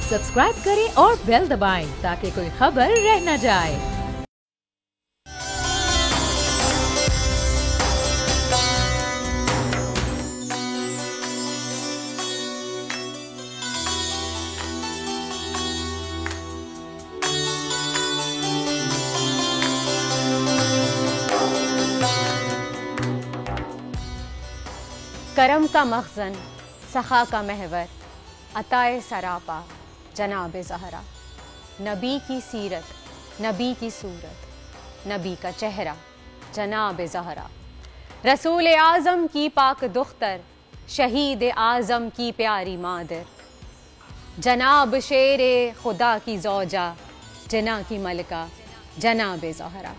Subscribe करें और bell दबाएं ताकि कोई खबर रह न जाए। करम का मखज़न, सखा का महवर, अताए सरापा जनाब ज़हरा। नबी की सीरत, नबी की सूरत, नबी का चेहरा जनाब ज़हरा। रसूल आज़म की पाक दुख्तर, शहीद आज़म की प्यारी मादर, जनाब शेर खुदा की ज़ौजा, जना की मलका जनाब ज़हरा।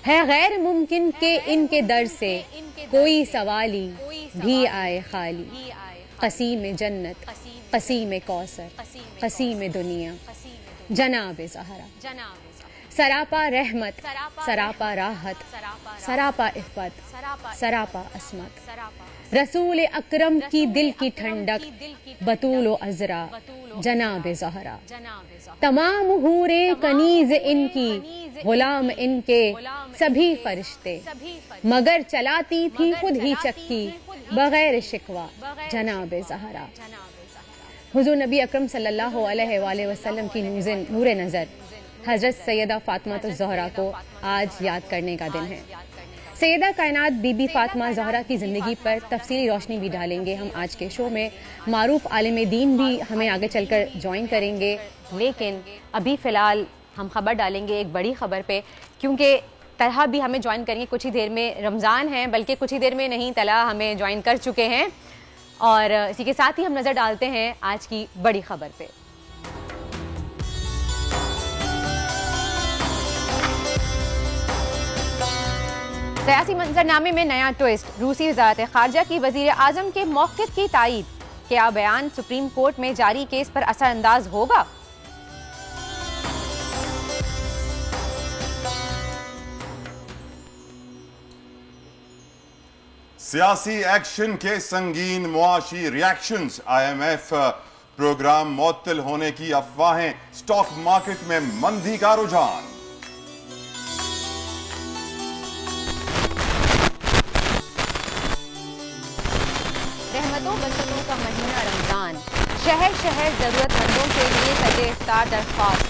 है गैर मुमकिन के इनके दर से कोई सवाली भी आए खाली। कसीम जन्नत, कसीम कौसर, कसीम दुनिया जनाब ज़हरा। सरापा रहमत, सरापा राहत, सरापा इफ़्फ़त, सरापा अस्मत। रसूल अकरम की दिल की ठंडक, बतूल व अज़रा जनाब ज़हरा। तमाम हूरे कनीज़ इनकी, गुलाम इनके सभी फरिश्ते, मगर चलाती थी खुद ही चक्की बगैर शिकवा जनाब ज़हरा। हुज़ूर नबी अकरम सल्लल्लाहु अलैहि वसल्लम की नूरे नज़र हज़रत सैयदा फ़ातिमा ज़हरा को आज याद करने का दिन है। सैयदा कायनात बीबी फ़ातिमा ज़हरा की ज़िंदगी पर तफसीली रोशनी भी डालेंगे हम आज के शो में। मारूफ आलिम दीन भी हमें आगे चलकर ज्वाइन करेंगे, लेकिन अभी फ़िलहाल हम खबर डालेंगे एक बड़ी खबर पे, क्योंकि तलहा भी हमें ज्वाइन करेंगे कुछ ही देर में। रमज़ान है, बल्कि कुछ ही देर में नहीं, तलहा हमें ज्वाइन कर चुके हैं। और इसी के साथ ही हम नज़र डालते हैं आज की बड़ी खबर पे। सियासी मंजरनामे में नया ट्विस्ट, रूसी वज़ारत ख़ारजा की वज़ीर आज़म के मौक़िफ़ की तायीद। क्या बयान सुप्रीम कोर्ट में जारी केस पर असरअंदाज होगा? सियासी एक्शन के संगीन मुआशी रिएक्शंस, IMF प्रोग्राम मुअत्तल होने की अफवाहें, स्टॉक मार्केट में मंदी का रुझान। रहमतों बरकतों का महीना रमजान, शहर शहर जरूरतमंदों के लिए सजे इफ्तार दरख्वास्त।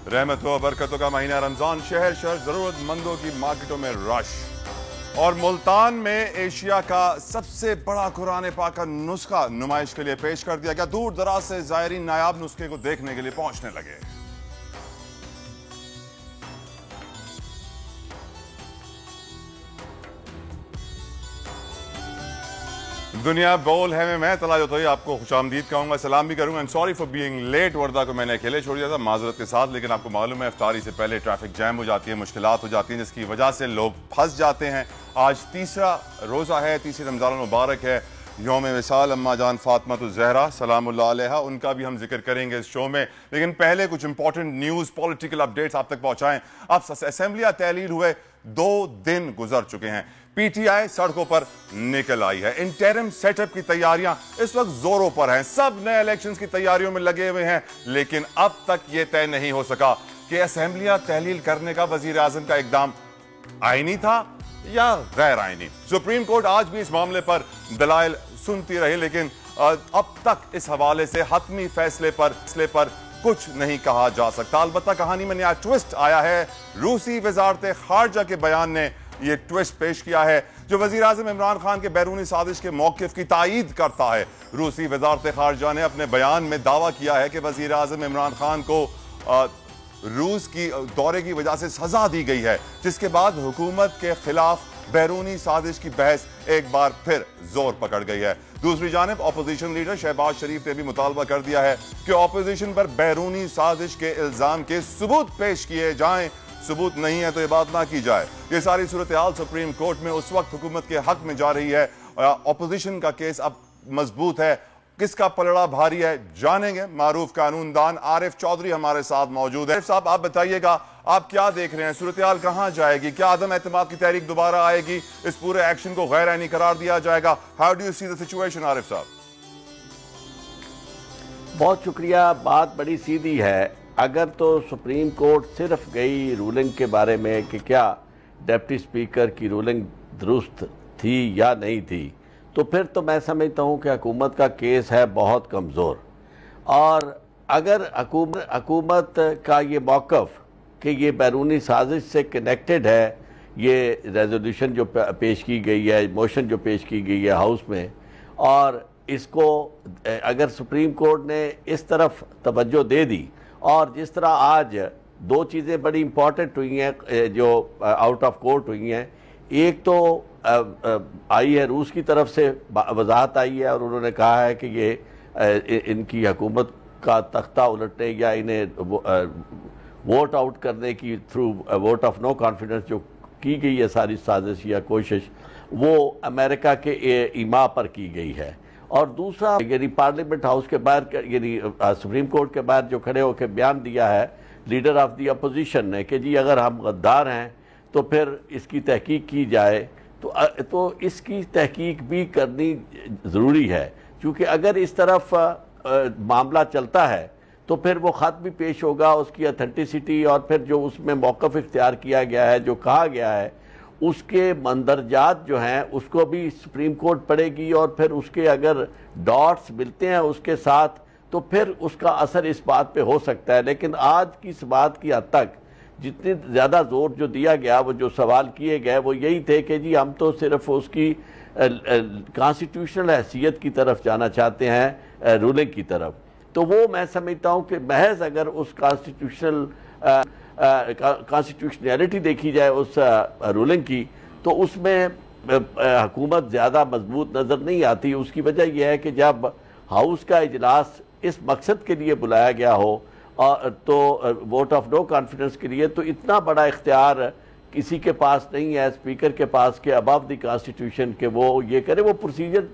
रहमतों और बरकतों का महीना रमजान, शहर शहर जरूरतमंदों की मार्केटों में रश। और मुल्तान में एशिया का सबसे बड़ा कुरान पाक का नुस्खा नुमाइश के लिए पेश कर दिया गया। दूर दराज से ज़ायरीन नायाब नुस्खे को देखने के लिए पहुंचने लगे। दुनिया बोल है में मैं तलाश होता ही आपको खुशामदीद कहूँगा, सलाम भी करूँगा। And sorry for being late. Warda को मैंने अकेले छोड़ दिया था माजरत के साथ, लेकिन आपको मालूम है इफ्तारी से पहले ट्रैफिक जैम हो जाती है, मुश्किलात हो जाती हैं, जिसकी वजह से लोग फंस जाते हैं। आज तीसरा रोज़ा है, तीसरी रमज़ान मुबारक है, यौम विसाल अम्मा जान फ़ातिमा ज़हरा सलामुल्लाह अलैहा, उनका भी हम जिक्र करेंगे इस शो में। लेकिन पहले कुछ इंपॉर्टेंट न्यूज़, पॉलिटिकल अपडेट्स आप तक पहुँचाएँ। अब असेंबलियाँ तहलील हुए 2 दिन गुजर चुके हैं, PTI सड़कों पर निकल आई है। इंटरिम सेटअप की तैयारियां इस वक्त जोरों पर हैं, सब नए इलेक्शंस की तैयारियों में लगे हुए हैं, लेकिन अब तक यह तय नहीं हो सका कि असेंबलियां तहलील करने का वजीर आजम का इकदाम आईनी था या गैर आईनी। सुप्रीम कोर्ट आज भी इस मामले पर दलाइल सुनती रही, लेकिन अब तक इस हवाले से हतमी फैसले पर कुछ नहीं कहा जा सकता। अलबत्ता कहानी में नया ट्विस्ट आया है। रूसी वजारत खारजा के बयान ने यह ट्विस्ट पेश किया है, जो वजीर आज़म इमरान खान के बैरूनी साजिश के मौक़िफ़ की तायीद करता है। रूसी वजारत खारजा ने अपने बयान में दावा किया है कि वजीर आज़म इमरान खान को रूस की दौरे की वजह से सजा दी गई है, जिसके बाद हुकूमत के खिलाफ बैरूनी साजिश की बहस एक बार फिर जोर पकड़ गई है। दूसरी जानिब अपोजिशन लीडर शहबाज शरीफ ने भी मुतालबा कर दिया है कि अपोजिशन पर बैरूनी साजिश के इल्जाम के सबूत पेश किए जाएं, सबूत नहीं है तो ये बात ना की जाए। ये सारी सूरत हाल सुप्रीम कोर्ट में उस वक्त हुकूमत के हक में जा रही है। अपोजिशन का केस अब मजबूत है, किसका पलड़ा भारी है जानेंगे। मारूफ कानूनदान आरिफ चौधरी हमारे साथ मौजूद है। साहब आप बताइएगा, आप क्या देख रहे हैं, सूरत हाल कहां जाएगी? क्या आदम एतमाद की तहरीक दोबारा आएगी? इस पूरे एक्शन को गैर आईनी करार दिया जाएगा? How do you see the situation Arif साहब? बहुत शुक्रिया। बात बड़ी सीधी है। अगर तो सुप्रीम कोर्ट सिर्फ गई रूलिंग के बारे में कि क्या डिप्टी स्पीकर की रूलिंग दुरुस्त थी या नहीं थी, तो फिर तो मैं समझता हूँ कि हुकूमत का केस है बहुत कमज़ोर। और अगर हुकूमत का ये मौक़िफ़ कि ये बैरूनी साजिश से कनेक्टेड है, ये रेजोल्यूशन जो पेश की गई है, मोशन जो पेश की गई है हाउस में, और इसको अगर सुप्रीम कोर्ट ने इस तरफ तवज्जो दे दी, और जिस तरह आज दो चीज़ें बड़ी इंपॉर्टेंट हुई हैं जो आउट ऑफ कोर्ट हुई हैं, एक तो आई है रूस की तरफ से वजाहत आई है और उन्होंने कहा है कि ये इनकी हुकूमत का तख्ता उलटने या इन्हें वोट आउट करने की through vote of no confidence जो की गई है सारी साजिश या कोशिश, वो अमेरिका के ईमा पर की गई है। और दूसरा यानी पार्लियामेंट हाउस के बाहर यानी सुप्रीम कोर्ट के बाहर जो खड़े होकर बयान दिया है लीडर ऑफ द अपोजिशन ने कि जी अगर हम गद्दार हैं तो फिर इसकी तहकीक की जाए, तो इसकी तहकीक भी करनी ज़रूरी है, क्योंकि अगर इस तरफ मामला चलता है तो फिर वो ख़त भी पेश होगा, उसकी अथेंटिसिटी और फिर जो उसमें मौक़िफ़ इख्तियार किया गया है, जो कहा गया है, उसके मंदरजात जो हैं उसको भी सुप्रीम कोर्ट पढ़ेगी, और फिर उसके अगर डॉट्स मिलते हैं उसके साथ तो फिर उसका असर इस बात पे हो सकता है। लेकिन आज की इस बात की हद तक जितनी ज़्यादा जोर जो दिया गया, वो जो सवाल किए गए वो यही थे कि जी हम तो सिर्फ उसकी कॉन्स्टिट्यूशनल हैसियत की तरफ जाना चाहते हैं, रूलिंग की तरफ। तो वो मैं समझता हूँ कि महज अगर उस कॉन्स्टिट्यूशनैलिटी देखी जाए उस रूलिंग की, तो उसमें हुकूमत ज़्यादा मजबूत नज़र नहीं आती। उसकी वजह यह है कि जब हाउस का इजलास इस मकसद के लिए बुलाया गया हो तो वोट ऑफ नो कॉन्फिडेंस के लिए, तो इतना बड़ा इख्तियार किसी के पास नहीं है, स्पीकर के पास के अबव द कॉन्स्टिट्यूशन के वो ये करे। वो प्रोसीजर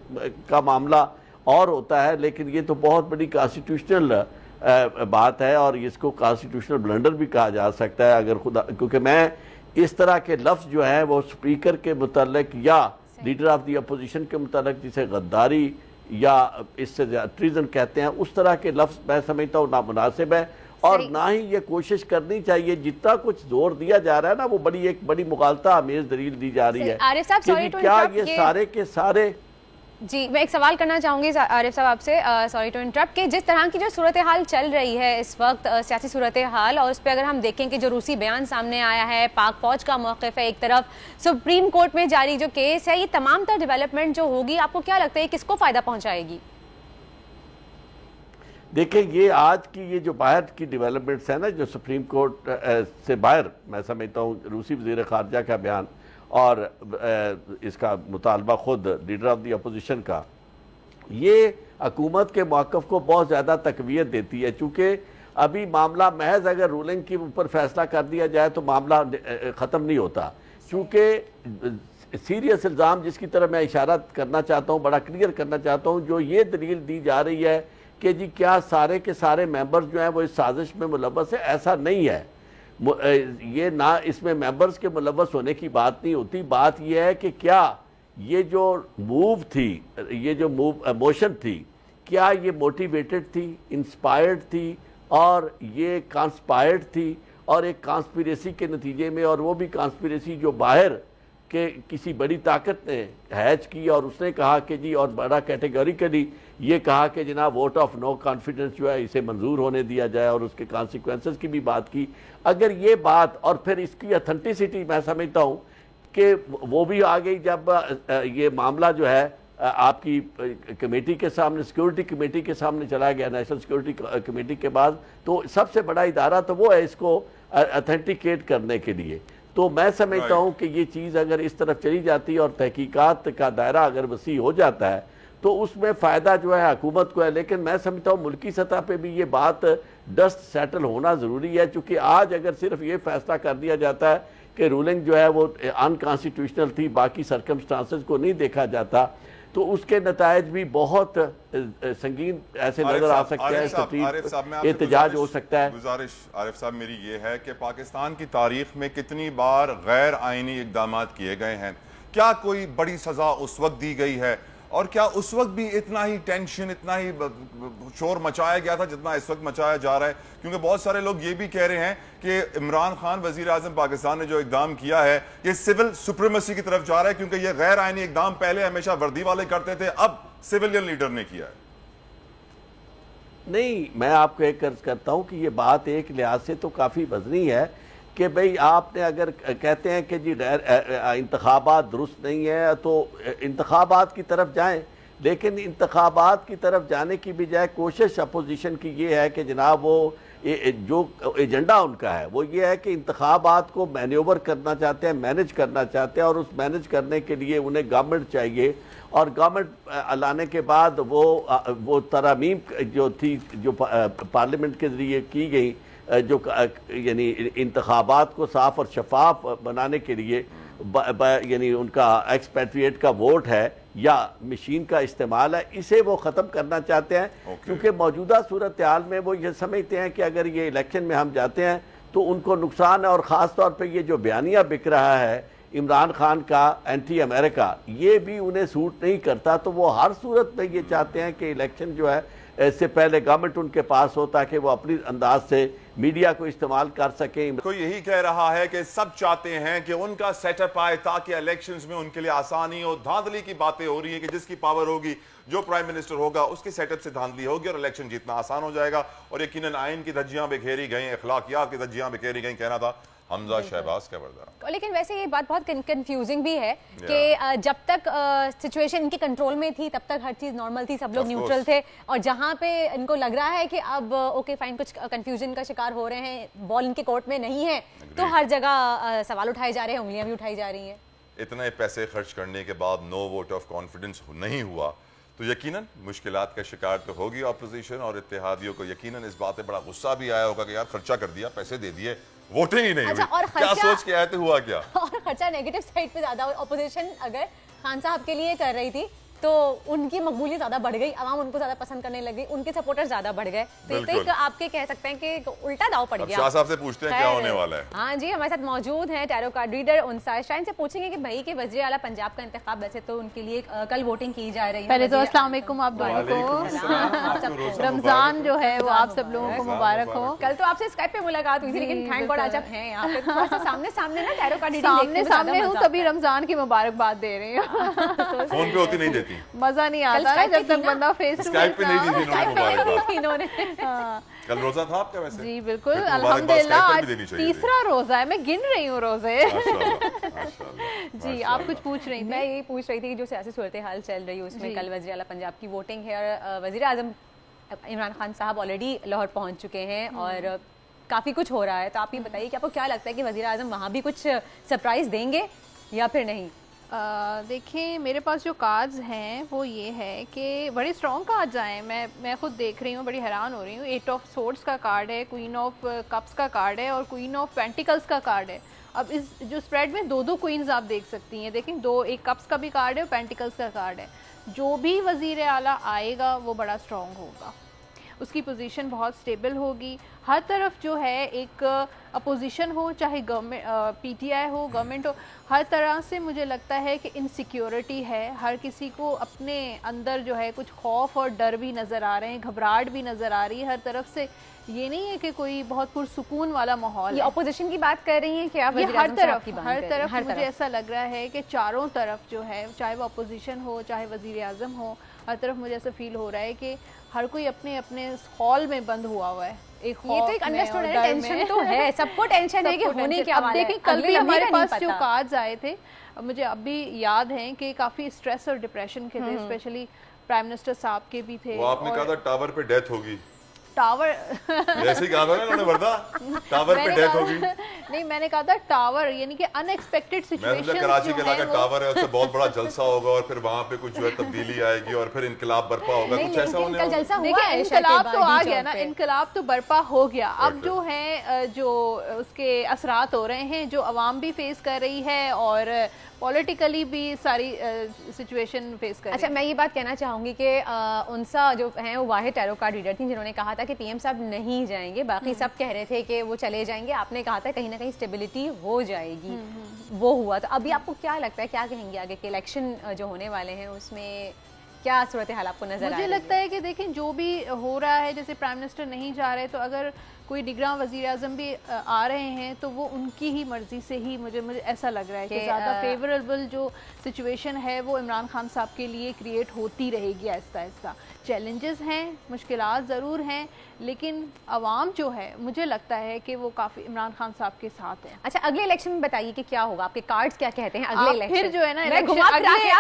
का मामला और होता है, लेकिन ये तो बहुत बड़ी कॉन्स्टिट्यूशनल बात है और इसको कॉन्स्टिट्यूशनल ब्लंडर भी कहा जा सकता है अगर खुदा, क्योंकि मैं इस तरह के लफ्ज़ जो है वो स्पीकर के मुतल्लिक या लीडर ऑफ द अपोजिशन के मुतल्लिक जिसे गद्दारी या इससे ट्रीजन कहते हैं, उस तरह के लफ्ज़ मैं समझता हूँ नामुनासिब है, और ना ही ये कोशिश करनी चाहिए। जितना कुछ जोर दिया जा रहा है ना, वो एक बड़ी मुगालता आमेज दलील दी जा रही है कि क्या ये सारे के सारे। जी, मैं एक सवाल करना चाहूँगी आरिफ साहब आपसे, सॉरी टू इंटरप्ट, कि जिस तरह की जो सूरत हाल चल रही है इस वक्त, सियासी सूरत हाल, और उस पर अगर हम देखें कि जो रूसी बयान सामने आया है, पाक फौज का मौक़िफ़ है एक तरफ, सुप्रीम कोर्ट में जारी जो केस है, ये तमाम तर डेवलपमेंट जो होगी, आपको क्या लगता है किसको फ़ायदा पहुँचाएगी? देखिए, ये आज की ये जो बाहर की डेवलपमेंट्स है ना, जो सुप्रीम कोर्ट से बाहर, मैं समझता हूँ रूसी वज़ीर ख़ारजा का बयान और इसका मुतालबा खुद लीडर ऑफ द अपोजिशन का, ये हुकूमत के मौक़िफ़ को बहुत ज़्यादा तक़वियत देती है। चूँकि अभी मामला महज अगर रूलिंग के ऊपर फैसला कर दिया जाए तो मामला ख़त्म नहीं होता, चूँकि सीरियस इल्ज़ाम जिसकी तरह मैं इशारा करना चाहता हूँ, बड़ा क्लियर करना चाहता हूँ, जो ये दलील दी जा रही है कि जी क्या सारे के सारे मेंबर्स जो हैं वो इस साजिश में मुलव्वस है, ऐसा नहीं है। ये ना इसमें मेंबर्स के मुलव्वस होने की बात नहीं होती, बात यह है कि क्या ये जो मूव थी, ये जो मोशन थी, क्या ये मोटिवेटेड थी, इंस्पायर्ड थी, और ये कॉन्स्पायर्ड थी, और एक कॉन्स्पिरेसी के नतीजे में, और वो भी कॉन्स्पिरेसी जो बाहर के किसी बड़ी ताकत ने हैज की, और उसने कहा कि जी, और बड़ा कैटेगोरिकली ये कहा कि जनाब वोट ऑफ नो कॉन्फिडेंस जो है इसे मंजूर होने दिया जाए, और उसके कॉन्सिक्वेंसेस की भी बात की। अगर ये बात और फिर इसकी अथेंटिसिटी, मैं समझता हूँ कि वो भी आ गई जब ये मामला जो है आपकी कमेटी के सामने, सिक्योरिटी कमेटी के सामने चला गया, नेशनल सिक्योरिटी कमेटी के बाद, तो सबसे बड़ा इदारा तो वो है इसको अथेंटिकेट करने के लिए। तो मैं समझता हूँ कि ये चीज़ अगर इस तरफ चली जाती है और तहकीकात का दायरा अगर वसी हो जाता है तो उसमें फ़ायदा जो है हुकूमत को है। लेकिन मैं समझता हूँ मुल्की सतह पे भी ये बात डस्ट सेटल होना ज़रूरी है, क्योंकि आज अगर सिर्फ ये फैसला कर दिया जाता है कि रूलिंग जो है वो अनकॉन्स्टिट्यूशनल थी, बाकी सर्कमस्टांसेस को नहीं देखा जाता, तो उसके नतायज भी बहुत संगीन ऐसे नजर आ सकते हैं, एहतजाज हो सकता है। गुजारिश आरिफ साहब मेरी ये है कि पाकिस्तान की तारीख में कितनी बार गैर आईनी इकदाम किए गए हैं, क्या कोई बड़ी सजा उस वक्त दी गई है और क्या उस वक्त भी इतना ही टेंशन, इतना ही शोर मचाया गया था जितना इस वक्त मचाया जा रहा है? क्योंकि बहुत सारे लोग ये भी कह रहे हैं कि इमरान खान वजीर आजम पाकिस्तान ने जो इकदाम किया है ये सिविल सुप्रीमेसी की तरफ जा रहा है, क्योंकि ये गैर आईनी इकदाम पहले हमेशा वर्दी वाले करते थे, अब सिविलियन लीडर ने किया है। नहीं, मैं आपको एक अर्ज करता हूं कि ये बात एक लिहाज से तो काफ़ी वजनी है कि भाई आपने अगर कहते हैं कि जी गैर इंतखाबात दुरुस्त नहीं है तो इंतखाबात की तरफ जाएं, लेकिन इंतखाबात की तरफ जाने की बजाय कोशिश अपोजिशन की ये है कि जनाब वो जो एजेंडा उनका है वो ये है कि इंतखाबात को मैन्यूवर करना चाहते हैं, मैनेज करना चाहते हैं, और उस मैनेज करने के लिए उन्हें गवर्नमेंट चाहिए, और गवर्नमेंट लाने के बाद वो तरामीम जो थी जो पार्लियामेंट के ज़रिए की गई, जो यानी इंतखाबात को साफ और शफाफ बनाने के लिए यानी उनका एक्सपेट्रिएट का वोट है या मशीन का इस्तेमाल है, इसे वो ख़त्म करना चाहते हैं। क्योंकि मौजूदा सूरत हाल में वो ये समझते हैं कि अगर ये इलेक्शन में हम जाते हैं तो उनको नुकसान है, और ख़ास तौर पे ये जो बयानिया बिक रहा है इमरान खान का एंटी अमेरिका, ये भी उन्हें सूट नहीं करता। तो वो हर सूरत में ये चाहते हैं कि इलेक्शन जो है इससे पहले गवर्नमेंट उनके पास हो ताकि वो अपनी अंदाज से मीडिया को इस्तेमाल कर सकें। कोई यही कह रहा है कि सब चाहते हैं कि उनका सेटअप आए ताकि इलेक्शंस में उनके लिए आसानी हो। धांधली की बातें हो रही है कि जिसकी पावर होगी, जो प्राइम मिनिस्टर होगा, उसके सेटअप से धांधली होगी और इलेक्शन जीतना आसान हो जाएगा। और यकीनन आइन की धज्जियां बिखेरी गई, अखलाकियात की धज्जियां बिखेरी गई, कहना था हमजा शहबाज का बरदार। लेकिन वैसे ये बात बहुत कंफ्यूजिंग भी है कि जब तक सिचुएशन इनके कंट्रोल में थी तब तक हर चीज़ नॉर्मल थी, सब लोग न्यूट्रल थे, और जहाँ पे इनको लग रहा है कि अब ओके फाइन कुछ कंफ्यूजन का शिकार हो रहे हैं, बॉल इनके कोर्ट में नहीं है, तो हर जगह सवाल उठाए जा रहे हैं, उंगलियां भी उठाई जा रही हैं। इतने पैसे खर्च करने के बाद नो वोट ऑफ कॉन्फिडेंस नहीं हुआ तो यकीनन मुश्किलात का शिकार तो होगी अपोजिशन, और इत्तेहादियों को यकीनन इस बात पे बड़ा गुस्सा भी आया होगा कि यार खर्चा कर दिया, पैसे दे दिए, वोटिंग ही नहीं हुई। और क्या सोच के आए थे, हुआ क्या? और खर्चा नेगेटिव साइड पे ज्यादा, अपोजिशन अगर खान साहब के लिए कर रही थी तो उनकी मकबूलियत ज्यादा बढ़ गई, आवाम उनको ज्यादा पसंद करने लगी, उनके सपोर्टर ज्यादा बढ़ गए, तो एक आपके कह सकते हैं कि उल्टा दाव पड़ गया। शाह साहब से पूछते हैं क्या होने वाला है। हाँ जी, हमारे साथ मौजूद हैं टैरो कार्ड रीडर उनसार शाहीन से पूछेंगे कि भाई के वज़ीर आला पंजाब का इंतखाब, वैसे तो उनके लिए कल वोटिंग की जा रही है। पहले तो अस्सलाम वालेकुम आप दोनों को, रमजान जो है वो आप सब लोगों को मुबारक हो। कल तो आपसे स्काइप पे मुलाकात हुई थी, लेकिन थैंक गॉड आज आप हैं यहाँ पे, थोड़ा सा सामने सामने ना टैरो कार्ड रीडिंग सामने हूँ तभी रमजान की मुबारकबाद दे रही हूँ। फोन पे होती नहीं देती, मजा नहीं आता है जब तक बंदा फेस टू स्काइप पे नहीं दी थी इन्होंने। कल रोजा था आपका वैसे? जी बिल्कुल, अल्हम्दुलिल्लाह आज तीसरा रोजा है, मैं गिन रही हूँ रोजे। जी आप कुछ पूछ रही थी? मैं यही पूछ रही थी कि जो सियासी सूरत हाल चल रही है उसमें कल वज़ीर आला पंजाब की वोटिंग है और वज़ीर आज़म इमरान खान साहब ऑलरेडी लाहौर पहुँच चुके हैं और काफ़ी कुछ हो रहा है, तो आप ये बताइए कि आपको क्या लगता है कि वज़ीर आज़म वहाँ भी कुछ सरप्राइज़ देंगे या फिर नहीं? देखिए मेरे पास जो कार्ड्स हैं वो ये है कि बड़े स्ट्रॉन्ग कार्ड्स आए हैं, मैं खुद देख रही हूँ, बड़ी हैरान हो रही हूँ। 8 ऑफ सोर्ड्स का कार्ड है, क्वीन ऑफ कप्स का कार्ड है और क्वीन ऑफ पेंटिकल्स का कार्ड है। अब इस जो स्प्रेड में दो क्वींस आप देख सकती हैं, देखें एक कप्स का भी कार्ड है और पेंटिकल्स का कार्ड है। जो भी वज़ीर आला आएगा वो बड़ा स्ट्रॉन्ग होगा, उसकी पोजीशन बहुत स्टेबल होगी। हर तरफ जो है एक अपोजिशन हो, चाहे गवर्नमेंट पीटीआई हो, गवर्नमेंट हो, हर तरह से मुझे लगता है कि इनसिक्योरिटी है। हर किसी को अपने अंदर जो है कुछ खौफ और डर भी नज़र आ रहे हैं, घबराहट भी नज़र आ रही है हर तरफ से। ये नहीं है कि कोई बहुत पुरसुकून वाला माहौल है। अपोजिशन की बात कर रही हैं कि आप हर तरफ मुझे ऐसा लग रहा है कि चारों तरफ जो है, चाहे वो अपोजिशन हो चाहे वज़ीर आज़म हो, हर तरफ मुझे ऐसा फील हो रहा है कि हर कोई अपने अपने हॉल में बंद हुआ हुआ है। ये तो एक अंडरस्टूड है, टेंशन तो है, सबको टेंशन है कि होने क्या वाला है। अब देखिए कल भी हमारे पास जो कार्ड्स आए थे मुझे अब भी याद हैं कि काफी स्ट्रेस और डिप्रेशन के थे, स्पेशली प्राइम मिनिस्टर साहब के भी थे। वो आपने कहा था टावर पे डेथ होगी, टावर जैसे ही कहा था ना उन्होंने वर्दा टावर पे डेथ होगी। नहीं, मैंने कहा था टावर यानी कि अनएक्सपेक्टेड सिचुएशंस। मैं कराची के इलाका टावर है, उससे बहुत बड़ा जलसा होगा और फिर वहाँ पे कुछ जो है तब्दीली आएगी और फिर इनकलाब बर्पा होगा, कुछ ऐसा होने वाला। देखिए इनकलाब तो आ गया ना, इनकलाब तो बर्पा हो गया। अब जो है जो उसके असरात हो रहे हैं, जो अवाम भी फेस कर रही है और पॉलिटिकली भी सारी सिचुएशन फेस कर रही है। अच्छा, मैं ये बात कहना चाहूँगी कि उनसा जो है वो वाहिद टैरो कार्ड रीडर थी जिन्होंने कहा था कि पीएम साहब नहीं जाएंगे, बाकी सब कह रहे थे कि वो चले जाएंगे। आपने कहा था कहीं ना कहीं स्टेबिलिटी हो जाएगी, वो हुआ। तो अभी आपको क्या लगता है, क्या कहेंगे आगे के इलेक्शन जो होने वाले हैं उसमें क्या सूरत हाल आपको नजर आ रही है? मुझे लगता है कि देखें जो भी हो रहा है, जैसे प्राइम मिनिस्टर नहीं जा रहे तो अगर कोई निगरान वज़ीर आज़म भी आ रहे हैं तो वो उनकी ही मर्जी से ही मुझे ऐसा लग रहा है कि ज़्यादा फेवरेबल जो सिचुएशन है वो इमरान खान साहब के लिए क्रिएट होती रहेगी आहिस्ता आहिस्ता। चैलेंजेस हैं, मुश्किलात ज़रूर हैं, लेकिन अवाम जो है मुझे लगता है कि वो काफ़ी इमरान खान साहब के साथ है। अच्छा, अगले इलेक्शन में बताइए कि क्या होगा, आपके कार्ड्स क्या कहते हैं अगले इलेक्शन? फिर जो है ना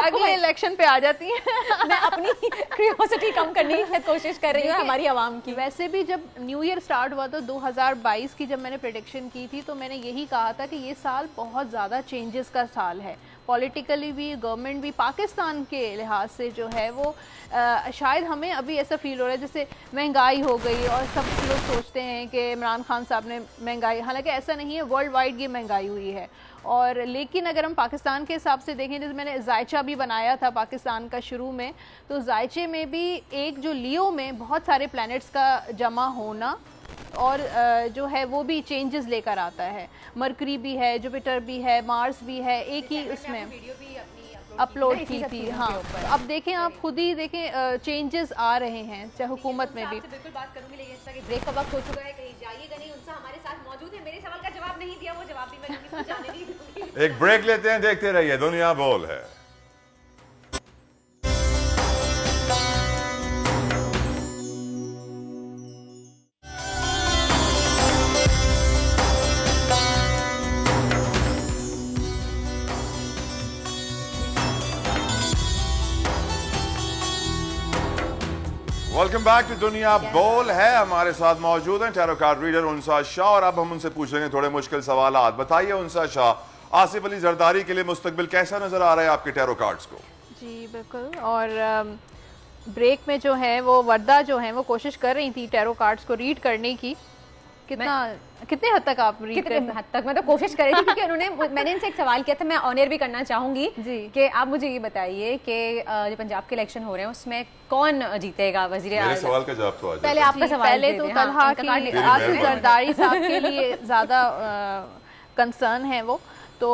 अगले इलेक्शन पे आ जाती है। मैं अपनी क्यूरियोसिटी कम करने की कोशिश कर रही हूँ हमारी आवाम की। वैसे भी जब न्यू ईयर स्टार्ट हुआ तो 2022 की जब मैंने प्रेडिक्शन की थी तो मैंने यही कहा था कि ये साल बहुत ज़्यादा चेंजेस का साल है, पॉलिटिकली भी, गवर्नमेंट भी। पाकिस्तान के लिहाज से जो है वो शायद हमें अभी ऐसा फील हो रहा है जैसे महंगाई हो गई और सब लोग सोचते हैं कि इमरान खान साहब ने महंगाई, हालांकि ऐसा नहीं है, वर्ल्ड वाइड ये महंगाई हुई है। और लेकिन अगर हम पाकिस्तान के हिसाब से देखें, जैसे मैंने जायचा भी बनाया था पाकिस्तान का शुरू में, तो जायचे में भी एक जो लियो में बहुत सारे प्लैनेट्स का जमा होना और जो है वो भी चेंजेस लेकर आता है। मरकरी भी है, जुपिटर भी है, मार्स भी है, एक ही उसमें अपलोड की थी। हाँ, तो अब देखें, आप खुद ही देखें चेंजेस आ रहे हैं, चाहे हुकूमत में भी। बिल्कुल बात करूंगी, लेकिन इसका ब्रेक का वक्त हो चुका है, कहीं जाइएगा नहीं। उनसे हमारे साथ मौजूद है, मेरे सवाल का जवाब नहीं दिया, वो जवाब भी मैं दूंगी, जाने नहीं दूंगी। एक ब्रेक लेते हैं, देखते रहिए दुनिया बोल है। वेलकम बैक टू दुनिया बोल है। हमारे साथ मौजूद हैं टैरो कार्ड रीडर उनसा शाह और अब हम उनसे पूछ लेंगे थोड़े मुश्किल सवाल। बताइए उनसा शाह, आसिफ अली जरदारी के लिए मुस्तकबिल कैसा नजर आ रहा है आपके टैरो कार्ड्स को? जी बिल्कुल, और ब्रेक में जो है वो वर्दा जो है वो कोशिश कर रही थी टैरो कार्ड्स को रीड करने की। कितने हद तक आप रीड कितने हद तक? मैं तो कोशिश कर रही थी क्योंकि उन्होंने मैंने इनसे एक सवाल किया था, मैं ऑनर भी करना चाहूंगी कि आप मुझे ये बताइए कि जो पंजाब के इलेक्शन हो रहे हैं उसमें कौन जीतेगा वजीर आज़म? सवाल का जवाब तो पहले आपका सवाल। पहले तो तलहा की आसिफ जरदारी साहब के लिए ज्यादा कंसर्न है वो तो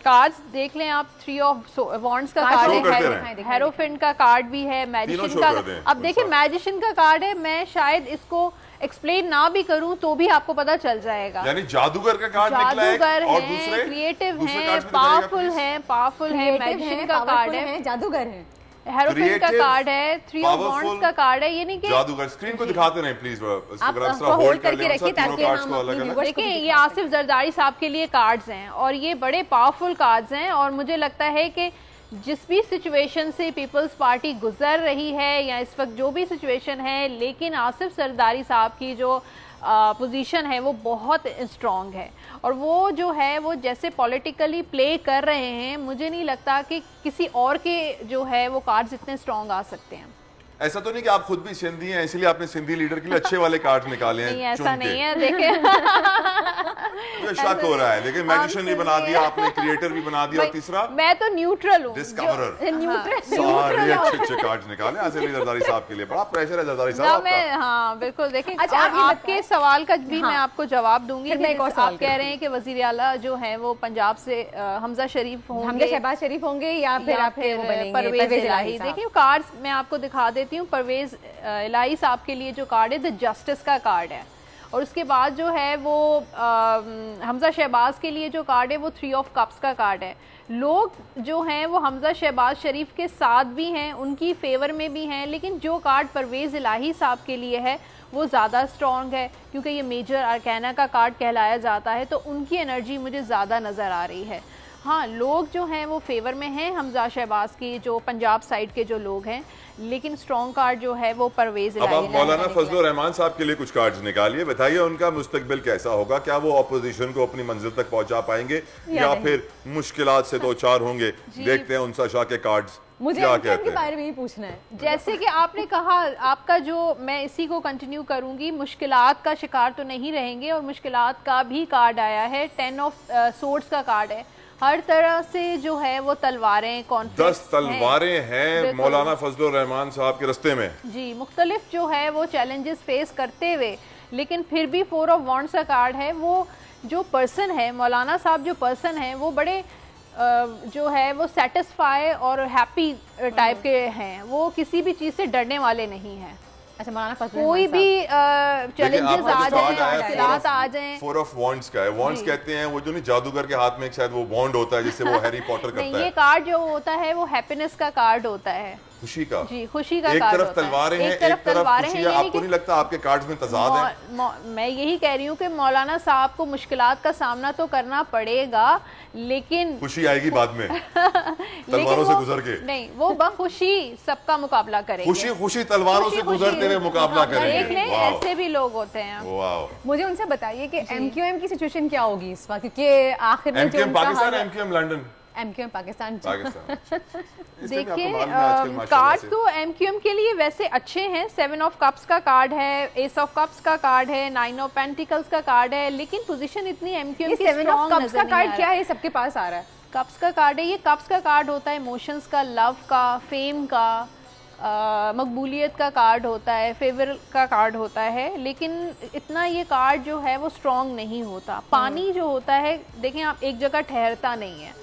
कार्ड्स देख लें आप। 3 ऑफ वॉन्ड्स का कार्ड है, हेरोफेंट का कार्ड भी है, मैजिशियन का। अब देखिए मैजिशियन का कार्ड है, मैं शायद इसको एक्सप्लेन ना भी करूं तो भी आपको पता चल जाएगा। यानी जादूगर का कार्ड निकला है, जादूगर और है, क्रिएटिव है, पावरफुल है, मैजिशियन का कार्ड है, जादूगर है, हेरोफेंट का कार्ड है, 3 ऑफ वॉन्ड्स का कार्ड है। यानी कि जादूगर स्क्रीन को दिखाते नहीं प्लीज, होल्ड करके रखिए ताकि हम देखिए ये आसिफ जरदारी साहब के लिए कार्ड्स हैं और ये बड़े पावरफुल कार्ड्स हैं। और मुझे लगता है कि जिस भी सिचुएशन से पीपल्स पार्टी गुजर रही है या इस वक्त जो भी सिचुएशन है, लेकिन आसिफ जरदारी साहब की जो पोजीशन है वो बहुत स्ट्रॉन्ग है और वो जो है वो जैसे पॉलिटिकली प्ले कर रहे हैं, मुझे नहीं लगता कि किसी और के जो है वो कार्ड्स इतने स्ट्रॉन्ग आ सकते हैं। ऐसा तो नहीं कि आप खुद भी सिंधी हैं इसलिए आपने सिंधी लीडर के लिए अच्छे वाले कार्ड निकाले हैं? नहीं, ऐसा नहीं है। देखिए मुझे शक हो रहा है, देखिए मैजिशियन भी बना दिया आपने, क्रिएटर भी बना दिया, और तीसरा मैं तो न्यूट्रल हूं, डिस्कवरर। न्यूट्रल अच्छे कार्ड्स निकाले आसिफ अली जरदारी साहब के लिए। बड़ा प्रेशर है जरदारी साहब आपका। हाँ बिल्कुल। देखिए अच्छा, आपके सवाल का भी मैं आपको जवाब दूंगी। आप कह रहे हैं कि वजीर आला जो है वो पंजाब से हमजा शरीफ होंगे, शहबाज शरीफ होंगे या फिर परवेज इलाही। देखिए कार्ड्स मैं आपको दिखा देती हूँ। परवेज इलाही साहब के लिए जो कार्ड है द जस्टिस का कार्ड है और उसके बाद जो है वो हमजा शहबाज के लिए जो कार्ड है वो 3 ऑफ कप्स का कार्ड है। लोग जो हैं वो हमजा शहबाज शरीफ के साथ भी हैं, उनकी फेवर में भी हैं, लेकिन जो कार्ड परवेज इलाही साहब के लिए है वो ज़्यादा स्ट्रॉन्ग है क्योंकि ये मेजर आर्काना का कार्ड कहलाया जाता है, तो उनकी एनर्जी मुझे ज़्यादा नज़र आ रही है। हाँ, लोग जो हैं वो फेवर में हैं हमजा शहबाज की, जो पंजाब साइड के जो लोग हैं, लेकिन स्ट्रॉन्ग कार्ड जो है वो परवेज अब आप मौलाना फजलुर रहमान साहब के लिए कुछ कार्ड्स निकालिए, बताइए उनका मुस्तकबिल कैसा होगा, क्या वो अपोजिशन को अपनी मंजिल तक पहुंचा पाएंगे या फिर मुश्किलात से दो चार होंगे। देखते हैं उनसा शाह के कार्ड्स मुझे क्या एमक्यूएम के बारे में ही पूछना है। जैसे कि आपने कहा, आपका जो, मैं इसी को कंटिन्यू करूंगी, मुश्किलात का शिकार तो नहीं रहेंगे, और मुश्किलात का भी कार्ड आया है, 10 ऑफ सोर्ड्स का कार्ड है। हर तरह से जो है वो तलवारें, 10 तलवारें हैं मौलाना फजलुर रहमान साहब के रास्ते में जी, मुख्तलिफ जो है वो चैलेंजेस फेस करते हुए, लेकिन फिर भी 4 ऑफ वॉन्ड्स का कार्ड है। वो जो पर्सन है, मौलाना साहब जो पर्सन है, वो बड़े जो है वो सेटिस्फाई और हैप्पी टाइप के हैं, वो किसी भी चीज़ से डरने वाले नहीं हैं। अच्छा, मौलाना फजलुर कोई भी चैलेंजेस आ जाए, मुश्किलात आ जाए। 4 ऑफ वॉन्ड्स का है। वॉन्ड्स कहते हैं वो जो नहीं जादूगर के हाथ में शायद वो वॉन्ड होता है जिससे वो हैरी पॉटर करता है। ये कार्ड जो होता है वो हैप्पीनेस का कार्ड होता है, खुशी का। जी, खुशी का एक कार्ड तरफ होता तलवारें हैं, एक तरफ तलवारें हैं। आपको नहीं लगता आपके कार्ड्स में तजाद है? मैं यही कह रही हूँ कि मौलाना साहब को मुश्किलात का सामना तो करना पड़ेगा, लेकिन खुशी आएगी बाद में तलवारों से गुजर के नहीं, वो बखुशी सबका मुकाबला करेंगे। खुशी तलवारों से गुजरते हुए मुकाबला करेंगे। ऐसे भी लोग होते हैं। मुझे उनसे बताइए कि एमक्यूएम की सिचुएशन क्या होगी इस वक्त, क्योंकि आखिर में MQM Pakistan, MQM London, MQM Pakistan. देखिए, कार्ड तो एमक्यूएम के लिए वैसे अच्छे हैं। 7 ऑफ कप्स का कार्ड है, एस ऑफ कप्स का कार्ड है, 9 ऑफ पेंटिकल्स का कार्ड है, लेकिन पोजीशन इतनी एमक्यूएम की स्ट्रांग कप्स का कार्ड क्या है, सबके पास आ रहा है। कप्स का कार्ड है, ये कप्स का कार्ड होता है इमोशंस का, लव का, फेम का, मकबूलियत का कार्ड होता है, फेवर का कार्ड होता है, लेकिन इतना ये कार्ड जो है वो स्ट्रांग नहीं होता। पानी जो होता है, देखें आप, एक जगह ठहरता नहीं है।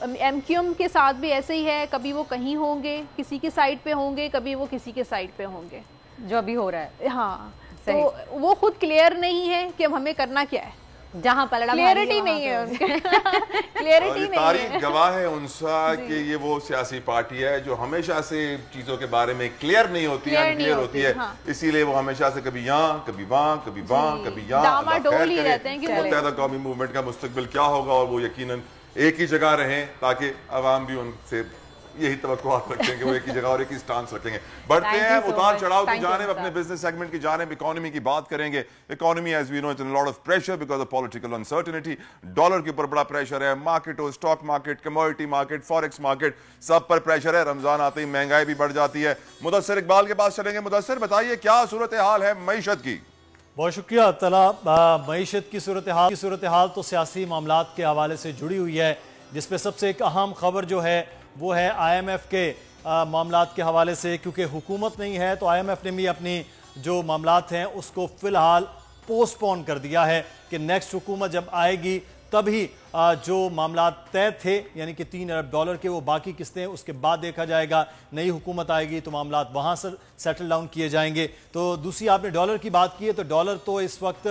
एमक्यूएम के साथ भी ऐसे ही है, कभी वो कहीं होंगे, किसी के साइड पे होंगे, कभी वो किसी के साइड पे होंगे, जो अभी हो रहा है। हाँ, तो वो खुद क्लियर नहीं है कि अब हमें करना क्या है, जहाँ पलड़ा क्लियरिटी नहीं है उनके क्लियरिटी नहीं है। तारीख गवाह है उनसा कि ये वो सियासी पार्टी है जो हमेशा से चीजों के बारे में क्लियर नहीं होती, अनक्लियर होती है। हाँ। इसीलिए वो हमेशा से कभी यहाँ, कभी वहाँ, कभी वहाँ, कभी यहाँ रहते हैं कि मुत्तहिदा कौमी मूवमेंट का मुस्तकबिल क्या होगा, और वो यकीनन एक ही जगह रहें ताकि अवाम भी उनसे यही तवक्कुआत रखेंगे, वो एक ही जगह और एक ही स्टांस रखेंगे। बढ़ते हैं उतार चढ़ाव की जानिब, अपने बिजनेस सेगमेंट की जानिब, इकोनॉमी की बात करेंगे। Economy as we know it's in lot of pressure because of political uncertainty. Dollar के ऊपर बड़ा प्रेशर है, मार्केट हो, stock market, commodity market, forex market, सब पर प्रेशर है। रमजान आते ही महंगाई भी बढ़ जाती है। मुदस्सिर इकबाल के पास चलेंगे। मुदस्सिर, बताइए क्या सूरत हाल है मईशत की? बहुत शुक्रिया तला। मईशत की सूरत हाल तो सियासी मामलात के हवाले से जुड़ी हुई है, जिसमें सबसे एक अहम खबर जो है वो है IMF के मामलात के हवाले से, क्योंकि हुकूमत नहीं है तो IMF ने भी अपनी जो मामलात हैं उसको फ़िलहाल पोस्टपोन कर दिया है कि नेक्स्ट हुकूमत जब आएगी तभी जो मामलात तय थे, यानी कि $3 अरब के, वो बाकी किस्तें उसके बाद देखा जाएगा। नई हुकूमत आएगी तो मामलात वहाँ से सेटल डाउन किए जाएंगे। तो दूसरी, आपने डॉलर की बात की है, तो डॉलर तो इस वक्त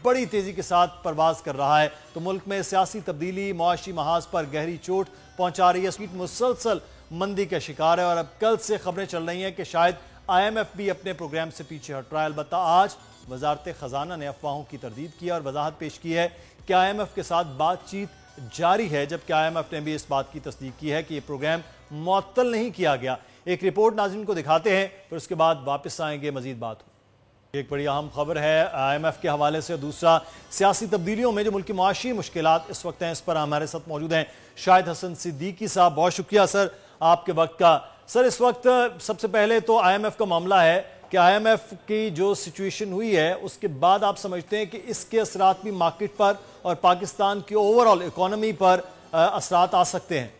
बड़ी तेज़ी के साथ परवाज कर रहा है। तो मुल्क में सियासी तब्दीली मुआशी महाज पर गहरी चोट पहुँचा रही है। स्वीट मुसलसल मंदी का शिकार है, और अब कल से खबरें चल रही हैं कि शायद IMF भी अपने प्रोग्राम से पीछे हट रहा है। अलबत्ता आज वजारत ख़जाना ने अफवाहों की तरदीद की और वजाहत पेश की है कि IMF के साथ बातचीत जारी है, जबकि IMF ने भी इस बात की तस्दीक की है कि ये प्रोग्राम मुअत्तल नहीं किया गया। एक रिपोर्ट नाज़रीन को दिखाते हैं, फिर उसके बाद वापस आएंगे, मजीद बात हो। एक बड़ी अहम खबर है IMF के हवाले से। दूसरा, सियासी तब्दीलियों में जो मुल्क की मुआशी मुश्किलात इस वक्त हैं, इस पर हमारे साथ मौजूद हैं शाहिद हसन सिद्दीकी साहब। बहुत शुक्रिया सर आपके वक्त का। सर, इस वक्त सबसे पहले तो IMF का मामला है कि IMF की जो सिचुएशन हुई है उसके बाद आप समझते हैं कि इसके असरात भी मार्केट पर और पाकिस्तान की ओवरऑल इकोनॉमी पर असरात आ सकते हैं?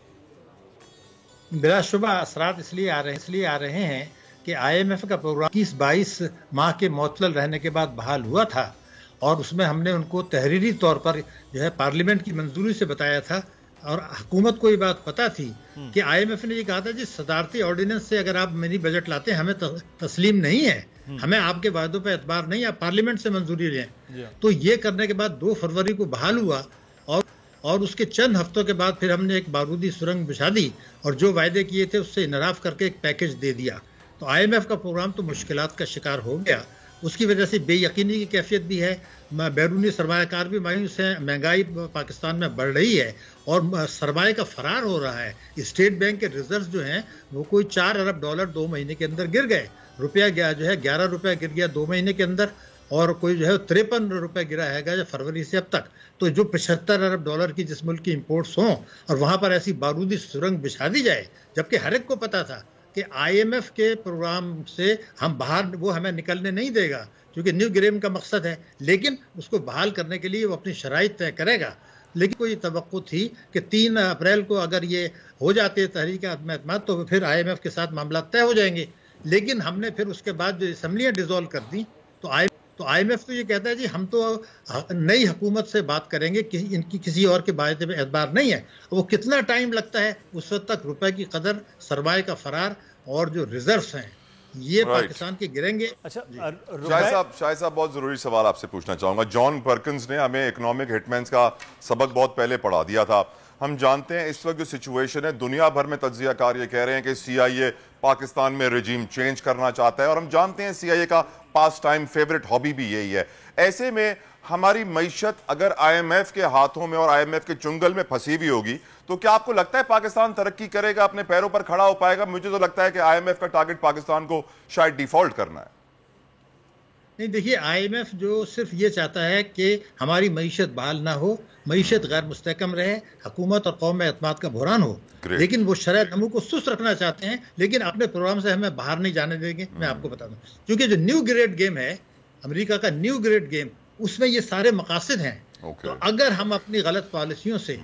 बिलाशुबा असरात इसलिए आ रहे हैं कि IMF का प्रोग्राम 21-22 माह के मुअत्तल रहने के बाद बहाल हुआ था, और उसमें हमने उनको तहरीरी तौर पर जो है पार्लियामेंट की मंजूरी से बताया था, और हुकूमत को ये बात पता थी कि IMF ने ये कहा था जी सदारती ऑर्डिनेंस से अगर आप मिनी बजट लाते हैं हमें तस्लीम नहीं है, हमें आपके वायदों पर एतबार नहीं, आप पार्लियामेंट से मंजूरी लें। तो ये करने के बाद 2 फरवरी को बहाल हुआ, और उसके चंद हफ्तों के बाद फिर हमने एक बारूदी सुरंग बिछा दी और जो वायदे किए थे उससे इनराफ करके एक पैकेज दे दिया। तो IMF का प्रोग्राम तो मुश्किलात का शिकार हो गया। उसकी वजह से बेयकीनी की कैफियत भी है, बैरूनी सरमायाकार भी मायूस हैं, महंगाई पाकिस्तान में बढ़ रही है और सरमाए का फरार हो रहा है। स्टेट बैंक के रिजर्व जो हैं वो कोई 4 अरब डॉलर 2 महीने के अंदर गिर गए। रुपया जो है 11 रुपये गिर गया 2 महीने के अंदर, और कोई जो है 53 रुपये गिरा है फरवरी से अब तक। तो जो 75 अरब डॉलर की जिस मुल्क की इंपोर्ट्स हों और वहाँ पर ऐसी बारूदी सुरंग बिछा दी जाए, जबकि हर एक को पता था कि IMF के प्रोग्राम से हम बाहर, वो हमें निकलने नहीं देगा क्योंकि न्यू ग्रेम का मकसद है, लेकिन उसको बहाल करने के लिए वो अपनी शराइत तय करेगा। लेकिन कोई तवक्को थी कि 3 अप्रैल को अगर ये हो जाते तहरीक अहमद तो फिर IMF के साथ मामला तय हो जाएंगे। लेकिन हमने फिर उसके बाद जो असम्बलियाँ डिसॉल्व कर दी तो IMF तो ये कहता है जी हम तो नई हुकूमत से बात करेंगे कि इनकी किसी और के बारे में एतबार नहीं है। वो कितना टाइम लगता है, उस वक्त तक रुपए की कदर, सरमाए का फरार और जो रिजर्व्स हैं ये पाकिस्तान के गिरेंगे। अच्छा शाहिद साहब बहुत जरूरी सवाल आपसे पूछना चाहूंगा। जॉन पर्किंस ने हमें इकोनॉमिक हिटमैन्स का सबक बहुत पहले पढ़ा दिया था। हम जानते हैं इस वक्त जो सिचुएशन है, दुनिया भर में तज्जियाकार ये कह रहे हैं कि CIA पाकिस्तान में रिजीम चेंज करना चाहता है, और हम जानते हैं CIA का पास टाइम फेवरेट हॉबी भी यही है। ऐसे में हमारी मईशत अगर IMF के हाथों में और IMF के चुंगल में फंसी हुई होगी तो क्या आपको लगता है पाकिस्तान तरक्की करेगा, अपने पैरों पर खड़ा हो पाएगा? मुझे तो लगता है कि IMF का टारगेट पाकिस्तान को शायद डिफॉल्ट करना है। नहीं, देखिए IMF जो सिर्फ ये चाहता है कि हमारी मईशत बहाल ना हो, मईशत गैर मुस्तहकम रहे, हुकूमत और कौम में एतमाद का बहरान हो। लेकिन वो शरह नमू को सुस्त रखना चाहते हैं, लेकिन अपने प्रोग्राम से हमें बाहर नहीं जाने देंगे। मैं आपको बता दूं, क्योंकि जो न्यू ग्रेड गेम है, अमेरिका का न्यू ग्रेड गेम, उसमें ये सारे मकासद हैं। तो अगर हम अपनी गलत पॉलिसियों से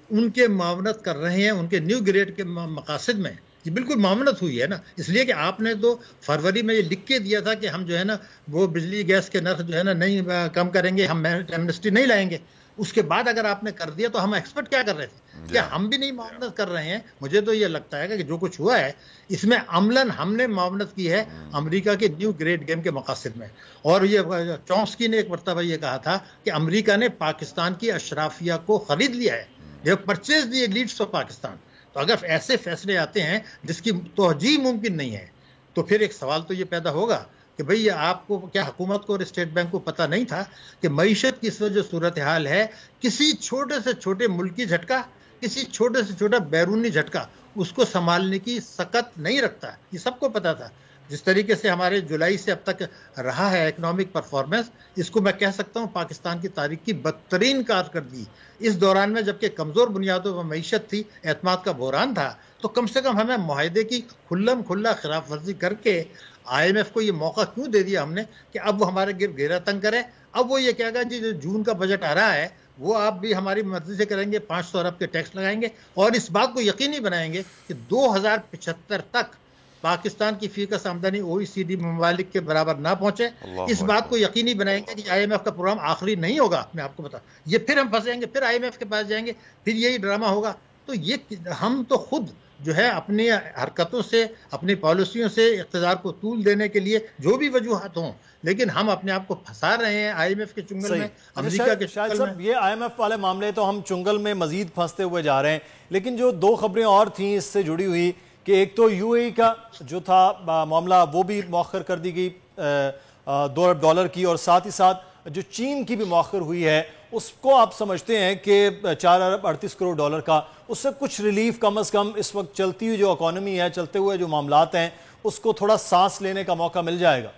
उनके मावनत कर रहे हैं, उनके न्यू ग्रेड के मकासद में, ये बिल्कुल मामलत हुई है ना। इसलिए कि आपने तो फरवरी में ये लिख के दिया था कि हम जो है ना वो बिजली गैस के नर्ख जो है ना नहीं कम करेंगे, हम एमनेस्टी नहीं लाएंगे। उसके बाद अगर आपने कर दिया तो हम एक्सपेक्ट क्या कर रहे थे? क्या हम भी नहीं मामलत कर रहे हैं? मुझे तो ये लगता है कि जो कुछ हुआ है इसमें अमलन हमने मामलत की है अमेरिका के न्यू ग्रेड गेम के मकासद में। और ये चॉम्स्की ने एक मरतबा ये कहा था कि अमेरिका ने पाकिस्तान की अशराफिया को खरीद लिया है, they have purchased the elites of Pakistan. तो अगर ऐसे फैसले आते हैं जिसकी तोहजी मुमकिन नहीं है, तो फिर एक सवाल तो ये पैदा होगा कि भाई आपको क्या, हुकूमत को और स्टेट बैंक को पता नहीं था कि मईशत की इस वजह जो सूरत हाल है, किसी छोटे से छोटे मुल्की झटका, किसी छोटे से छोटा बैरूनी झटका उसको संभालने की सकत नहीं रखता। ये सबको पता था। जिस तरीके से हमारे जुलाई से अब तक रहा है इकोनॉमिक परफॉर्मेंस, इसको मैं कह सकता हूँ पाकिस्तान की तारीख की बदतरीन कारकर्दगी। इस दौरान में जबकि कमज़ोर बुनियादों पर मईशत थी, एतमाद का बहरान था, तो कम से कम हमें मुआहदे की खुल्लम खुल्ला खिलाफ वर्जी करके IMF को ये मौका क्यों दे दिया हमने कि अब वो हमारे घेरा तंग करे। अब वो ये कहेगा जी जो जून का बजट आ रहा है वो आप भी हमारी मर्जी से करेंगे, 500 अरब के टैक्स लगाएंगे और इस बात को यकीनी बनाएंगे कि 2075 तक पाकिस्तान की फीकस आमदनी OECD ममालिक के बराबर ना पहुंचे। इस बात को यकीनी बनाएंगे कि IMF का प्रोग्राम आखिरी नहीं होगा। मैं आपको बता, ये फिर हम फंसेंगे, फिर IMF के पास जाएंगे, फिर यही ड्रामा होगा। तो ये हम तो खुद जो है अपनी हरकतों से, अपनी पॉलिसियों से इक़्तिदार को तूल देने के लिए जो भी वजूहात हों, लेकिन हम अपने आप को फंसा रहे हैं IMF के चुंगल में, अमेरिका के चुंगल में। ये IMF वाले मामले तो हम चुंगल में मजीद फंसते हुए जा रहे हैं। लेकिन जो 2 खबरें और थीं इससे जुड़ी हुई कि एक तो UAE का जो था मामला वो भी मौखर कर दी गई 2 अरब डॉलर की, और साथ ही साथ जो चीन की भी मौखर हुई है उसको आप समझते हैं कि 4 अरब 38 करोड़ डॉलर का, उससे कुछ रिलीफ कम अज़ कम इस वक्त चलती हुई जो इकॉनमी है, चलते हुए जो मामलात हैं, उसको थोड़ा सांस लेने का मौका मिल जाएगा?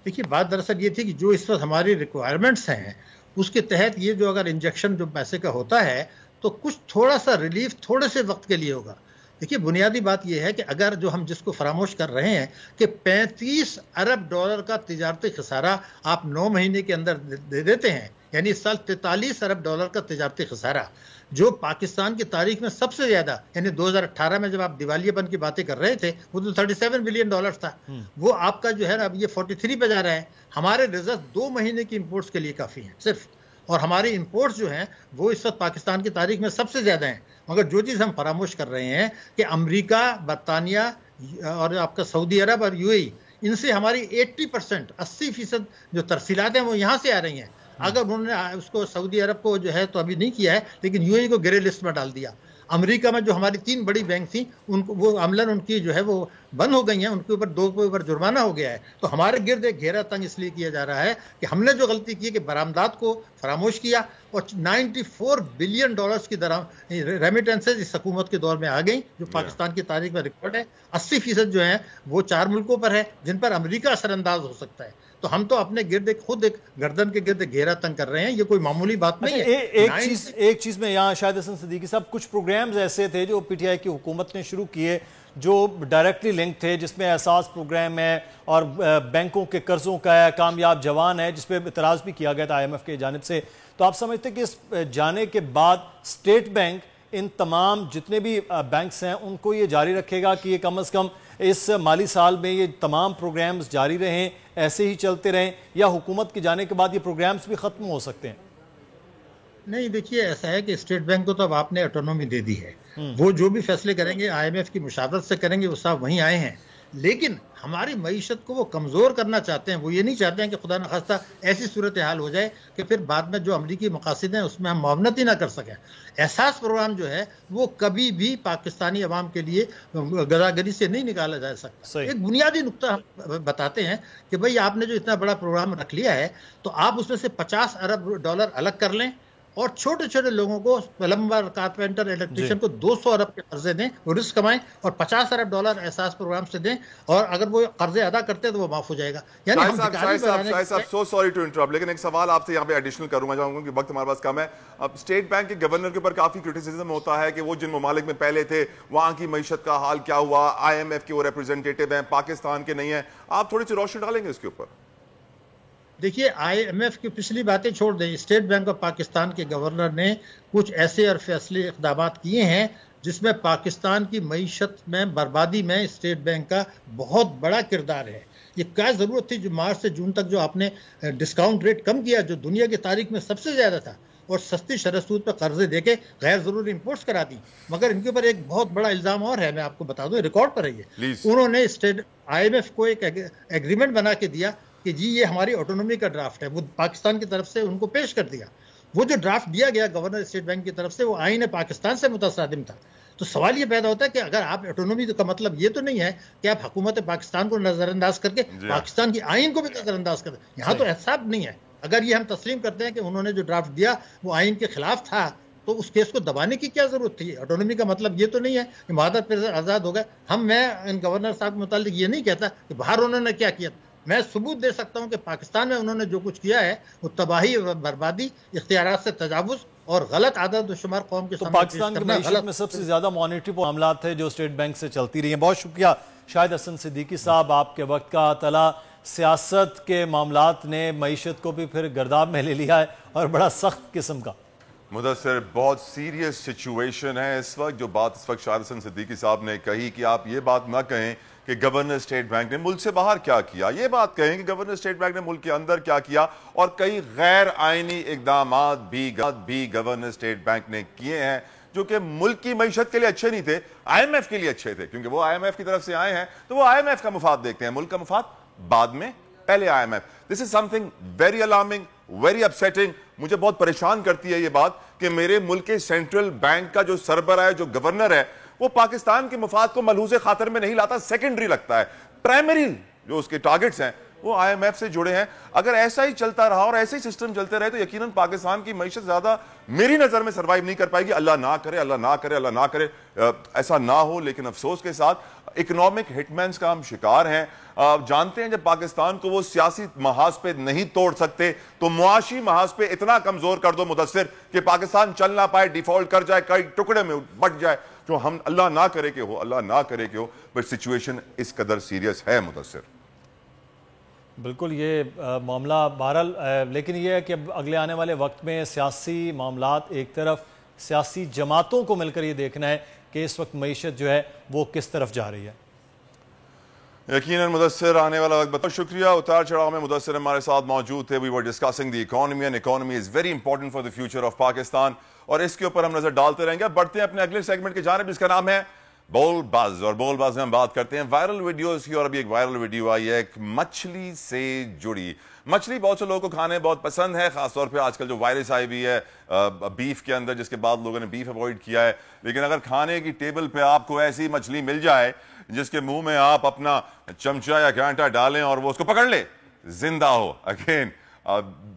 देखिए बात दरअसल ये थी कि जो इस वक्त हमारी रिक्वायरमेंट्स हैं उसके तहत ये जो अगर इंजेक्शन जो पैसे का होता है तो कुछ थोड़ा सा रिलीफ थोड़े से वक्त के लिए होगा। देखिए बुनियादी बात यह है कि अगर जो हम जिसको फरामोश कर रहे हैं कि 35 अरब डॉलर का तिजारती खसारा आप 9 महीने के अंदर दे देते हैं, यानी इस साल 43 अरब डॉलर का तिजारती खसारा, जो पाकिस्तान की तारीख में सबसे ज्यादा, यानी 2018 में जब आप दिवालियापन की बातें कर रहे थे वो तो 37 बिलियन डॉलर था, वो आपका जो है ना अब ये 43 पे जा रहा है। हमारे रिजर्व 2 महीने की इंपोर्ट्स के लिए काफ़ी हैं सिर्फ, और हमारी इंपोर्ट्स जो हैं वो इस वक्त पाकिस्तान की तारीख में सबसे ज़्यादा हैं। मगर जो चीज़ हम फरामोश कर रहे हैं कि अमेरिका, बरतानिया और आपका सऊदी अरब और UAE, इनसे हमारी 80%, 80% जो तरसीलात हैं वो यहाँ से आ रही हैं। अगर उन्होंने उसको सऊदी अरब को जो है तो अभी नहीं किया है, लेकिन UAE को ग्रे लिस्ट में डाल दिया। अमेरिका में जो हमारी 3 बड़ी बैंक थी उनको वो अमलन उनकी जो है वो बंद हो गई हैं, उनके ऊपर 2 के ऊपर जुर्माना हो गया है। तो हमारे गिर्द एक घेरा तंग इसलिए किया जा रहा है कि हमने जो गलती की कि बरामदात को फरामोश किया और 94 बिलियन डॉलर्स की दर रेमिटेंसेज इस हुकूमत के दौर में आ गई, जो पाकिस्तान की तारीख में रिकॉर्ड है। 80% जो है वो 4 मुल्कों पर है जिन पर अमेरिका असरअंदाज हो सकता है। तो हम तो अपने गिर्द खुद एक गर्दन के गिर्द घेरा तंग कर रहे हैं, ये कोई मामूली बात नहीं है। एक चीज में यहाँ शाहिद हसन सिद्दीकी साहब, कुछ प्रोग्राम्स ऐसे थे जो पीटीआई की हुकूमत ने शुरू किए जो डायरेक्टली लिंक थे, जिसमें एहसास प्रोग्राम है और बैंकों के कर्जों का है, कामयाब जवान है, जिसपे इतराज़ भी किया गया था IMF की जानिब से। तो आप समझते कि इस जाने के बाद स्टेट बैंक इन तमाम जितने भी बैंक्स हैं उनको ये जारी रखेगा कि ये कम से कम इस माली साल में ये तमाम प्रोग्राम्स जारी रहें, ऐसे ही चलते रहें, या हुकूमत के जाने के बाद ये प्रोग्राम्स भी ख़त्म हो सकते हैं? नहीं, देखिए ऐसा है कि स्टेट बैंक को तो अब आपने ऑटोनॉमी दे दी है, वो जो भी फैसले करेंगे IMF की मुशावरत से करेंगे, वो साहब वहीं आए हैं। लेकिन हमारी मईशत को वो कमज़ोर करना चाहते हैं, वो ये नहीं चाहते हैं कि खुदा न खास्ता ऐसी सूरत हाल हो जाए कि फिर बाद में जो अमरीकी मकासद हैं उसमें हम मुआवनत ही ना कर सकें। एहसास प्रोग्राम जो है वो कभी भी पाकिस्तानी अवाम के लिए गदागरी से नहीं निकाला जा सकता। एक बुनियादी नुक्ता बताते हैं कि भाई आपने जो इतना बड़ा प्रोग्राम रख लिया है तो आप उसमें से 50 अरब डॉलर अलग कर लें और छोटे छोटे लोगों को, प्लम्बर, कारपेंटर, इलेक्ट्रिशियन को 200 अरब के कर्जे दें, वो रिस्क कमाएं और 50 अरब डॉलर एहसास प्रोग्राम से दें, और अगर वो कर्जे अदा करते हैं तो वो माफ हो जाएगा। यानी सो सॉरी टू इंटरप्ट, लेकिन एक सवाल आपसे यहाँ पे एडिशनल करूंगा चाहूंगा कि वक्त हमारे पास कम है। अब स्टेट बैंक के गवर्नर के ऊपर काफी क्रिटिसिज्म होता है कि वो जिन ममालिक में पहले थे वहां की मईशत का हाल क्या हुआ, IMF के वो रिप्रेजेंटेटिव हैं, पाकिस्तान के नहीं है। आप थोड़ी सी रोशनी डालेंगे इसके ऊपर? देखिए, IMF की पिछली बातें छोड़ दें, स्टेट बैंक ऑफ पाकिस्तान के गवर्नर ने कुछ ऐसे और फैसले इक़दाम किए हैं जिसमें पाकिस्तान की मईशत में बर्बादी में स्टेट बैंक का बहुत बड़ा किरदार है। ये क्या ज़रूरत थी जो मार्च से जून तक जो आपने डिस्काउंट रेट कम किया, जो दुनिया की तारीख में सबसे ज़्यादा था, और सस्ती शरह सूद पर कर्जे देके गैर ज़रूरी इम्पोर्ट्स करा दी। मगर इनके ऊपर एक बहुत बड़ा इल्ज़ाम और है, मैं आपको बता दूँ, रिकॉर्ड पर है ये। उन्होंने स्टेट IMF को एक एग्रीमेंट बना के दिया कि जी ये हमारी ऑटोनॉमी का ड्राफ्ट है, वो पाकिस्तान की तरफ से उनको पेश कर दिया। वो जो ड्राफ्ट दिया गया गवर्नर स्टेट बैंक की तरफ से वो आईन पाकिस्तान से मुतसादिम था। तो सवाल ये पैदा होता है कि अगर आप ऑटोनॉमी का मतलब ये तो नहीं है कि आप हुकूमत पाकिस्तान को नजरअंदाज करके पाकिस्तान की आइन को भी नजरअंदाज कर दें। यहाँ तो एहसास नहीं है। अगर ये हम तस्लीम करते हैं कि उन्होंने जो ड्राफ्ट दिया वो आइन के खिलाफ था, तो उस केस को दबाने की क्या जरूरत थी? ऑटोनॉमी का मतलब ये तो नहीं है कि महादर फिर आज़ाद हो गए। मैं इन गवर्नर साहब के मुतालिक ये नहीं कहता कि बाहर उन्होंने क्या किया। मैं सबूत दे सकता हूं कि पाकिस्तान में उन्होंने जो कुछ किया है वो तबाही, बर्बादी, इख्तियारात से तजावुज और गलत आदत शुमार कौम के सामने। तो पाकिस्तान की मईशत में सबसे ज्यादा मॉनिटरी मामला थे जो स्टेट बैंक से चलती रही है। बहुत शुक्रिया शाहिद हसन सिद्दीकी साहब, आपके वक्त का तला। सियासत के मामलात ने मईशत को भी फिर गर्दाब में ले लिया है और बड़ा सख्त किस्म का। मुदस्सिर, बहुत सीरियस सिचुएशन है इस वक्त। जो बात इस वक्त शाहिद हसन सिद्दीकी साहब ने कही कि आप ये बात ना कहें कि गवर्नर स्टेट बैंक ने मुल्क से बाहर क्या किया, ये बात कहें कि गवर्नर स्टेट बैंक ने मुल्क के अंदर क्या किया, और कई गैर आईनी इकदाम भी गवर्नर स्टेट बैंक ने किए हैं जो कि मुल्क की मईशत के लिए अच्छे नहीं थे, IMF के लिए अच्छे थे, क्योंकि वो IMF की तरफ से आए हैं तो वो IMF का मुफाद देखते हैं, मुल्क का मुफाद बाद में, पहले IMF। This is something very alarming, very upsetting. मुझे बहुत परेशान करती है ये बात कि मेरे मुल्क के सेंट्रल बैंक का जो सरबराह है, जो गवर्नर है, वो पाकिस्तान के मुफाद को मलहूज़े खातर में नहीं लाता, सेकेंडरी लगता है। प्राइमरी जो उसके टारगेट्स हैं वो IMF से जुड़े हैं। अगर ऐसा ही चलता रहा और ऐसे ही सिस्टम चलते रहे तो यकीनन पाकिस्तान की मईशत ज्यादा मेरी नजर में सर्वाइव नहीं कर पाएगी। अल्लाह ना करे, अल्लाह ना करे, अल्लाह ना करे ऐसा ना हो। लेकिन अफसोस के साथ इकोनॉमिक हिटमैन्स का हम शिकार हैं। जानते हैं जब पाकिस्तान को वो सियासी महाज पे नहीं तोड़ सकते तो मुआशी महाज पे इतना कमजोर कर दो मुदस्सिर कि पाकिस्तान चल ना पाए, डिफॉल्ट कर जाए, कई टुकड़े में बट जाए, जो हम अल्लाह ना करे कि हो, अल्लाह ना करे कि हो। बट सिचुएशन इस कदर सीरियस है मुदस्सिर। बिल्कुल, ये मामला बहरहाल, लेकिन ये है कि अब अगले आने वाले वक्त में सियासी मामलात एक तरफ, सियासी जमातों को मिलकर ये देखना है कि इस वक्त मईशत जो है वो किस तरफ जा रही है। यकीनन मुदस्सिर, आने वाला वक्त बहुत शुक्रिया। उतार चढ़ाव में मुदस्सिर हमारे साथ मौजूद थे। We were discussing the economy and economy is very important for the future of Pakistan, और इसके ऊपर हम नजर डालते रहेंगे। बढ़ते हैं अपने अगले सेगमेंट की जानिब जिसका नाम है बोलबाज, और बोलबाज में हम बात करते हैं वायरल वीडियोस की। और अभी एक वायरल वीडियो आई है एक मछली से जुड़ी। मछली बहुत से लोगों को खाने बहुत पसंद है, खासतौर पे आजकल जो वायरस आई हुई है बीफ के अंदर, जिसके बाद लोगों ने बीफ अवॉइड किया है। लेकिन अगर खाने की टेबल पे आपको ऐसी मछली मिल जाए जिसके मुंह में आप अपना चमचा या कांटा डालें और वो उसको पकड़ ले, जिंदा हो, अगेन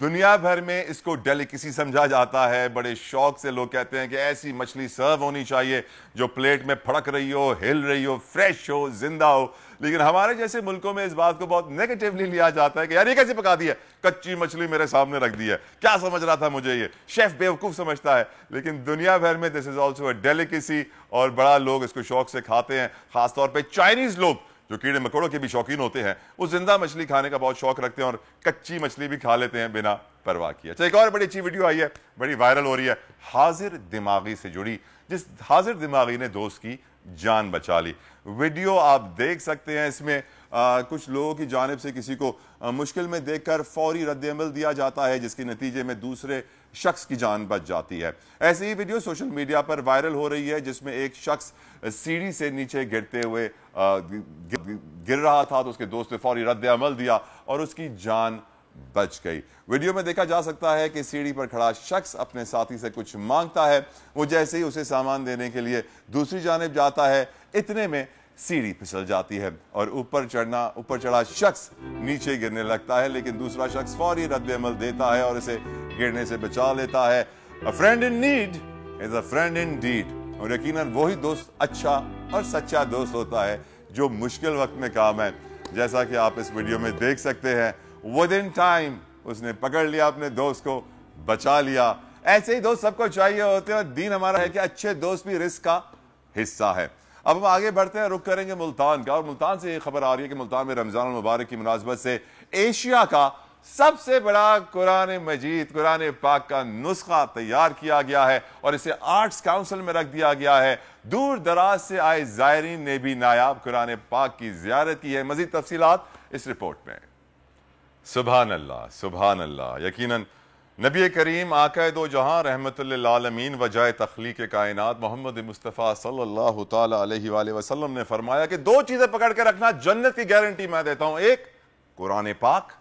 दुनिया भर में इसको डेलिकेसी समझा जाता है। बड़े शौक से लोग कहते हैं कि ऐसी मछली सर्व होनी चाहिए जो प्लेट में फड़क रही हो, हिल रही हो, फ्रेश हो, जिंदा हो। लेकिन हमारे जैसे मुल्कों में इस बात को बहुत नेगेटिवली लिया जाता है कि यार ये कैसे पका दी है, कच्ची मछली मेरे सामने रख दी है, क्या समझ रहा था मुझे, ये शेफ बेवकूफ समझता है। लेकिन दुनिया भर में this is also a delicacy और बड़ा लोग इसको शौक से खाते हैं। खासतौर पर चाइनीज लोग जो कीड़े मकोड़ों के भी शौकीन होते हैं, वो जिंदा मछली खाने का बहुत शौक रखते हैं और कच्ची मछली भी खा लेते हैं बिना परवाह किए। अच्छा, एक और बड़ी अच्छी वीडियो आई है, बड़ी वायरल हो रही है, हाजिर दिमागी से जुड़ी, जिस हाजिर दिमागी ने दोस्त की जान बचा ली। वीडियो आप देख सकते हैं। इसमें कुछ लोगों की जानिब से किसी को मुश्किल में देखकर फौरी रद्द-ए-अमल दिया जाता है, जिसके नतीजे में दूसरे शख्स की जान बच जाती है। ऐसी ही वीडियो सोशल मीडिया पर वायरल हो रही है, जिसमें एक शख्स सीढ़ी से नीचे गिरते हुए गिर रहा था, तो उसके दोस्त ने फौरी रद्द-ए-अमल दिया और उसकी जान बच गई। वीडियो में देखा जा सकता है कि सीढ़ी पर खड़ा शख्स अपने साथी से कुछ मांगता है। वो जैसे ही उसे सामान देने के लिए दूसरी जानिब जाता है, इतने में सीढ़ी फिसल जाती है और ऊपर चढ़ा शख्स नीचे गिरने लगता है। लेकिन दूसरा शख्स फौरी रद्द-ए-अमल देता है और इसे गिरने से बचा लेता है। A friend in need is a friend indeed. और यकीनन वही दोस्त अच्छा और सच्चा दोस्त होता है जो मुश्किल वक्त में काम है। जैसा कि आप इस वीडियो में देख सकते हैं, विद इन टाइम उसने पकड़ लिया अपने दोस्त को, बचा लिया। ऐसे ही दोस्त सबको चाहिए होते हैं। दीन हमारा है कि अच्छे दोस्त भी रिस्क का हिस्सा है। अब हम आगे बढ़ते हैं, रुख करेंगे मुल्तान का। और मुल्तान से ये खबर आ रही है कि मुल्तान में रमजान मुबारक की मुनासबत से एशिया का सबसे बड़ा कुरान मजीद, कुरान पाक का नुस्खा तैयार किया गया है और इसे आर्ट्स काउंसिल में रख दिया गया है। दूर दराज से आए जायरीन ने भी नायाब कुरान पाक की जियारत की है। मजीद तफसीलात इस रिपोर्ट में। सुभान अल्लाह, सुभान अल्लाह। यकीनन नबी करीम आका दो जहां रहमतुल्लिल आलमीन वजाए तख्लीक कायनात मोहम्मद मुस्तफ़ा सल्लल्लाहु ताला अलैहि वसल्लम ने फरमाया कि दो चीजें पकड़ के रखना, जन्नत की गारंटी मैं देता हूं। एक कुरान पाक,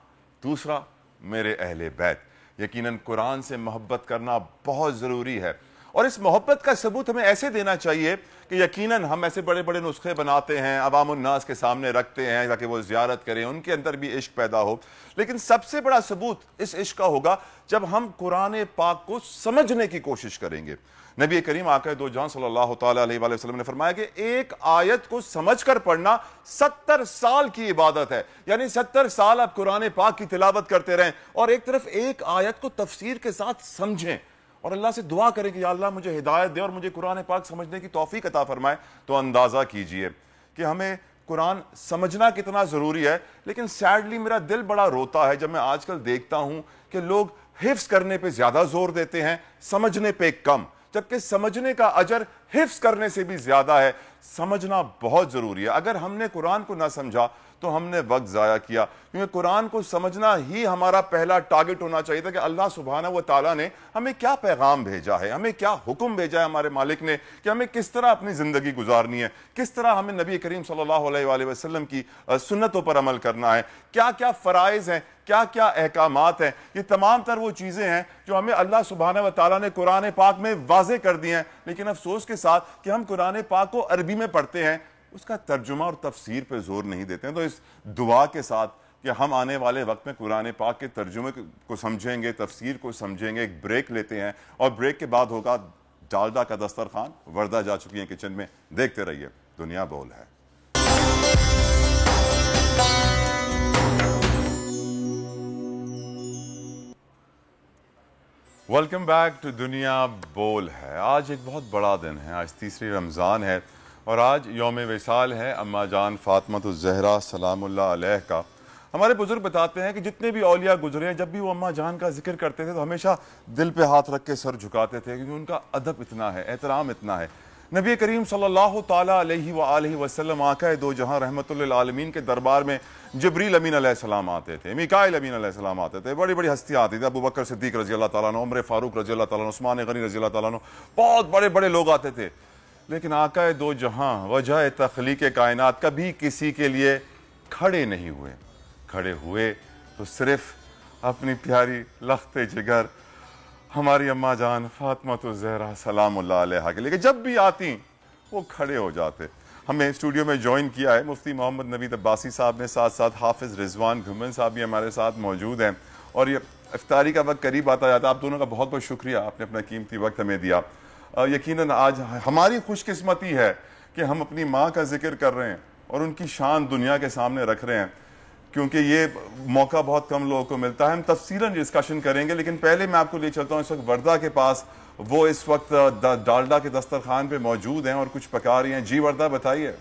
दूसरा मेरे अहले बैत। यकीनन कुरान से मोहब्बत करना बहुत ज़रूरी है और इस मोहब्बत का सबूत हमें ऐसे देना चाहिए कि यकीनन हम ऐसे बड़े बड़े नुस्खे बनाते हैं, अवामुन्नास के सामने रखते हैं ताकि वो ज़ियारत करें, उनके अंदर भी इश्क पैदा हो। लेकिन सबसे बड़ा सबूत इस इश्क का होगा जब हम कुरान पाक को समझने की कोशिश करेंगे। नबी करीम आका दो जहां सल्लल्लाहु ताला अलैहि वसल्लम ने फरमाया कि एक आयत को समझकर पढ़ना 70 साल की इबादत है। यानी 70 साल आप कुरान पाक की तिलावत करते रहें और एक तरफ एक आयत को तफसीर के साथ समझें और अल्लाह से दुआ करें कि या अल्लाह मुझे हिदायत दे और मुझे कुरान पाक समझने की तौफीक अता फरमाए। तो अंदाजा कीजिए कि हमें कुरान समझना कितना जरूरी है। लेकिन सैडली मेरा दिल बड़ा रोता है जब मैं आजकल देखता हूं कि लोग हिफ्ज करने पे ज्यादा जोर देते हैं, समझने पे कम, जबकि समझने का अजर हिफ्ज करने से भी ज्यादा है। समझना बहुत जरूरी है। अगर हमने कुरान को ना समझा तो हमने वक्त जाया किया, क्योंकि कुरान को समझना ही हमारा पहला टारगेट होना चाहिए था कि अल्लाह सुब्हानहू व तआला ने हमें क्या पैगाम भेजा है, हमें क्या हुक्म भेजा है हमारे मालिक ने कि हमें किस तरह अपनी जिंदगी गुजारनी है, किस तरह हमें नबी करीम सल्लल्लाहु अलैहि वसल्लम की सुन्नतों पर अमल करना है, क्या क्या फराइज हैं, क्या क्या अहकामात हैं। ये तमाम तर वो चीजें हैं जो हमें अल्लाह सुब्हानहू व तआला ने कुरान पाक में वाज़े कर दी हैं। लेकिन अफसोस के साथ कि हम कुरान पाक को अरबी में पढ़ते हैं, उसका तर्जुमा और तफसीर पे जोर नहीं देते हैं। तो इस दुआ के साथ कि हम आने वाले वक्त में कुरान पाक के तर्जुमे को समझेंगे, तफसीर को समझेंगे, एक ब्रेक लेते हैं और ब्रेक के बाद होगा डालडा का दस्तरखान। वर्दा जा चुकी है किचन में, देखते रहिए दुनिया बोल है। वेलकम बैक टू दुनिया बोल है। आज एक बहुत बड़ा दिन है, आज तीसरी रमज़ान है और आज यौम विसाल है अम्मा जान फातिमा ज़हरा सलामुल्लाह अलैह का। हमारे बुजुर्ग बताते हैं कि जितने भी औलिया गुजरे हैं, जब भी वो अम्मा जान का जिक्र करते थे तो हमेशा दिल पे हाथ रख के सर झुकाते थे, क्योंकि उनका अदब इतना है, एहतराम इतना है। नबी करीम सल्लल्लाहु ताला अलैहि वसल्लम आका दो जहां रहमतुल्लिल आलमीन के दरबार में जिब्रील अमीन अलैहिस्सलाम आते थे, मीकाईल अमीन अलैहिस्सलाम आते थे, बड़ी बड़ी हस्तियां आती थी, अबू बकर सिद्दीक रजी अल्लाह तआला अन्हु, उमर फारूक रजी अल्लाह तआला अन्हु, उस्मान गनी रजी अल्लाह तआला अन्हु, बहुत बड़े बड़े लोग आते थे। लेकिन आका दो जहां वजह तख्लीक कायनात कभी किसी के लिए खड़े नहीं हुए। खड़े हुए तो सिर्फ अपनी प्यारी लख्ते जिगर हमारी अम्मा जान फातिमा ज़हरा सलामुल्लाह अलैहा के लिए, जब भी आती वो खड़े हो जाते। हमें स्टूडियो में ज्वाइन किया है मुफ्ती मोहम्मद नवीद अब्बासी साहब ने, साथ साथ हाफिज़ रिजवान घुमन साहब भी हमारे साथ मौजूद हैं। और ये इफ्तारी का वक्त करीब आता जाता है, आप दोनों का बहुत बहुत शुक्रिया, आपने अपना कीमती वक्त हमें दिया। यकीनन आज हमारी खुशकिस्मती है कि हम अपनी माँ का जिक्र कर रहे हैं और उनकी शान दुनिया के सामने रख रहे हैं, क्योंकि ये मौका बहुत कम लोगों को मिलता है। हम तफसीलन डिस्कशन करेंगे, लेकिन पहले मैं आपको ले चलता हूँ इस वक्त वर्दा के पास। वो इस वक्त डालडा के दस्तरखान पे मौजूद हैं और कुछ पका रही हैं। जी वर्दा, बताइए।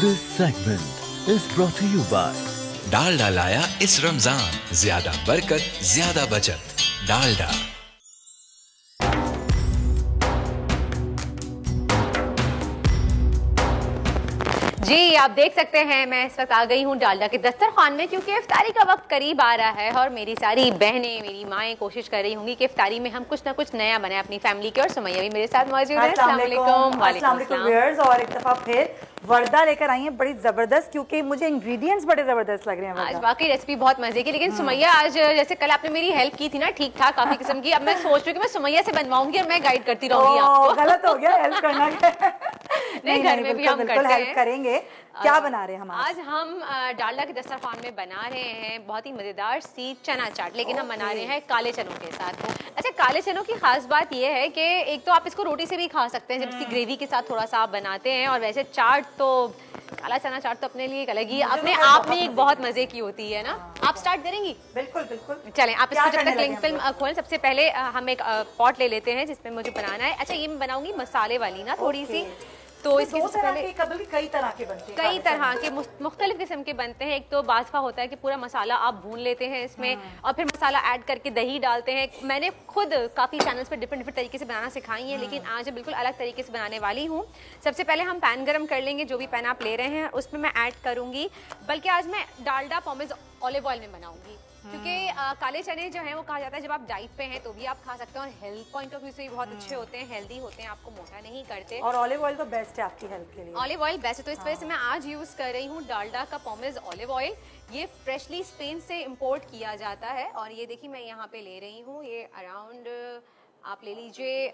This segment is brought to you by Dalda लाया इस रमजान, ज्यादा बरकत ज्यादा बचत। डालडा। जी आप देख सकते हैं मैं इस वक्त आ गई हूँ डालडा के दस्तरखान में, क्योंकि इफ्तारी का वक्त करीब आ रहा है और मेरी सारी बहनें, मेरी माएँ कोशिश कर रही होंगी कि इफ्तारी में हम कुछ ना कुछ नया बनाए अपनी फैमिली के। और सुमैया भी मेरे साथ मौजूद है। अस्सलाम वालेकुम। वालेकुम व्यूअर्स, और एक दफा फिर वर्दा लेकर आई है बड़ी जबरदस्त, क्योंकि मुझे इंग्रेडिएंट्स बड़े जबरदस्त लग रहे हैं। आज वाकई रेसिपी बहुत मजे की। लेकिन सुमैया आज जैसे कल आपने मेरी हेल्प की थी ना ठीक ठाक काफी किस्म की, अब मैं सोच रही हूँ कि मैं सुमैया से बनवाऊंगी और मैं गाइड करती रहूंगी आपको। गलत हो गया हेल्प करना। नहीं, घर में भी हम करते हैं, करेंगे। क्या बना रहे हैं हम आज? हम डालडा के दस्तरखान में बना रहे हैं बहुत ही मजेदार सी चना चाट, लेकिन हम बना रहे हैं काले चनों के साथ। अच्छा, काले चनों की खास बात यह है कि एक तो आप इसको रोटी से भी खा सकते हैं जब इसकी ग्रेवी के साथ थोड़ा सा आप बनाते हैं, और वैसे चाट तो काला चना चाट तो अपने लिए एक अलग ही अपने आप में एक बहुत मजे की होती है ना। आप स्टार्ट करेंगी? बिल्कुल बिल्कुल। चलें, आप इसको जब तक क्लिंग फिल्म खोलें, सबसे पहले हम एक पॉट ले लेते हैं जिसमें मुझे बनाना है। अच्छा, ये मैं बनाऊंगी मसाले वाली ना थोड़ी सी, तो इसके पहले कई तरह के बनते हैं, कई तरह के मुख्तलिफ किस्म के बनते हैं। एक तो बाजफा होता है कि पूरा मसाला आप भून लेते हैं इसमें और फिर मसाला ऐड करके दही डालते हैं। मैंने खुद काफ़ी चैनल्स पे डिफरेंट तरीके से बनाना सिखाई है, लेकिन आज बिल्कुल अलग तरीके से बनाने वाली हूँ। सबसे पहले हम पैन गरम कर लेंगे, जो भी पैन आप ले रहे हैं उसमें मैं ऐड करूँगी, बल्कि आज मैं डालडा पॉमेज ऑलिव ऑयल में बनाऊँगी, क्योंकि काले चने जो हैं वो कहा जाता है जब आप डाइट पे हैं तो भी आप खा सकते हैं, और हेल्थ पॉइंट ऑफ व्यू से भी बहुत अच्छे होते हैं, हेल्दी होते हैं, आपको मोटा नहीं करते। और ऑलिव ऑयल तो बेस्ट है आपकी हेल्थ के लिए। ऑलिव ऑयल बेस्ट है, तो इस वजह से मैं आज यूज कर रही हूँ डालडा का पॉमेज ऑलिव ऑयल। ये फ्रेशली स्पेन से इंपोर्ट किया जाता है, और ये देखिए मैं यहाँ पे ले रही हूँ, ये अराउंड आप ले लीजिए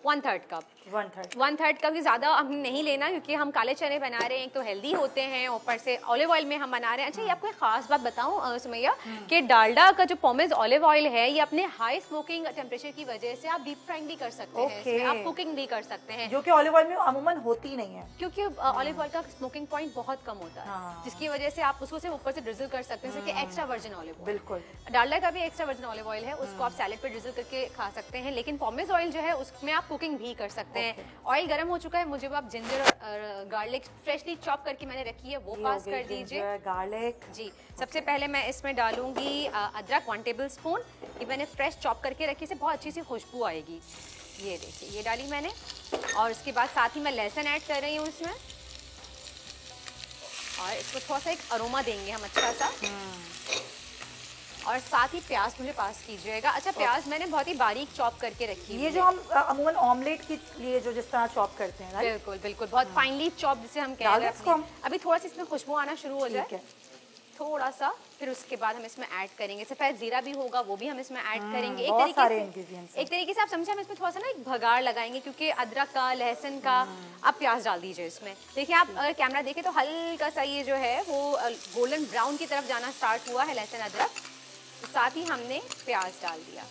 1/3 कप। 1/3 कप से ज़्यादा हम नहीं लेना, क्योंकि हम काले चने बना रहे हैं, एक तो हेल्दी होते हैं, ऊपर से ऑलिव ऑयल में हम बना रहे हैं। अच्छा, ये आपको एक खास बात बताऊं सुमैया कि डालडा का जो पॉमेज ऑलिव ऑयल है, ये अपने हाई स्मोकिंग टेम्परेचर की वजह से आप डीप फ्राइंग भी कर सकते हैं, इसमें आप कुकिंग भी कर सकते हैं, जो कि ऑलिव ऑयल में अमूमन होती नहीं है, क्योंकि ऑलिव ऑयल का स्मोकिंग पॉइंट बहुत कम होता है, जिसकी वजह से आप उसको सिर्फ ऊपर से ड्रिजल कर सकते हैं, जैसे एक्स्ट्रा वर्जिन ऑलिव ऑयल। बिल्कुल, डालडा का भी एक्स्ट्रा वर्जिन ऑलिव ऑयल है, उसको आप सैलेड पे ड्रिजल करके खा सकते हैं, लेकिन पॉमेज ऑयल जो है उसमें आप कुकिंग भी कर सकते हैं। ऑयल गर्म हो चुका है, मुझे आप जिंजर और गार्लिक फ्रेशली चॉप करके मैंने रखी है वो पास कर दीजिए। गार्लिक जी, सबसे पहले मैं इसमें डालूंगी अदरक 1 टेबल स्पून, ये मैंने फ्रेश चॉप करके रखी, से बहुत अच्छी सी खुशबू आएगी। ये देखिए, ये डाली मैंने, और उसके बाद साथ ही मैं लहसुन ऐड कर रही हूँ इसमें, और इसको थोड़ा सा एक अरोमा देंगे हम अच्छा सा, और साथ ही प्याज मुझे पास कीजिएगा। अच्छा, प्याज मैंने बहुत ही बारीक चॉप करके रखी है, ये जो हम अमूमन ऑमलेट के लिए जो जिस तरह चॉप करते हैं, बिल्कुल बिल्कुल, बहुत फाइनली चॉप जिसे हम कह रहे हैं। अभी थोड़ा सा इसमें खुशबू आना शुरू हो जाए थोड़ा सा, फिर उसके बाद हम इसमें ऐड करेंगे सफेद जीरा भी होगा, वो भी हम इसमें ऐड करेंगे। एक तरीके से आप समझे, हम इसमें थोड़ा सा ना एक भगाड़ लगाएंगे, क्योंकि अदरक का, लहसुन का, आप प्याज डाल दीजिए इसमें। देखिए, आप अगर कैमरा देखें तो हल्का सा ये जो है वो गोल्डन ब्राउन की तरफ जाना स्टार्ट हुआ है लहसुन अदरक, तो साथ ही हमने प्याज डाल दिया।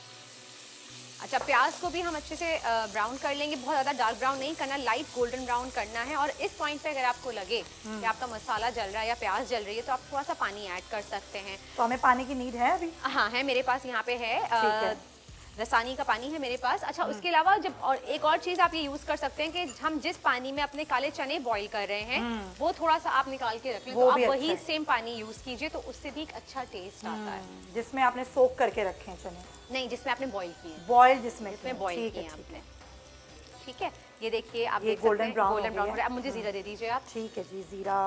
अच्छा, प्याज को भी हम अच्छे से ब्राउन कर लेंगे, बहुत ज़्यादा डार्क ब्राउन नहीं करना, लाइट गोल्डन ब्राउन करना है। और इस पॉइंट पे अगर आपको लगे कि आपका मसाला जल रहा है या प्याज जल रही है, तो आप थोड़ा सा पानी ऐड कर सकते हैं। तो हमें पानी की नीड है अभी? हाँ है, मेरे पास यहाँ पे है रसानी का पानी है मेरे पास। अच्छा, उसके अलावा जब और एक और चीज़ आप ये यूज़ कर सकते हैं कि हम जिस पानी में अपने काले चने बॉईल कर रहे हैं वो थोड़ा सा आप निकाल के रख लें, तो आप वही सेम पानी यूज़ कीजिए, तो उससे भी एक अच्छा टेस्ट आता है। जिसमें आपने सोक करके रखे हैं चने? नहीं, जिसमें आपने बॉईल किए। बॉईल जिसमें बॉईल किए आपने, ठीक है। ये देखिए, आप ये गोल्डन ब्राउन हो रहा है। अब मुझे जीरा दे दीजिए आप। ठीक है जी, जीरा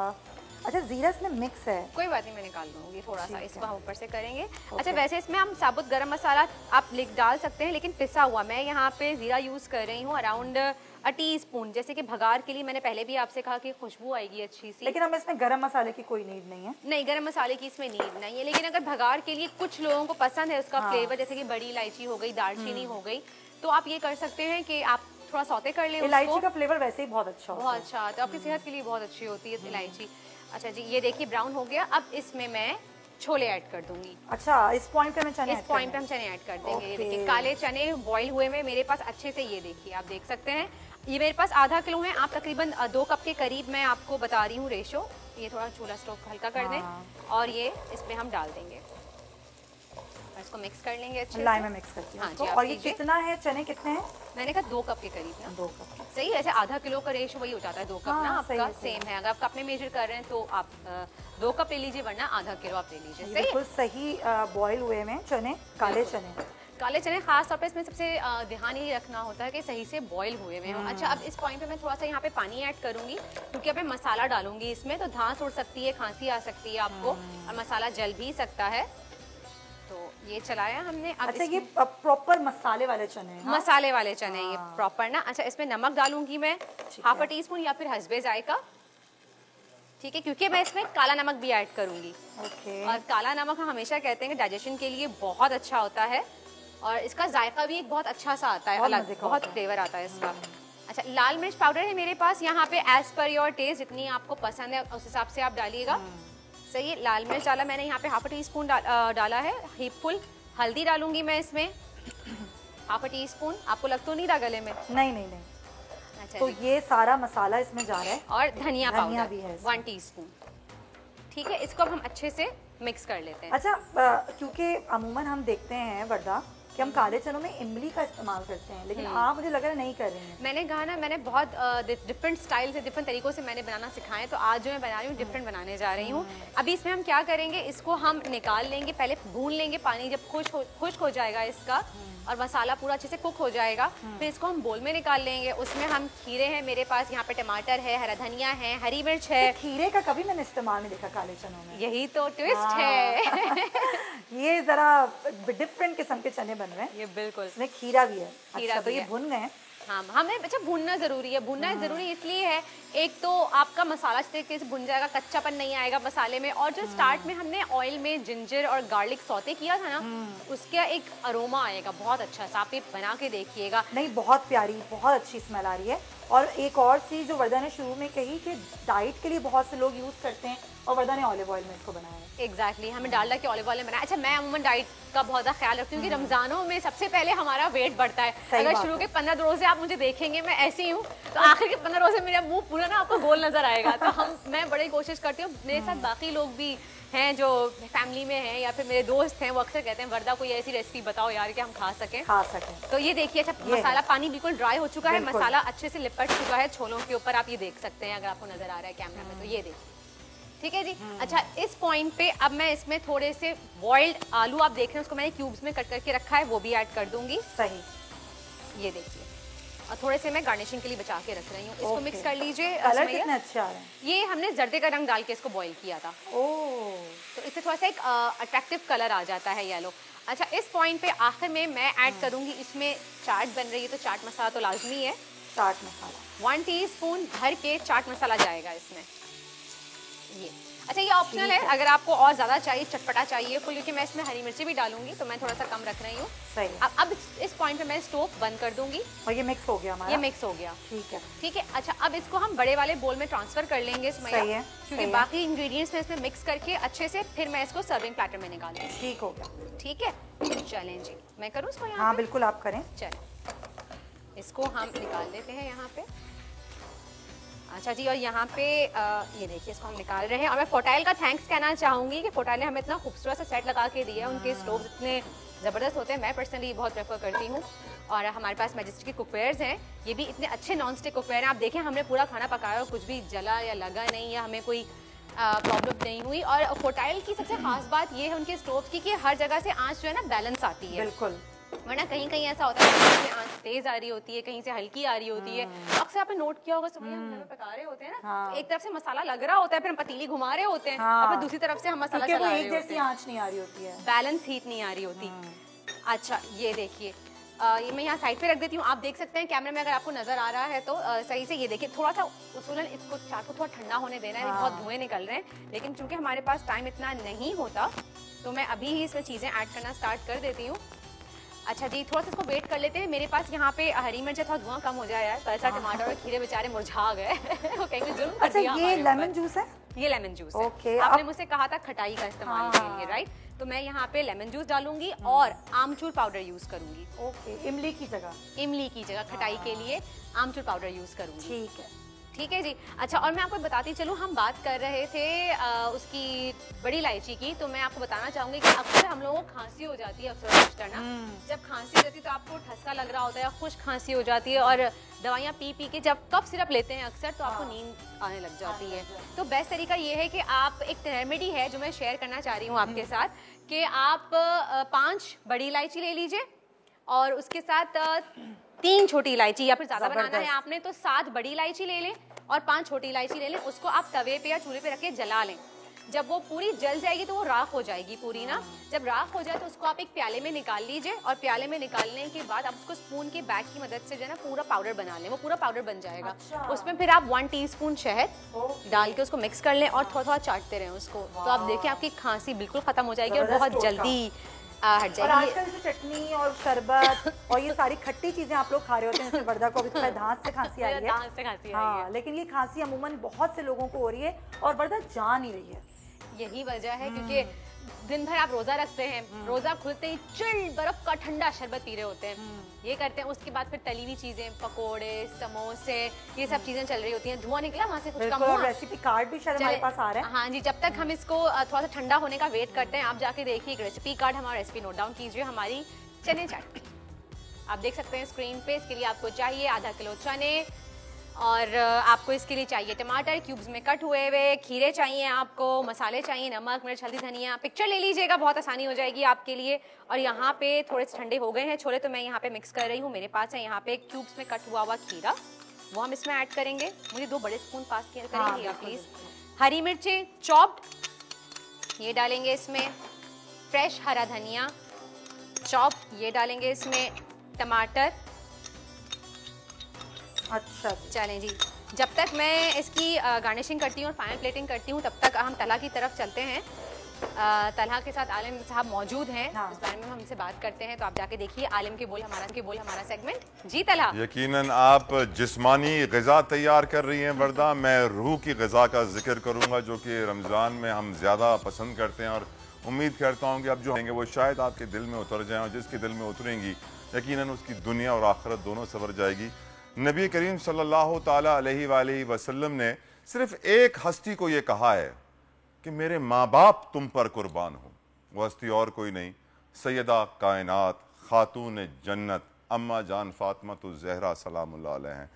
अच्छा जीरा इसमें मिक्स है, कोई बात नहीं, मैं निकाल दूंगी थोड़ा सा, इसको हम ऊपर से करेंगे। अच्छा वैसे इसमें हम साबुत गरम मसाला आप डाल सकते हैं, लेकिन पिसा हुआ मैं यहाँ पे जीरा यूज़ कर रही हूँ अराउंड अ टीस्पून। जैसे कि भगार के लिए मैंने पहले भी आपसे कहा कि खुशबू आएगी अच्छी सी, लेकिन हमें इसमें गरम मसाले की कोई नीड नहीं है। नहीं, गरम मसाले की इसमें नीड नहीं है, लेकिन अगर भगार के लिए कुछ लोगों को पसंद है उसका फ्लेवर, जैसे कि बड़ी इलायची हो गई, दालचीनी हो गई, तो आप ये कर सकते हैं कि आप थोड़ा सौते कर लें। इलायची का फ्लेवर वैसे ही बहुत अच्छा होता है, बहुत अच्छा, तो आपकी सेहत के लिए बहुत अच्छी होती है इलायची। अच्छा जी, ये देखिए ब्राउन हो गया। अब इसमें मैं छोले ऐड कर दूंगी। अच्छा इस पॉइंट पे मैं चने इस पॉइंट पे हम चने ऐड कर देंगे। ये देखिए काले चने बॉईल हुए में मेरे पास अच्छे से, ये देखिए आप देख सकते हैं, ये मेरे पास आधा किलो है। आप तकरीबन 2 कप के करीब मैं आपको बता रही हूँ रेशो। ये थोड़ा चूल्हा स्टोव हल्का कर दें और ये इसमें हम डाल देंगे, इसको मिक्स कर लेंगे अच्छे से। में मिक्स करती हूं। हाँ जी, और ये कितना है, चने कितने हैं? मैंने कहा 2 कप के करीब ना। 2 कप सही, ऐसे आधा किलो का रेशो वही हो जाता है 2 कप ना आपका, सेम है। अगर आप कप में मेजर कर रहे हैं तो आप 2 कप ले लीजिए, वरना आधा किलो आप ले लीजिए। सही, बिल्कुल सही। बॉईल हुए में चने, काले चने खास तौर पे इसमें सबसे ध्यान ये रखना होता है कि सही से बॉईल हुए में हो। अच्छा अब इस पॉइंट पे मैं थोड़ा सा यहाँ पे पानी ऐड करूंगी, क्योंकि अब मैं मसाला डालूंगी इसमें, तो धांस उड़ सकती है, खांसी आ सकती है आपको, और मसाला जल भी सकता है। तो ये चलाया हमने। अब अच्छा ये प्रॉपर मसाले वाले चने हैं? मसाले वाले चने ये प्रॉपर ना। अच्छा इसमें नमक डालूंगी मैं ½ टीस्पून या फिर हस्बे जायका, ठीक है, क्योंकि मैं इसमें काला नमक भी ऐड करूंगी। और काला नमक हम हमेशा कहते हैं कि डाइजेशन के लिए बहुत अच्छा होता है, और इसका जायका भी एक बहुत अच्छा सा आता है, अलग बहुत फ्लेवर आता है इसका। अच्छा लाल मिर्च पाउडर है मेरे पास यहाँ पे, एज पर योर टेस्ट, जितनी आपको पसंद है उस हिसाब से आप डालिएगा। सही है, लाल मिर्च डाला मैंने यहाँ पे ½ टीस्पून डाला है, हीपफुल। हल्दी डालूंगी मैं इसमें ½ टीस्पून। आपको लग तो नहीं रहा गले में? नहीं। अच्छा तो ये सारा मसाला इसमें जा रहा है, और धनिया पाउडर भी है 1 टीस्पून। ठीक है, इसको अब हम अच्छे से मिक्स कर लेते हैं। अच्छा क्योंकि अमूमन हम देखते हैं वर्दा कि हम काले चनों में इमली का इस्तेमाल करते हैं, लेकिन आप मुझे लग रहा है नहीं कर रही हैं। मैंने कहा ना, मैंने बहुत डिफरेंट स्टाइल से, डिफरेंट तरीकों से मैंने बनाना सिखाया है, तो आज जो मैं बना रही हूँ डिफरेंट बनाने जा रही हूँ। अभी इसमें हम क्या करेंगे, इसको हम निकाल लेंगे, पहले भून लेंगे, पानी जब खुश्क हो जाएगा इसका और मसाला पूरा अच्छे से कुक हो जाएगा, फिर इसको हम बोल में निकाल लेंगे। उसमें हम खीरे हैं मेरे पास, यहाँ पे टमाटर है, हरा धनिया है, हरी मिर्च है। खीरे का कभी मैंने इस्तेमाल नहीं देखा काले चनों में, यही तो ट्विस्ट है। ये जरा डिफरेंट किस्म के चने बन रहे हैं। ये बिल्कुल, इसमें खीरा भी है। खीरा अच्छा, तो ये भुन गए। हाँ, हमें अच्छा भूनना जरूरी है। भूनना जरूरी इसलिए है, एक तो आपका मसाला अच्छे तरीके से भुन जाएगा, कच्चापन नहीं आएगा मसाले में, और जो स्टार्ट में हमने ऑयल में जिंजर और गार्लिक सौते किया था ना, उसका एक अरोमा आएगा बहुत अच्छा सा। आप ये बना के देखिएगा। नहीं, बहुत प्यारी, बहुत अच्छी स्मेल आ रही है। और एक और चीज़ जो वर्दा ने शुरू में कही कि डाइट के लिए बहुत से लोग यूज़ करते हैं, और वर्दा ने ऑलिव ऑयल में इसको बनाया है। एग्जैक्टली, हमें डालडा के ऑलिव ऑयल में बनाया। अच्छा मैं अमूमन डाइट का बहुत ज़्यादा ख्याल रखती हूँ कि रमज़ानों में सबसे पहले हमारा वेट बढ़ता है। अगर शुरू के 15 रोज़े आप मुझे देखेंगे मैं ऐसी हूँ, तो आखिर के 15 रोज़े मेरा मुंह पूरा ना आपको गोल नजर आएगा। तो मैं बड़ी कोशिश करती हूँ। मेरे साथ बाकी लोग भी हैं जो फैमिली में हैं या फिर मेरे दोस्त हैं, वो अक्सर कहते हैं वर्दा कोई ऐसी रेसिपी बताओ यार कि हम खा सकें। तो ये देखिए, अच्छा मसाला पानी बिल्कुल ड्राई हो चुका है, मसाला अच्छे से लिपट चुका है छोलों के ऊपर। आप ये देख सकते हैं अगर आपको नजर आ रहा है कैमरा में, तो ये देखिए, ठीक है जी। अच्छा इस पॉइंट पे अब मैं इसमें थोड़े से बॉइल्ड आलू आप देख रहे हैं, उसको मैंने क्यूब्स में कट करके रखा है, वो भी ऐड कर दूंगी। सही, ये देखिए, और थोड़े से मैं गार्निशिंग के लिए बचा के रख रही हूँ। इसको मिक्स कर लीजिए। कलर कितना अच्छा आ रहा है। ये हमने जर्दे का रंग डाल के इसको बॉईल किया था, तो इससे थोड़ा सा एक अट्रैक्टिव कलर आ जाता है येलो। अच्छा इस पॉइंट पे आखिर में मैं ऐड करूंगी, इसमें चाट बन रही है तो चाट मसाला तो लाजमी है। चाट मसाला 1 टीस्पून भर के चाट मसाला जाएगा इसमें। ये अच्छा ये ऑप्शनल है, अगर आपको और ज़्यादा चाहिए, चटपटा चाहिए, क्योंकि मैं इसमें हरी मिर्ची भी डालूंगी तो मैं थोड़ा सा कम रख रही हूँ। सही। अब इस पॉइंट पे मैं स्टोव बंद कर दूंगी और ये मिक्स हो गया हमारा। ये मिक्स हो गया, ठीक है। अच्छा अब इसको हम बड़े वाले बोल में ट्रांसफर कर लेंगे सुमैया, क्योंकि बाकी इंग्रेडिएंट्स में इसमें मिक्स करके अच्छे से फिर मैं इसको सर्विंग प्लेटर में निकालूंगी। ठीक हो गया, ठीक है। चलें जी, मैं करूँ इसको यहाँ? हाँ बिल्कुल आप करें। चलें, इसको हम निकाल देते हैं यहाँ पे। अच्छा जी, और यहाँ पे ये देखिए इसको हम निकाल रहे हैं। और मैं फोटाइल का थैंक्स कहना चाहूँगी कि फोटाइल ने हमें इतना खूबसूरत सा सेट लगा के दिया है। उनके स्टोव्स इतने ज़बरदस्त होते हैं, मैं पर्सनली बहुत प्रेफर करती हूँ। और हमारे पास मैजेस्टिक के कुकवेयर्स हैं, ये भी इतने अच्छे नॉन स्टिक कुकवेयर हैं। आप देखें हमने पूरा खाना पकाया और कुछ भी जला या लगा नहीं, या हमें कोई प्रॉब्लम नहीं हुई। और फोटाइल की सबसे खास बात ये है उनके स्टोव की कि हर जगह से आँच जो है ना बैलेंस आती है। बिल्कुल वरना कहीं कहीं ऐसा होता है कहीं से आंच तेज आ रही होती है, कहीं से हल्की आ रही होती है। अक्सर आपने नोट किया होगा, सुबह हम घर में पका रहे होते हैं ना, तो एक तरफ से मसाला लग रहा होता है, फिर हम पतीली घुमा रहे होते हैं, और फिर दूसरी तरफ से हम मसाला चला रहे होते हैं, एक जैसी आंच नहीं आ रही होती है, बैलेंस हीट नहीं आ रही होती। अच्छा ये देखिए, ये मैं यहाँ साइड पे रख देती हूँ, आप देख सकते हैं कैमरे में अगर आपको नजर आ रहा है तो सही से। ये देखिए थोड़ा सा उसूलन इसको चाट को थोड़ा ठंडा होने देना है, बहुत धुएं निकल रहे हैं, लेकिन चूंकि हमारे पास टाइम इतना नहीं होता तो मैं अभी ही इसमें चीजें ऐड करना स्टार्ट कर देती हूँ। अच्छा जी, थोड़ा सा इसको वेट कर लेते हैं। मेरे पास यहाँ पे हरी मिर्च थोड़ा धुआं कम हो जाए यार, पैसा टमाटर और खीरे बेचारे मुरझा गए। अच्छा ये लेमन जूस है? ये लेमन जूस है। ओके, आपने मुझसे कहा था खटाई का इस्तेमाल के लिए, राइट? तो मैं यहाँ पे लेमन जूस डालूंगी और आमचूर पाउडर यूज करूंगी। ओके, इमली की जगह खटाई के लिए आमचूर पाउडर यूज करूंगी। ठीक है, ठीक है जी। अच्छा, और मैं आपको बताती चलूँ, हम बात कर रहे थे उसकी बड़ी इलायची की, तो मैं आपको बताना चाहूंगी कि अक्सर हम लोगों को खांसी हो जाती है अक्सर ना, जब खांसी हो जाती है तो आपको ठसका लग रहा होता है, खुश्क खांसी हो जाती है, और दवाइयाँ पी के जब कफ सिरप लेते हैं अक्सर तो आपको नींद आने लग जाती है। तो बेस्ट तरीका ये है कि आप, एक रेमेडी है जो मैं शेयर करना चाह रही हूँ आपके साथ, कि आप 5 बड़ी इलायची ले लीजिए और उसके साथ 3 छोटी इलायची, या फिर ज्यादा बनाना है आपने तो 7 बड़ी इलायची ले लें और 5 छोटी इलायची ले लें। उसको आप तवे पे या चूल्हे पे रख के जला लें। जब वो पूरी जल जाएगी तो वो राख हो जाएगी पूरी ना। जब राख हो जाए तो उसको आप एक प्याले में निकाल लीजिए, और प्याले में निकालने के बाद आप उसको स्पून के बैग की मदद से जो है ना पूरा पाउडर बना लें। वो पूरा पाउडर बन जाएगा। उसमें फिर आप 1 टीस्पून शहद डाल के उसको मिक्स कर लें और थोड़ा थोड़ा चाटते रहें उसको। तो आप देखें आपकी खांसी बिल्कुल खत्म हो जाएगी और बहुत जल्दी हट जाएगी। और आजकल जैसे चटनी और शरबत और ये सारी खट्टी चीजें आप लोग खा रहे होते हैं, जैसे वर्दा को अभी थोड़ा दांत से खांसी आ रही है। हाँ, लेकिन ये खांसी अमूमन बहुत से लोगों को हो रही है और वर्दा जा नहीं रही है। यही वजह है क्योंकि दिन भर आप रोजा रखते हैं, रोजा खुलते ही चिल्ड बर्फ का ठंडा शरबत पी रहे होते हैं, ये करते हैं। उसके बाद फिर तली हुई चीजें, पकोड़े, समोसे, ये सब चीजें चल रही होती हैं। धुआं निकला वहां से, कुछ कम हुआ। रेसिपी कार्ड भी शायद हमारे पास आ रहा है। हाँ जी, जब तक हम इसको थोड़ा सा ठंडा होने का वेट करते हैं, आप जाके देखिए रेसिपी कार्ड, हमारा रेसिपी नोट डाउन कीजिए। हमारी चने चाट आप देख सकते हैं स्क्रीन पे। इसके लिए आपको चाहिए आधा किलो चने, और आपको इसके लिए चाहिए टमाटर क्यूब्स में कट हुए हुए, खीरे चाहिए आपको, मसाले चाहिए, नमक, मिर्च, हल्दी, धनिया। पिक्चर ले लीजिएगा, बहुत आसानी हो जाएगी आपके लिए। और यहाँ पे थोड़े से ठंडे हो गए हैं छोले, तो मैं यहाँ पे मिक्स कर रही हूँ। मेरे पास है यहाँ पे क्यूब्स में कट हुआ खीरा, वो हम इसमें ऐड करेंगे। मुझे 2 बड़े स्पून पास करेंगे प्लीज। हरी मिर्चें चॉप्ड ये डालेंगे इसमें, फ्रेश हरा धनिया चॉप ये डालेंगे इसमें, टमाटर। अच्छा, चलें जी, जब तक मैं इसकी गार्निशिंग करती हूँ और फाइनल प्लेटिंग करती हूँ, तब तक हम तलहा की तरफ चलते हैं। तलहा के साथ आलिम साहब मौजूद हैं, इस बारे में हम हमसे बात करते हैं। तो आप जाके देखिए आलिम के बोल हमारा सेगमेंट। जी तलहा, यकीनन आप जिस्मानी ग़िज़ा तैयार कर रही हैं वर्दा, मैं रूह की ग़िज़ा का जिक्र करूँगा जो कि रमज़ान में हम ज़्यादा पसंद करते हैं, और उम्मीद करता हूँ कि अब जो होंगे वो शायद आपके दिल में उतर जाएँ, और जिसके दिल में उतरेंगी यकीनन उसकी दुनिया और आखिरत दोनों सवर जाएगी। नबी करीम सल्लल्लाहु ताला अलैहि वसल्लम ने सिर्फ एक हस्ती को ये कहा है कि मेरे माँ बाप तुम पर कुर्बान हो। वो हस्ती और कोई नहीं, सैयदा कायनात खातून जन्नत अम्मा जान फातिमा ज़हरा सलामुल्लाह अलैहा हैं।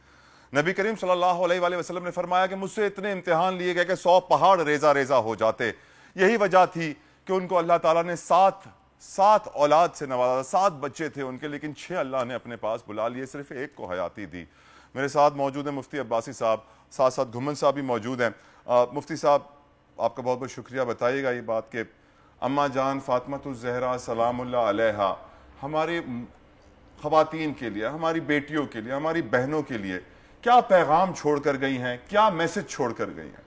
नबी करीम सल्लल्लाहु अलैहि वसल्लम ने फरमाया कि मुझसे इतने इम्तिहान लिए गए कि 100 पहाड़ रेजा रेजा हो जाते। यही वजह थी कि उनको अल्लाह ताला ने 7 औलाद से नवाजा। 7 बच्चे थे उनके, लेकिन 6 अल्लाह ने अपने पास बुला लिए, सिर्फ एक को हयाती दी। मेरे साथ मौजूद हैं मुफ्ती अब्बासी साहब, साथ साथ घुमन साहब भी मौजूद हैं। मुफ्ती साहब आपका बहुत बहुत शुक्रिया। बताइएगा ये बात कि अम्मा जान फातिमा ज़हरा सलामुल्लाह अलैहा हमारी ख़वातीन के लिए, हमारी बेटियों के लिए, हमारी बहनों के लिए क्या पैगाम छोड़ कर गई हैं, क्या मैसेज छोड़ कर गई हैं?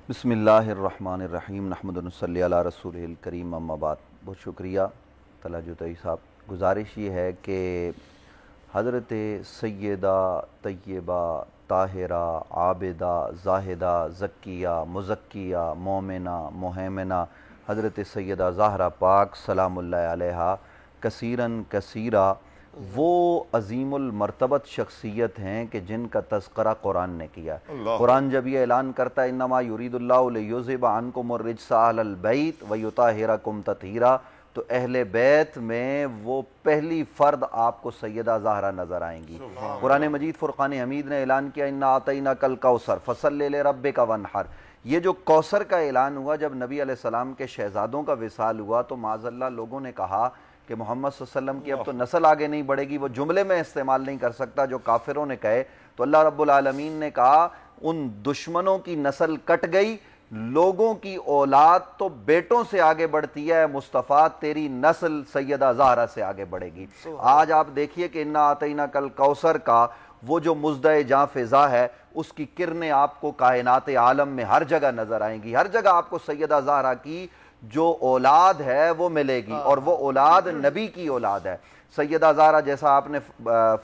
बिस्मिल्लाहिर्रहमानिर्रहीम नहमदुन नसल्ली अला रसूलिल करीम अम्मा बाद। बहुत शुक्रिया तलहा जुतई साहब। गुजारिश ये है कि हज़रत सैयदा तय्यबा ताहिरा आबिदा जाहिदा ज़क्किया मुज़क्किया मोमिना मुहैमिना हज़रत सैयदा ज़हरा पाक सलामुल्लाह अलैहा कसीरन कसीरा वो अजीमुल मर्तबत शख्सियत हैं कि जिनका तज़किरा कुरान ने किया। कुरान जब ये ऐलान करता है इन्नमा युरीदुल्लाहु लियुज़हिबा अन्कुमुर रिज्सा अहलल बैत व युताहिरकुम तत्हीरा, तो अहले बैत में वो पहली फ़र्द आपको सैयदा ज़हरा नज़र आएंगी। कुरान मजीद फ़ुरक़ान हमीद ने ऐलान किया इन्ना आतैना कल कौसर फसल्लि लिरब्बिका वन्हर। ये जो कौसर का ऐलान हुआ, जब नबी अलैहिस्सलाम के शहज़ादों का विसाल हुआ तो माज़अल्लाह लोगों ने कहा कि मोहम्मद सल्लल्लाहु अलैहि वसल्लम की अब तो नस्ल आगे नहीं बढ़ेगी, वो जुमले में इस्तेमाल नहीं कर सकता जो काफिरों ने कहे। तो अल्लाह रब्बुल आलमीन ने कहा उन दुश्मनों की नस्ल कट गई, लोगों की औलाद तो बेटों से आगे बढ़ती है, मुस्तफ़ा तेरी नस्ल सैयदा ज़हरा से आगे बढ़ेगी। आज आप देखिए कि इन्ना आतईना कल कौसर का वो जो मुज़्दए जां फ़िज़ा है, उसकी किरणें आपको कायनात आलम में हर जगह नजर आएंगी। हर जगह आपको सैयदा ज़हरा की जो औलाद है वो मिलेगी, और वो औलाद नबी की औलाद है। सैयदा ज़हरा, जैसा आपने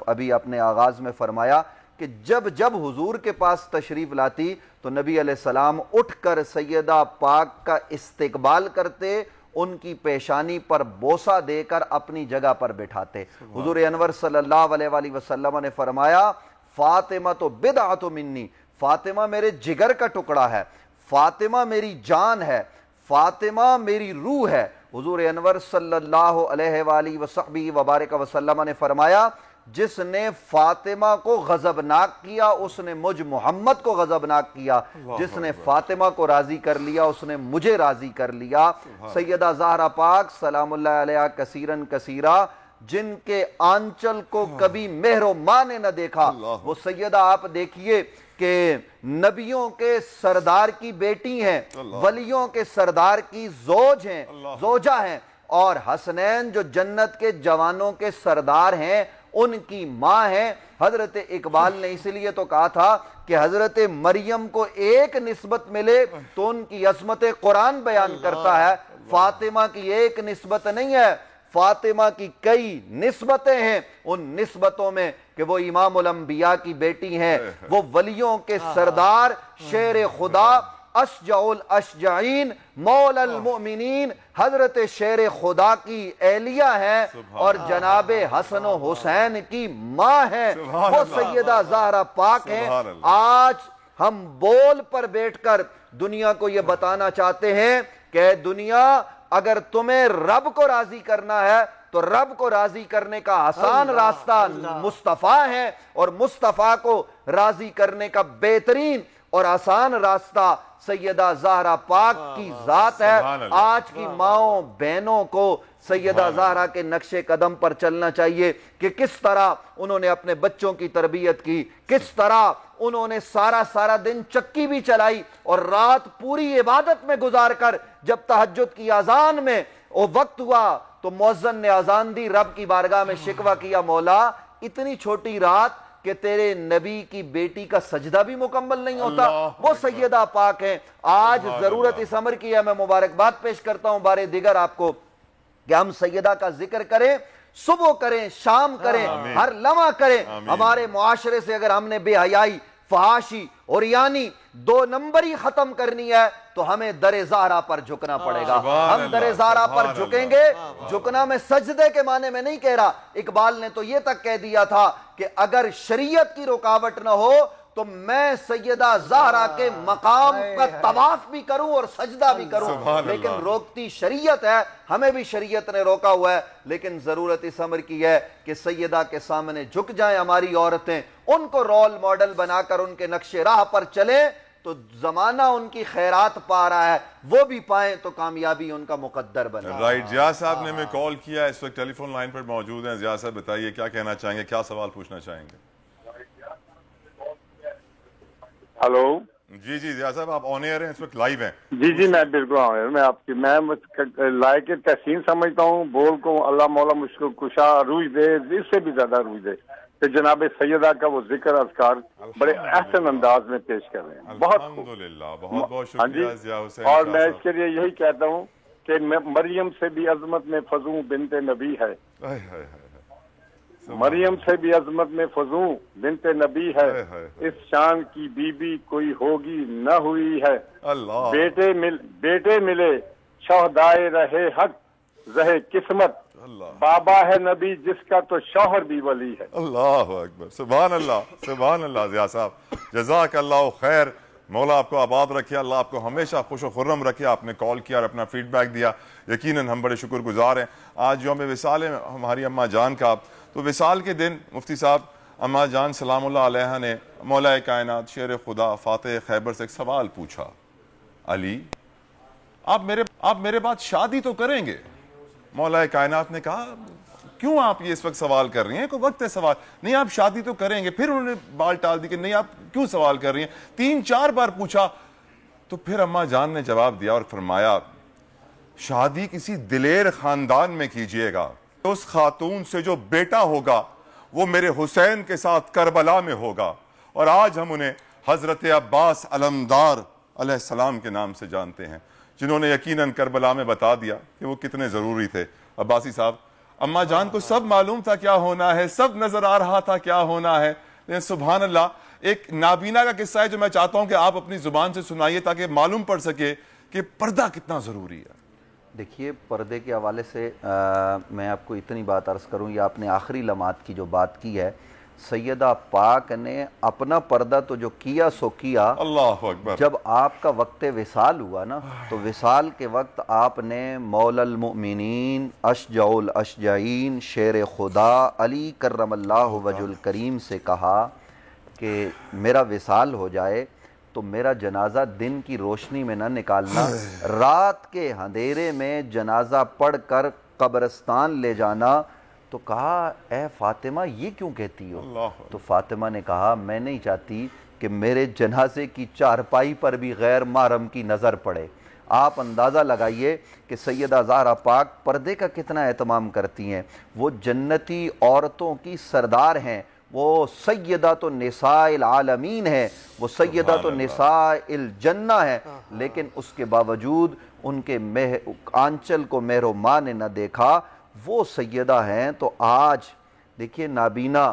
अभी अपने आगाज़ में फरमाया कि जब जब हुजूर के पास तशरीफ लाती तो नबी अलैहिस्सलाम उठकर सैयदा पाक का इस्तिकबाल करते, उनकी पेशानी पर बोसा देकर अपनी जगह पर बिठाते। हुजूर अनवर सल्लल्लाहु अलैहि वसल्लम ने फरमाया फातिमा तो बिदअतु मिन्नी, फातिमा मेरे जिगर का टुकड़ा है, फातिमा मेरी जान है, फातिमा मेरी रूह है। हुजूर अनवर सल्लल्लाहु अलैहि वसल्लम ने फरमाया जिसने फातिमा को गजबनाक किया उसने मुझ मोहम्मद को गजबनाक किया, जिसने फातिमा को राजी कर लिया उसने मुझे राजी कर लिया। सैयदा ज़हरा पाक सलामुल्लाह अलैहा कसीरन कसीरा, जिनके आंचल को कभी मेहरो माँ ने न देखा, वो सैयदा आप देखिए कि नबियों के सरदार की बेटी हैं, वलियों के सरदार की जोजा हैं, और हसनैन जो जन्नत के जवानों के सरदार हैं उनकी माँ है। हजरत इकबाल ने इसलिए तो कहा था कि हजरत मरियम को एक निस्बत मिले तो उनकी अज़मत कुरान बयान करता है, फातिमा की एक निस्बत नहीं है, फातिमा की कई निस्बतें हैं। उन निस्बतों में कि वो इमामुल अंबिया की बेटी हैं, वो वलियों के सरदार, शेर खुदा, अशजाउल अशजाइन, मौलल मोमिनीन, हजरत शेर खुदा की एलिया है, और जनाबे हसन व हुसैन की माँ है, वो सैयदा ज़हरा पाक हैं। आज हम बोल पर बैठकर दुनिया को ये बताना चाहते हैं कि दुनिया, अगर तुम्हें रब को राजी करना है तो रब को राजी करने का आसान रास्ता मुस्तफ़ा है, और मुस्तफ़ा को राजी करने का बेहतरीन और आसान रास्ता सैयदा ज़हरा पाक की जात है। आज की माओ बहनों को सैयदा ज़हरा के नक्शे कदम पर चलना चाहिए कि किस तरह उन्होंने अपने बच्चों की तरबियत की, किस तरह उन्होंने सारा सारा दिन चक्की भी चलाई और रात पूरी इबादत में गुजार कर जब तहज्जुद की अजान में वो वक्त हुआ तो मुअज्जिन ने अजान दी, रब की बारगाह में शिकवा किया, मौला इतनी छोटी रात कि तेरे नबी की बेटी का सजदा भी मुकम्मल नहीं होता, वो सैयदा पाक है। आज जरूरत इस अमर की है, मैं मुबारकबाद पेश करता हूं बारे दिगर आपको कि हम सैयदा का जिक्र करें, सुबह करें, शाम करें, हर लम्हा करें। हमारे मुआशरे से अगर हमने बेहयाई, फहाशी और यानी 2 नंबरी खत्म करनी है तो हमें दरे ज़हरा पर झुकना पड़ेगा। हम दरे ज़हरा पर झुकेंगे। झुकना मैं सजदे के माने में नहीं कह रहा, इकबाल ने तो यह तक कह दिया था कि अगर शरीयत की रुकावट ना हो तो मैं सैयदा ज़हरा के मकाम का तवाफ भी करूं और सजदा भी करूं, लेकिन रोकती शरीयत है, हमें भी शरीयत ने रोका हुआ है। लेकिन जरूरत इस अमर की है कि सैयदा के सामने झुक जाएं हमारी औरतें, उनको रोल मॉडल बनाकर उनके नक्शे राह पर चले तो जमाना उनकी खैरात पा रहा है, वो भी पाए तो कामयाबी उनका मुकद्दर बने। राइट, जिया साहब ने हमें कॉल किया, इस वक्त टेलीफोन लाइन पर मौजूद हैं। जिया साहब बताइए क्या कहना चाहेंगे, क्या सवाल पूछना चाहेंगे? हेलो जी जी जिया साहब, आप ऑन एयर हैं, इस वक्त लाइव हैं। जी जी मैं बिल्कुल ऑन एयर, मैं लायक तहसीन समझता हूँ, बोल को अल्लाह मौला मुश्किल कुशा रूज दे, इससे भी ज्यादा रूज दे कि जनाब सैयदा का वो जिक्र अज़कार बड़े अहसन अंदाज में पेश कर रहे हैं। बहुत अल्हम्दुलिल्लाह, बहुत बहुत शुक्रिया जिया हुसैन। और मैं इसके लिए यही कहता हूँ कि मरियम से भी अजमत में फजू बिनते नबी है, मरियम से भी अजमत में फजू बिनते नबी है, इस शान की बीबी कोई होगी न हुई है। अल्लाह बेटे मिले शहदाए रहे हक रहे किस्मत, बाबा है नबी जिसका तो शौहर भी वली है। अल्लाह अकबर, सुभान अल्लाह, सुभान अल्लाह। जिया साहब जज़ाकल्लाहु खैर, मौला आपको आबाद रखे, अल्लाह आपको हमेशा खुश व खुर्रम रखे। आपने कॉल किया और अपना फीडबैक दिया, यकीनन हम बड़े शुक्रगुजार हैं। आज यौम विसाल है हमारी अम्मा जान का, तो विसाल के दिन मुफ्ती साहब अम्मा जान सलामुल्लाह अलैहा ने मौला कायनात शेर खुदा फातेह खैबर से एक सवाल पूछा, अली आप मेरे बाद शादी तो करेंगे, मौला कायनात ने कहा क्यों आप ये इस वक्त सवाल कर रही हैं, कोई वक्त है सवाल नहीं, आप शादी तो करेंगे। फिर उन्होंने बाल टाल दी कि नहीं आप क्यों सवाल कर रही हैं, 3-4 बार पूछा। तो फिर अम्मा जान ने जवाब दिया और फरमाया शादी किसी दिलेर खानदान में कीजिएगा, उस खातून से जो बेटा होगा वो मेरे हुसैन के साथ करबला में होगा। और आज हम उन्हें हजरत अब्बास अलमदार अलैहिस्सलाम के नाम से जानते हैं, जिन्होंने यकीनन करबला में बता दिया कि वो कितने जरूरी थे। अब्बासी साहब, अम्मा जान को सब मालूम था क्या होना है, सब नजर आ रहा था क्या होना है, लेकिन सुभान अल्लाह, एक नाबीना का किस्सा है जो मैं चाहता हूं कि आप अपनी जुबान से सुनाइए ताकि मालूम पड़ सके कि पर्दा कितना जरूरी है। देखिए, पर्दे के हवाले से मैं आपको इतनी बात अर्ज करूं, या आपने आखिरी लम्हात की जो बात की है, सैयदा पाक ने अपना पर्दा तो जो किया सो किया। अल्लाह अकबर। जब आपका वक्त विसाल हुआ ना, तो विसाल के वक्त आपने मौलल मुमिनीन अशजउल अशजाइन शेर खुदा अली करमल्लाहु वजुल करीम से कहा कि मेरा विसाल हो जाए तो मेरा जनाजा दिन की रोशनी में न निकालना, रात के अंधेरे में जनाजा पढ़कर कब्रिस्तान ले जाना। तो कहा ए फातिमा ये क्यों कहती हो? तो फातिमा ने कहा मैं नहीं चाहती कि मेरे जनाजे की चारपाई पर भी गैर महरम की नज़र पड़े। आप अंदाज़ा लगाइए कि सैयदा ज़हरा पाक पर्दे का कितना एहतमाम करती हैं। वो जन्नती औरतों की सरदार हैं, वो सैयदा तो निसाइल आलमीन है, वो सैयदा तो निसाइल जन्ना है, लेकिन उसके बावजूद उनके आंचल को मेहरो माँ ने न देखा, वो सैयदा हैं। तो आज देखिए, नाबीना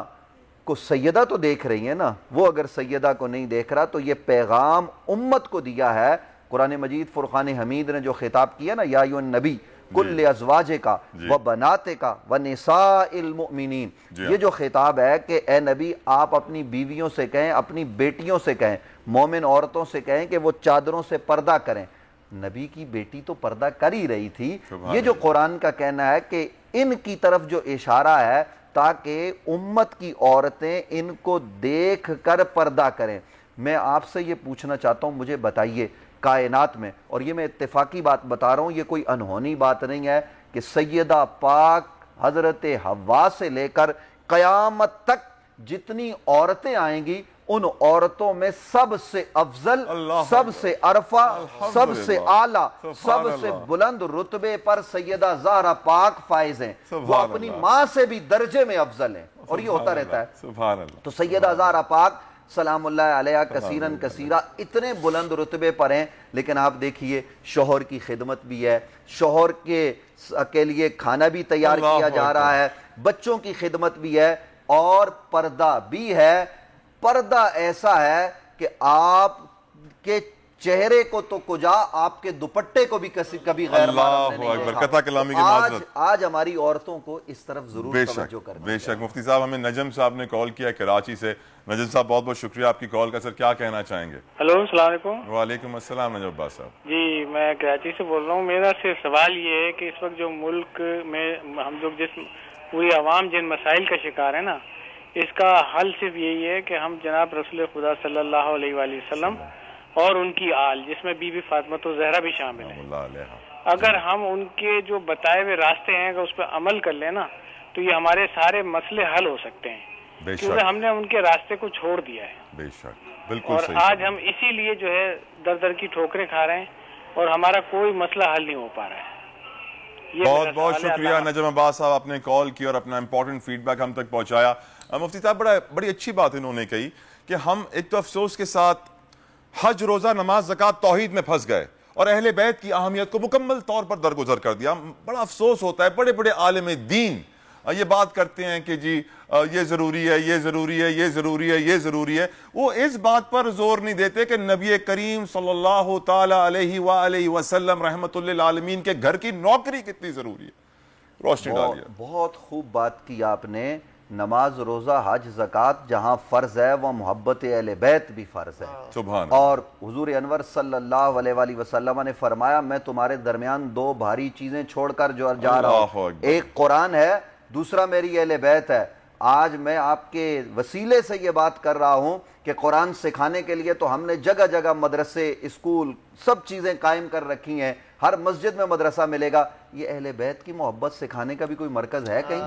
को सैयदा तो देख रही है ना, वो अगर सैयदा को नहीं देख रहा तो ये पैगाम उम्मत को दिया है। कुरान मजीद फुरकान हमीद ने जो खिताब किया ना, या अय्युहन नबी कुल्ले अज़वाजे का व बनाते का व निसाइल मुमिनीन, ये जो खिताब है कि ए नबी आप अपनी बीवियों से कहें, अपनी बेटियों से कहें, मोमिन औरतों से कहें कि वो चादरों से पर्दा करें। नबी की बेटी तो पर्दा कर ही रही थी। ये जो कुरान का कहना है कि इनकी तरफ जो इशारा है ताकि उम्मत की औरतें इनको देख कर पर्दा करें। मैं आपसे ये पूछना चाहता हूँ, मुझे बताइए कायनात में, और ये मैं इत्तेफाकी बात बता रहा हूँ, ये कोई अनहोनी बात नहीं है, कि सैयदा पाक हजरत हव्वा से लेकर कयामत तक जितनी औरतें आएंगी उन औरतों में सबसे अफजल, सबसे अरफा, सबसे आला, सबसे बुलंद रुतबे पर सैयदा ज़हरा पाक फाइज हैं। वो अपनी माँ से भी दर्जे में अफजल हैं, और ये होता रहता है। सुभान अल्लाह। तो सैयदा ज़हरा पाक सलामुल्लाह अलैहा कसीरन कसीरा इतने बुलंद रुतबे पर हैं, लेकिन आप देखिए शोहर की खिदमत भी है, शोहर के लिए खाना भी तैयार किया जा रहा है, बच्चों की खिदमत भी है, और पर्दा भी है। पर्दा ऐसा है कि आपके चेहरे को तो कुजा, आपके दुपट्टे को भी कभी गैर आज हमारी औरतों को इस तरफ जरूर तवज्जो करना। बेशक। मुफ्ती साहब, हमें नजम साहब ने कॉल किया कराची से। नजम साहब, बहुत बहुत शुक्रिया आपकी कॉल का। सर क्या कहना चाहेंगे? हेलो, अस्सलाम वालेकुम। वालेकुम अस्सलाम नजम अब्बास साहब। जी, मैं कराची से बोल रहा हूँ। मेरा सिर्फ सवाल ये है कि इस वक्त जो मुल्क में हम लोग जिस पूरी आवाम जिन मसाइल का शिकार है ना, इसका हल सिर्फ यही है कि हम जनाब रसूल खुदा सल्लल्लाहु अलैहि वसल्लम और उनकी आल, जिसमें बीबी फातिमा तो ज़हरा भी शामिल है, अगर हम उनके जो बताए हुए रास्ते हैं अगर उस पर अमल कर लेना तो ये हमारे सारे मसले हल हो सकते हैं, क्योंकि हमने उनके रास्ते को छोड़ दिया है। बेशक, बिल्कुल और आज हम इसीलिए जो है दर दर की ठोकरें खा रहे हैं और हमारा कोई मसला हल नहीं हो पा रहा है। बहुत बहुत शुक्रिया नजम अब्बास साहब, आपने कॉल की और अपना इंपॉर्टेंट फीडबैक हम तक पहुंचाया। मुफ्ती साहब, बड़ी अच्छी बात इन्होंने कही कि हम एक तो अफसोस के साथ हज, रोजा, नमाज, ज़कात, तौहीद में फंस गए और अहले बैत की अहमियत को मुकम्मल तौर पर दरगुजर कर दिया। बड़ा अफसोस होता है, बड़े बड़े आलिम दीन ये बात करते हैं कि जी ये जरूरी है, ये जरूरी है, ये जरूरी है, ये जरूरी है। वो इस बात पर जोर नहीं देते कि नबी करीम सल्लल्लाहु ताला अलैहि वसल्लम रहमतुल लिल आलमीन के घर की नौकरी कितनी जरूरी है। रोशनी डालिए। बहुत खूब बात की आपने। नमाज, रोजा, हज, ज़कात जहाँ फ़र्ज है वह मोहब्बत अहले बैत भी फ़र्ज है। सुभान। और हुजूर अनवर सल्लल्लाहु अलैहि वसल्लम ने फरमाया, मैं तुम्हारे दरमियान दो भारी चीजें छोड़कर जो जा रहा हूँ, एक कुरान है, दूसरा मेरी अहले बैत है। आज मैं आपके वसीले से ये बात कर रहा हूँ कि कुरान सिखाने के लिए तो हमने जगह जगह मदरसे, स्कूल, सब चीज़ें कायम कर रखी हैं। हर मस्जिद में मदरसा मिलेगा। ये अहले बैत की मोहब्बत सिखाने का भी कोई मरकज है कहीं?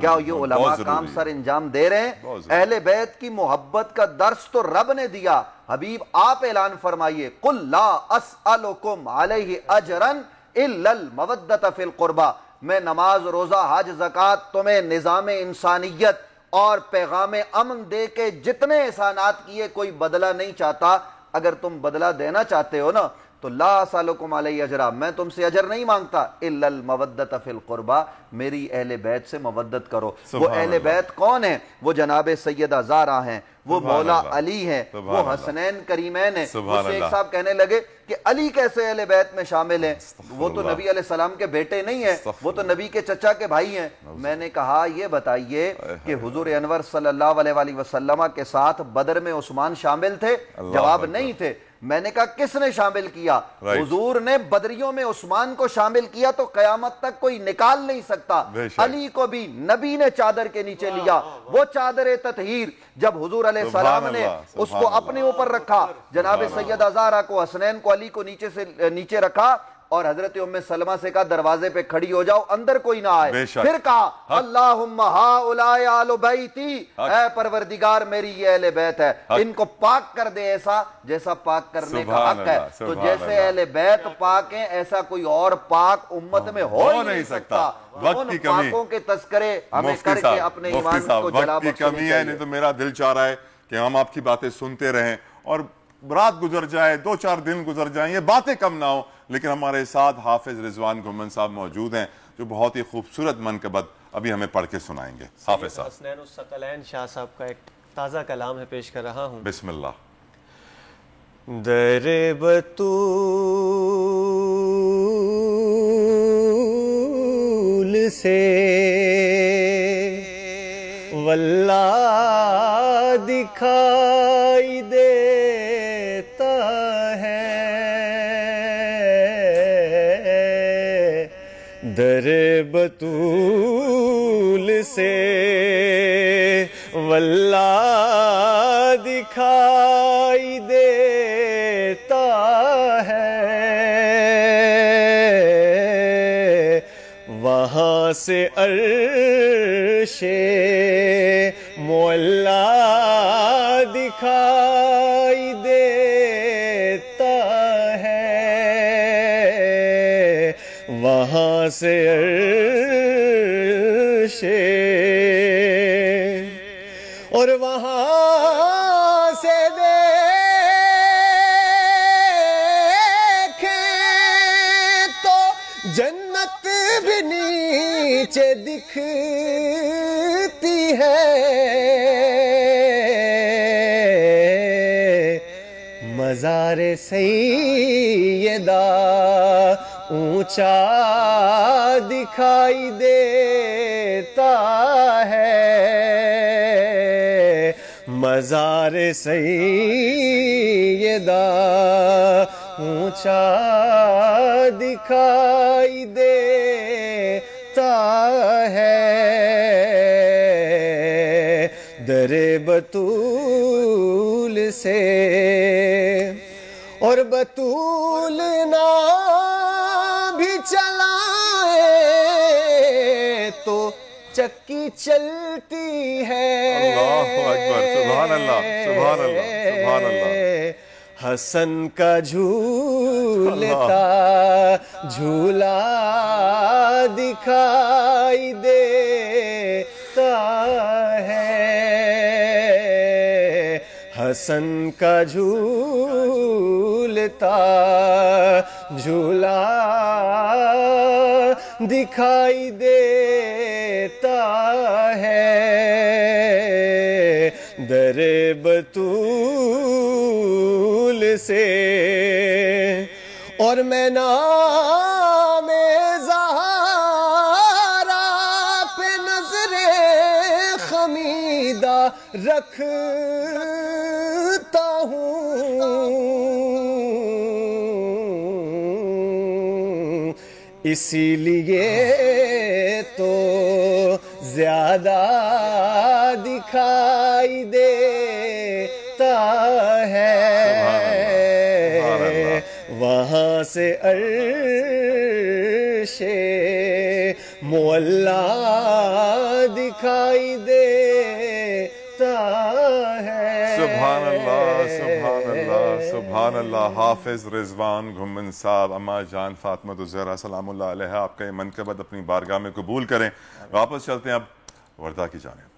क्या ये उलमा काम सर इंजाम दे रहे हैं? अहले बैत की मोहब्बत का दर्स तो रब ने दिया। हबीब आप ऐलान फरमाइए, कुल ला अस्अलुकुम अलैहि अजरन इल्लल मवद्दत फिल कुर्बा। मैं नमाज, रोजा, हज, ज़कात तुम्हें निज़ाम इंसानियत और पैगाम अमन दे के जितने एहसानात किए कोई बदला नहीं चाहता। अगर तुम बदला देना चाहते हो ना तो ला सालुकुम अलैहि अजरा, मैं तुमसे अजर नहीं मांगता, इल्लल मवद्दत फिल कुर्बा, मेरी अहले बैत से मवद्दत करो। वो अहले बैत कौन है? वो जनाब सैयदा ज़ारा हैं, वो मौला अली हैं, वो हसनैन करीमैन हैं। उससे एक साहब कहने लगे कि अली कैसे अहले बैत में शामिल हैं? वो तो नबी अलैहिस्सलाम के बेटे नहीं है, वो तो नबी के चचा के भाई हैं। मैंने कहा ये बताइए कि हुजूर अनवर सल्लल्लाहु अलैहि वसल्लम के साथ बदर में उस्मान शामिल थे? जवाब नहीं थे। मैंने कहा किसने शामिल किया? हुजूर ने बदरियों में उस्मान को शामिल किया तो कयामत तक कोई निकाल नहीं सकता। अली को भी नबी ने चादर के नीचे लिया, वो चादर ततहीर जब हुजूर अलैहिस्सलाम ने उसको अपने ऊपर रखा, जनाब सैयदा ज़ारा को, हसनैन को, अली को नीचे रखा और हजरत उम्मे सलमा से कहा दरवाजे पे खड़ी हो जाओ, अंदर कोई ना आए। फिर कहा अल्लाहुम्मा हाउलाए आलु बैती, ऐ परवरदिगार मेरी ये अहले बैत है, इनको पाक कर दे ऐसा जैसा पाक करने का हक है। तो जैसे अहले बैत पाक है ऐसा कोई और पाक उम्मत में हो नहीं सकता। वक्त की कमी, पाकों के तस्करे हमें करके अपने ईमान को जला वक्त की कमी है। नहीं तो मेरा दिल चाह रहा है कि हम आपकी बातें सुनते रहें और रात गुजर जाए, 2-4 दिन गुजर जाए, ये बातें कम ना हो। लेकिन हमारे साथ हाफिज रिजवान गुमन साहब मौजूद हैं जो बहुत ही खूबसूरत मनकबत अभी हमें पढ़ के सुनाएंगे। हाफिज साहब, हसनैन उस-सकलैन शाह साहब का एक ताज़ा कलाम है, पेश कर रहा हूँ। बिस्मिल्लाह। दरे बतूल से वल्लाह दिखाई देता है, दरे बतूल से वल्लाह दिखाई देता है, वहाँ से अर्शे मौला दिखाई देता है, वहाँ से अर्शे और वहाँ से देखें तो जन्नत भी नीचे दिखती है, मज़ारे सैयदा ऊंचा दिखाई देता है, मज़ारे सैयदा ऊंचा दिखाई देता है, दरे बतूल से और बतूल ना भी चलाए तो चक्की चलती है। अल्लाहु अकबर, सुभान अल्लाह, सुभान अल्लाह, सुभान अल्लाह। हसन का झूलता झूला दिखाई देता है, हसन का झूलता झूला दिखाई देता है, दरे बतूल से और मैं नामे ज़हरा पे नजरे खमीदा रखता हूँ, इसीलिए तो ज्यादा दिखाई देता है, वहाँ से नक्शे मुअल्ला दिखाई देता है। सुभान अल्लाह, सुभान अल्लाह, सुभान अल्लाह। हाफिज रिजवान घुम्मन साहब, अम्मा जान फातिमा ज़हरा सलामुल्लाह अलैहा, आपका ये मनकबत अपनी बारगाह में कबूल करें। वापस चलते हैं अब वर्दा की जानिब।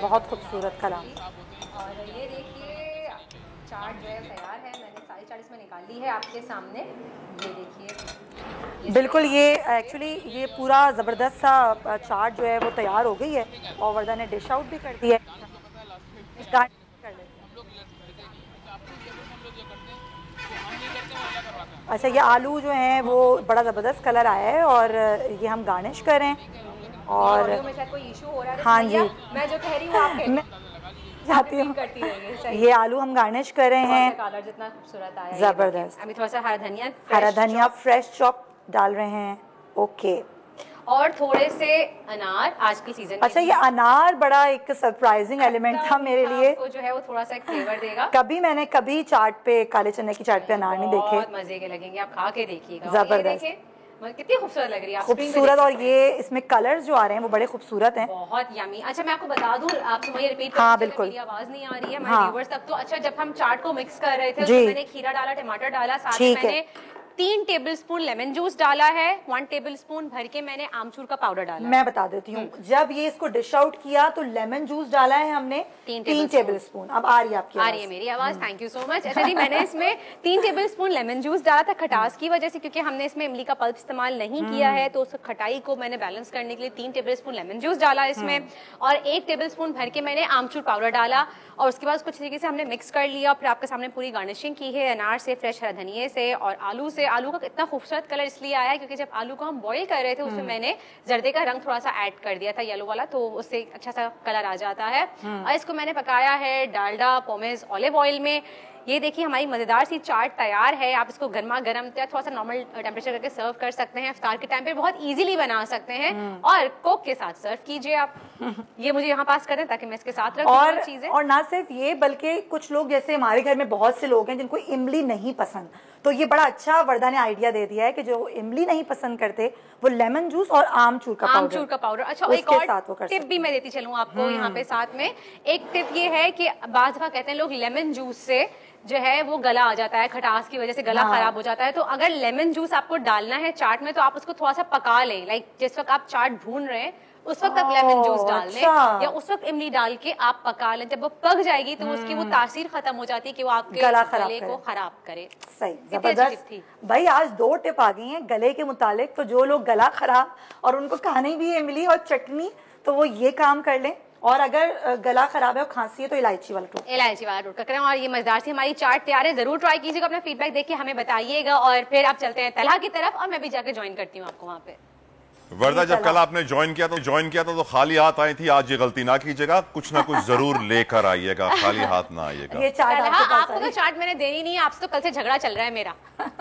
बहुत खूबसूरत कलाम। और ये देखिए चार्ट जो है तैयार है, मैंने 40 में निकाल ली है आपके सामने। ये देखिए बिल्कुल, ये एक्चुअली ये पूरा ज़बरदस्त सा चार्ट जो है वो तैयार हो गई है और वर्दा ने डिश आउट भी कर दी है। अच्छा, ये आलू जो हैं वो बड़ा ज़बरदस्त कलर आया है और ये हम गार्निश करें। और में शायद कोई इशू हो रहा है। हाँ जी, मैं जो कह रही हूँ आपके जाती हूँ। ये आलू हम गार्निश कर रहे हैं, कलर जितना खूबसूरत आया, ज़बरदस्त। अभी थोड़ा सा हरा धनिया फ्रेश चॉप डाल रहे हैं। ओके, और थोड़े से अनार आज की सीजन। अच्छा, ये अनार बड़ा एक सरप्राइजिंग एलिमेंट था मेरे लिए, जो है वो थोड़ा सा फ्लेवर देगा। कभी चाट पे, काले चने की चाट पे अनार नहीं देखे। बहुत मजे के लगेंगे, आप खा के देखिएगा। जबरदस्त, कितनी खूबसूरत लग रही है, खूबसूरत। और ये इसमें कलर्स जो आ रहे हैं वो बड़े खूबसूरत हैं, बहुत यमी। अच्छा, मैं आपको बता दूं, आप मुझे रिपीट हाँ बिल्कुल, मेरी आवाज नहीं आ रही है हमारे व्यूअर्स तक। तो अच्छा, जब हम चाट को मिक्स कर रहे थे उसमें मैंने खीरा डाला, टमाटर डाला, साथ में मैंने 3 टेबलस्पून लेमन जूस डाला है, 1 टेबलस्पून भर के मैंने आमचूर का पाउडर डाला। मैं बता देती हूँ, जब ये इसको डिश आउट किया तो लेमन जूस डाला है हमने 3 टेबलस्पून। अब आ रही है आपकी आवाज? आ रही है मेरी आवाज, थैंक यू सो मच। अच्छा जी, मैंने इसमें 3 टेबलस्पून लेमन जूस डाला था खटास की वजह से, क्योंकि हमने इसमें इमली का पल्प इस्तेमाल नहीं किया है, तो उस खटाई को मैंने बैलेंस करने के लिए 3 टेबलस्पून लेमन जूस डाला इसमें, और 1 टेबलस्पून भर के मैंने आमचूर पाउडर डाला, और उसके बाद कुछ तरीके से हमने मिक्स कर लिया। फिर आपके सामने पूरी गार्निशिंग की है अनार से, फ्रेश हरा धनिये से और आलू से। आलू का इतना खूबसूरत कलर इसलिए आया है क्योंकि जब आलू को हम बॉईल कर रहे थे उसमें मैंने जर्दे का रंग थोड़ा सा ऐड कर दिया था, येलो वाला, तो उससे अच्छा सा कलर आ जाता है। और इसको मैंने पकाया है डालडा, पोमेस, ऑलिव ऑयल में। ये देखिए हमारी मजेदार सी चाट तैयार है। आप इसको गर्मा गर्म या थोड़ा सा नॉर्मल टेम्परेचर करके सर्व कर सकते हैं, इफ्तार के टाइम पे बहुत इजीली बना सकते हैं, और कोक के साथ सर्व कीजिए आप। ये मुझे यहाँ पास करें ताकि मैं इसके साथ रखूं चीजें। और ना सिर्फ ये, बल्कि कुछ लोग, जैसे हमारे घर में बहुत से लोग हैं जिनको इमली नहीं पसंद, तो ये बड़ा अच्छा वर्दा ने आइडिया दे दिया है कि जो इमली नहीं पसंद करते वो लेमन जूस और आमचूर का पाउडर। अच्छा, एक और टिप भी मैं देती चलूँ आपको यहाँ पे साथ में। एक टिप ये है कि बाज़ दफा कहते हैं लोग लेमन जूस से जो है वो गला आ जाता है, खटास की वजह से गला खराब हो जाता है। तो अगर लेमन जूस आपको डालना है चाट में तो आप उसको थोड़ा सा पका लें, लाइक जिस वक्त आप चाट भून रहे हैं उस वक्त आप लेमन जूस डाल लें, या उस वक्त इमली डाल के आप पका लें। जब वो पक जाएगी तो उसकी वो तासीर खत्म हो जाती है कि वो आपके गले को खराब करे। सही, जबरदस्त भाई, आज 2 टिप आ गई हैं गले के मुतालिक। तो जो लोग गला खराब और उनको खानी भी है इमली और चटनी, तो वो ये काम कर लें। और अगर गला खराब है और खांसी है तो इलायची वाला टूट करें। और ये मजेदार सी हमारी चाट तैयार है, जरूर ट्राई कीजिएगा, अपना फीडबैक देख के हमें बताइएगा। और फिर आप चलते हैं तलहा की तरफ, और मैं भी जाके ज्वाइन करती हूँ आपको वहाँ पे। वर्दा, जब कल आपने ज्वाइन किया तो खाली हाथ आई थी। आज ये गलती ना कीजिएगा, कुछ ना कुछ जरूर लेकर आइएगा, खाली हाथ ना आइएगा। ये चाट आपको तो चाट मैंने देनी नहीं है, आपसे तो कल से झगड़ा चल रहा है मेरा।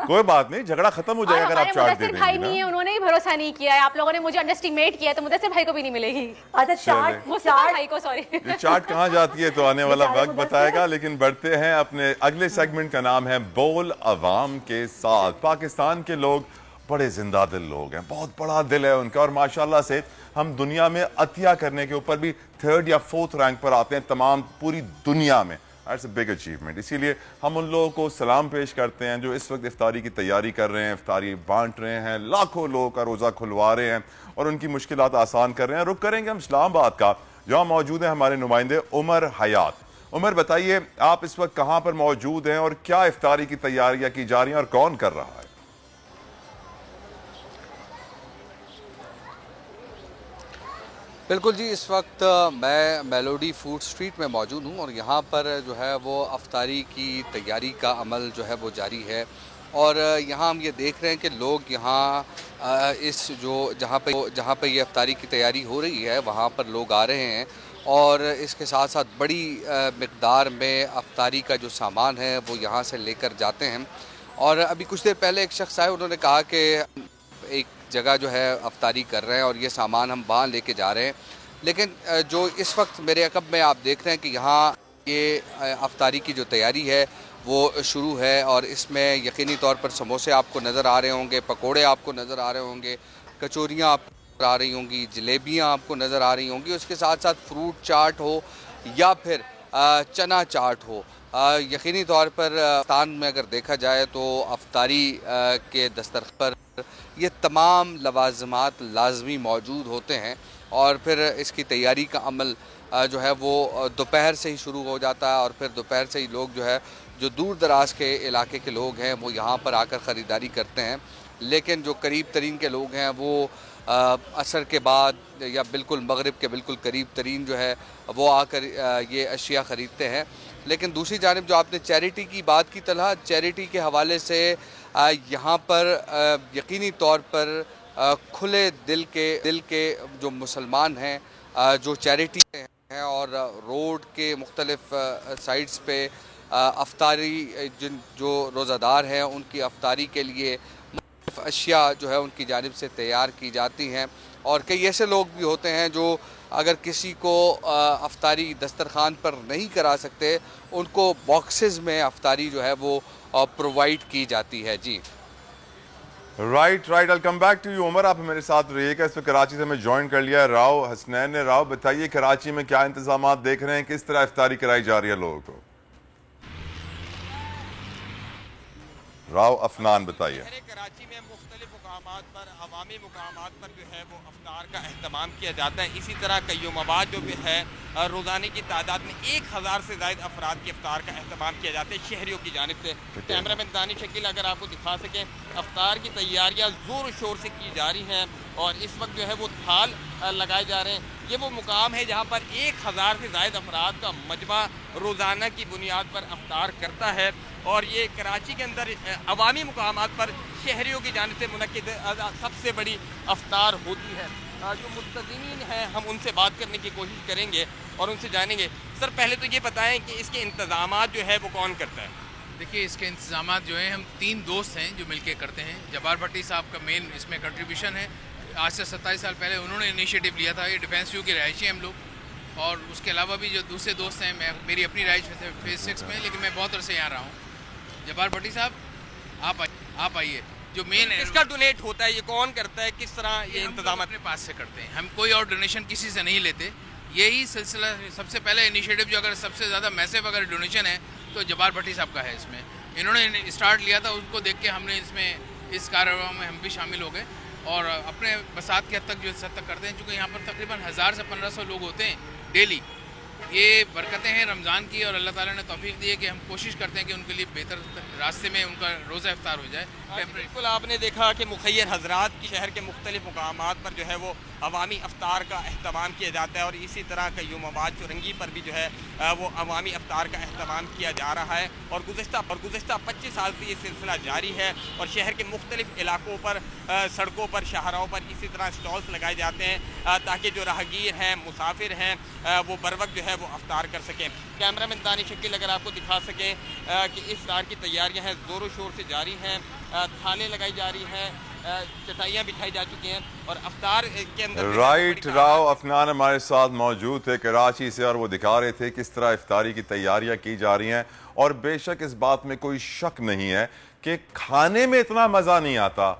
कोई बात नहीं, झगड़ा खत्म हो जाएगा अगर आप चाट दे देंगे। भाई नहीं है, उन्होंने ही भरोसा नहीं किया है, आप लोगों ने मुझे अंडरएस्टिमेट किया है, तो मुदस्सिर भाई को भी नहीं मिलेगी। अच्छा, चाट भाई को सॉरी, ये चाट कहाँ जाती है तो आने वाला वक्त बताएगा। लेकिन बढ़ते हैं अपने अगले सेगमेंट का नाम है बोल अवाम के साथ। पाकिस्तान के लोग बड़े जिंदा दिल लोग हैं, बहुत बड़ा दिल है उनका, और माशाल्लाह से हम दुनिया में अतिया करने के ऊपर भी 3rd या 4th रैंक पर आते हैं तमाम पूरी दुनिया में। That's a big achievement. इसीलिए हम उन लोगों को सलाम पेश करते हैं जो इस वक्त इफ्तारी की तैयारी कर रहे हैं, इफ्तारी बांट रहे हैं, लाखों लोगों का रोज़ा खुलवा रहे हैं और उनकी मुश्किलात आसान कर रहे हैं। रुक करेंगे हम इस्लामाबाद का, जहाँ मौजूद हैं हमारे नुमाइंदे उमर हयात। उमर, बताइए आप इस वक्त कहाँ पर मौजूद हैं और क्या इफ्तारी की तैयारियाँ की जा रही हैं और कौन कर रहा है? बिल्कुल जी, इस वक्त मैं मेलोडी फूड स्ट्रीट में मौजूद हूँ और यहाँ पर जो है वो अफ्तारी की तैयारी का अमल जो है वो जारी है। और यहाँ हम ये देख रहे हैं कि लोग यहाँ इस जहाँ पे ये अफ्तारी की तैयारी हो रही है वहाँ पर लोग आ रहे हैं, और इसके साथ साथ बड़ी मिक़दार में अफ्तारी का जो सामान है वो यहाँ से लेकर जाते हैं। और अभी कुछ देर पहले एक शख्स आए, उन्होंने कहा कि एक जगह जो है अफ्तारी कर रहे हैं और ये सामान हम वहाँ लेके जा रहे हैं। लेकिन जो इस वक्त मेरे अकब में आप देख रहे हैं कि यहाँ ये अफ्तारी की जो तैयारी है वो शुरू है और इसमें यकीनी तौर पर समोसे आपको नज़र आ रहे होंगे, पकोड़े आपको नज़र आ रहे होंगे, कचौरियाँ आपको आ रही होंगी, जलेबियाँ आपको नज़र आ रही होंगी। उसके साथ साथ फ्रूट चाट हो या फिर चना चाट हो। यकीनी तौर पर पाकिस्तान में अगर देखा जाए तो अफ्तारी के दस्तरखान पर ये तमाम लवाज़मात लाजमी मौजूद होते हैं और फिर इसकी तैयारी का अमल जो है वो दोपहर से ही शुरू हो जाता है और फिर दोपहर से ही लोग जो है जो दूर दराज के इलाके के लोग हैं वो यहाँ पर आकर ख़रीदारी करते हैं। लेकिन जो करीब तरीन के लोग हैं वो असर के बाद या बिल्कुल मगरिब के बिल्कुल करीब तरीन जो है वो आकर ये अशिया ख़रीदते हैं। लेकिन दूसरी जानिब जो आपने चैरिटी की बात की, तरह चैरिटी के हवाले से यहाँ पर यकीनी तौर पर खुले दिल के जो मुसलमान हैं जो चैरिटी हैं और रोड के मुख्तलिफ साइड्स पे अफ्तारी जो रोज़ादार हैं उनकी अफ्तारी के लिए अशिया जो है उनकी जानिब से तैयार की जाती हैं। और कई ऐसे लोग भी होते हैं जो अगर किसी को अफ्तारी दस्तरखान पर नहीं करा सकते, उनको बॉक्सेस में अफ्तारी जो है वो प्रोवाइड की जाती है। जी right, I come back to you. Umar, आप मेरे साथ रहिएगा। इस वक्त कराची से मैं ज्वाइन कर लिया है राव हसनैन ने। राव, बताइए कराची में क्या इंतजाम देख रहे हैं, किस तरह इफ्तारी कराई जा रही है लोगों को? राव अफनान, बताइए। कराची में मुख्तलिफ मुकामात पर, अवामी मुकामात पर जो है वो अफ्तार का अहतमाम किया जाता है। इसी तरह कईयोमाबाद जो भी है रोज़ाने की तादाद में 1000 से ज़ायद अफराद के अफ्तार का अहतमाम किया जाता है शहरियों की जानिब से। कैमरामैन दानिश शकील अगर आपको दिखा सकें, अफ्तार की तैयारियाँ ज़ोर शोर से की जा रही हैं और इस वक्त जो है वो थाल लगाए जा रहे हैं। ये वो मुकाम है जहाँ पर 1000 से ज़ायद अफराद का मजमा रोज़ाना की बुनियाद पर अफ्तार करता है और ये कराची के अंदर अवामी मुकामात पर शहरियों की जानिब से मुनक्किद सबसे बड़ी अफ्तार होती है। जो मुस्तज़ीनीन हैं हम उनसे बात करने की कोशिश करेंगे और उनसे जानेंगे। सर, पहले तो ये बताएं कि इसके इंतज़ामात जो है वो कौन करता है? देखिए, इसके इंतज़ामात जो हैं हम 3 दोस्त हैं जो मिलके करते हैं। जब्बार भट्टी साहब का मेन इसमें कंट्रीब्यूशन है। आज से 27 साल पहले उन्होंने इनिशिएटिव लिया था। ये डिफेंस व्यू के रहायशी हम लोग और उसके अलावा भी जो दूसरे दोस्त हैं, मेरी अपनी रहायश फेज़ 6 में, लेकिन मैं बहुत अरसे यहाँ रहा हूँ। जब्बार भट्टी साहब आप आइए। जो मेन है इसका डोनेट होता है, ये कौन करता है, किस तरह ये इंतजाम अपने पास से करते हैं। हम कोई और डोनेशन किसी से नहीं लेते। यही सिलसिला सबसे पहले इनिशिएटिव जो अगर सबसे ज़्यादा मैसिव अगर डोनेशन है तो जब्बार भट्टी साहब का है। इसमें इन्होंने स्टार्ट लिया था, उनको देख के हमने इसमें इस कार्यक्रम में हम भी शामिल हो गए और अपने बसात के हद तक जो इस हद तक करते हैं। चूँकि यहाँ पर तकरीबन 1000 से 1500 लोग होते हैं डेली। ये बरकतें हैं रमज़ान की और अल्लाह ताला ने तौफीक दी है कि हम कोशिश करते हैं कि उनके लिए बेहतर रास्ते में उनका रोज़ा इफ्तार हो जाए। बिल्कुल, आपने देखा कि मुखय्यर हजरात की शहर के मुख्तलिफ मुकामात पर जो है वो अवामी अफ्तार का अहतमाम किया जाता है और इसी तरह कईयोमाबाद चुरंगी पर भी जो है वो अवामी अफ्तार का अहतमाम किया जा रहा है और गुज़िश्ता 25 साल से ये सिलसिला जारी है और शहर के मुख्तलिफ इलाकों पर, सड़कों पर, शाहराहों पर इसी तरह स्टॉल्स लगाए जाते हैं ताकि जो राहगीर हैं, मुसाफिर हैं, वो बर वक्त जो है वो अफ्तार कर सकें। कैमरामैन दानिश शकील अगर आपको दिखा सकें कि इफ्तार की तैयारियां हैं ज़ोरों शोर से जारी हैं। थालें लगाई जा रही हैं, चटाइयाँ बिछाई जा चुकी हैं और अफ्तार के अंदर राइट। राव अफनान हमारे साथ मौजूद थे कराची से और वो दिखा रहे थे किस तरह इफ्तारी की तैयारियां की जा रही हैं और बेशक इस बात में कोई शक नहीं है कि खाने में इतना मज़ा नहीं आता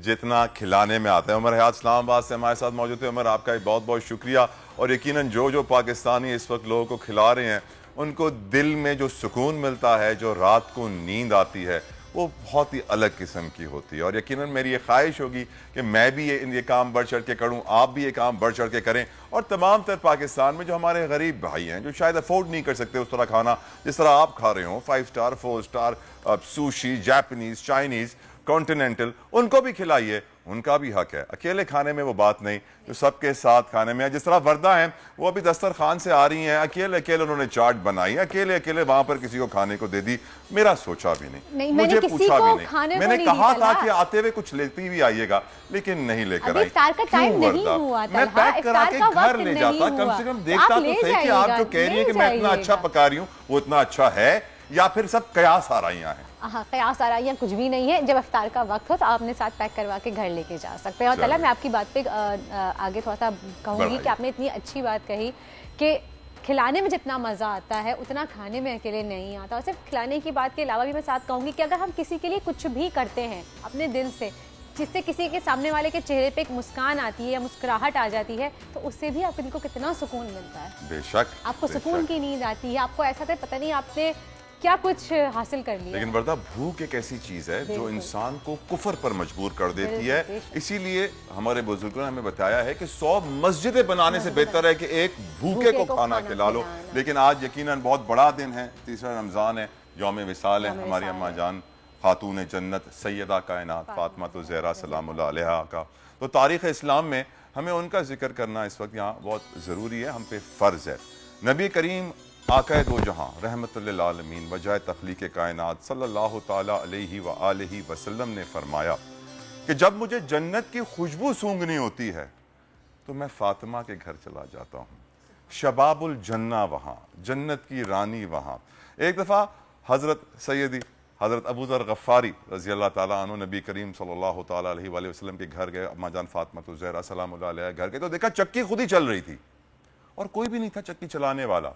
जितना खिलाने में आता है। उमर हयात इस्लामाबाद से हमारे साथ मौजूद थे। उमर, आपका बहुत बहुत शुक्रिया और यकीनन जो पाकिस्तानी इस वक्त लोगों को खिला रहे हैं उनको दिल में जो सुकून मिलता है, जो रात को नींद आती है, वो बहुत ही अलग किस्म की होती है। और यकीनन मेरी ये ख्वाहिश होगी कि मैं भी ये काम बढ़ चढ़ के करूँ, आप भी ये काम बढ़ चढ़ के करें और तमाम तर पाकिस्तान में जो हमारे गरीब भाई हैं जो शायद अफोर्ड नहीं कर सकते उस तरह खाना जिस तरह आप खा रहे हो, 5 star 4 star sushi, Japanese, Chinese, continental, उनको भी खिलाइए, उनका भी हक है। अकेले खाने में वो बात नहीं जो सबके साथ खाने में है। जिस तरह वर्दा हैं वो अभी दस्तरखान से आ रही हैं, अकेले अकेले उन्होंने चाट बनाई, अकेले अकेले वहां पर किसी को खाने को दे दी। मेरा सोचा भी नहीं, मुझे पूछा भी नहीं। मैंने कहा था कि आते हुए कुछ लेती भी आइएगा, लेकिन नहीं लेकर आई। क्यों वर्दा? मैं पैक करा के घर ले जाता, कम से कम देखता तो सही कि आप जो कह रही है कि मैं इतना अच्छा पका रही हूँ वो इतना अच्छा है या फिर सब कयास आ रही हैं। क़यास आराइयाँ कुछ भी नहीं है। जब इफ्तार का वक्त हो तो आपने साथ पैक करवा के घर लेके जा सकते हैं। और तला मैं आपकी बात पे आगे थोड़ा सा कहूँगी कि आपने इतनी अच्छी बात कही कि खिलाने में जितना मज़ा आता है उतना खाने में अकेले नहीं आता। और सिर्फ खिलाने की बात के अलावा भी मैं साथ कहूँगी कि अगर हम किसी के लिए कुछ भी करते हैं अपने दिल से, जिससे किसी के सामने वाले के चेहरे पे एक मुस्कान आती है या मुस्कुराहट आ जाती है, तो उससे भी आपके दिल को कितना सुकून मिलता है। बेशक आपको सुकून की नींद आती है, आपको ऐसा था पता नहीं आपने क्या कुछ हासिल कर लिया। लेकिन वर्दा भूख एक ऐसी चीज है जो इंसान को कुफर पर मजबूर कर देती है। इसीलिए हमारे बुजुर्गों ने हमें बताया है कि 100 मस्जिदें बनाने से बेहतर है कि एक भूखे को खाना खिला लो। लेकिन आज यकीनन बहुत बड़ा दिन है, तीसरा रमजान है, यौम विसाल है हमारी अम्मा जान खातून जन्नत सैयदा कायनात फातिमा ज़हरा सलामुल्लाह अलैहा का। तो तारीख़ इस्लाम में हमें उनका जिक्र करना इस वक्त यहाँ बहुत ज़रूरी है, हम पे फ़र्ज़ है। नबी करीम आक़ाए दो जहाँ रहमतुल्लिल आलमीन वजाए तख्लीक़ कायनात सल्लल्लाहु ताला अलैहि व आलिहि वसल्लम ने फरमाया कि जब मुझे जन्नत की खुशबू सूंघनी होती है तो मैं फ़ातिमा के घर चला जाता हूँ। शबाबुल जन्ना वहाँ, जन्नत की रानी वहाँ। एक दफ़ा हज़रत सैयदी हज़रत अबू ज़र गफ़ारी रज़ी अल्लाह ताला अन्हु नबी करीम सल्लल्लाहु ताला अलैहि वसल्लम के घर गए, अम्मा जान फातिमा ज़हरा सलामुल्लाह अलैहा घर गए तो देखा चक्की खुद ही चल रही थी और कोई भी नहीं था चक्की चलाने वाला।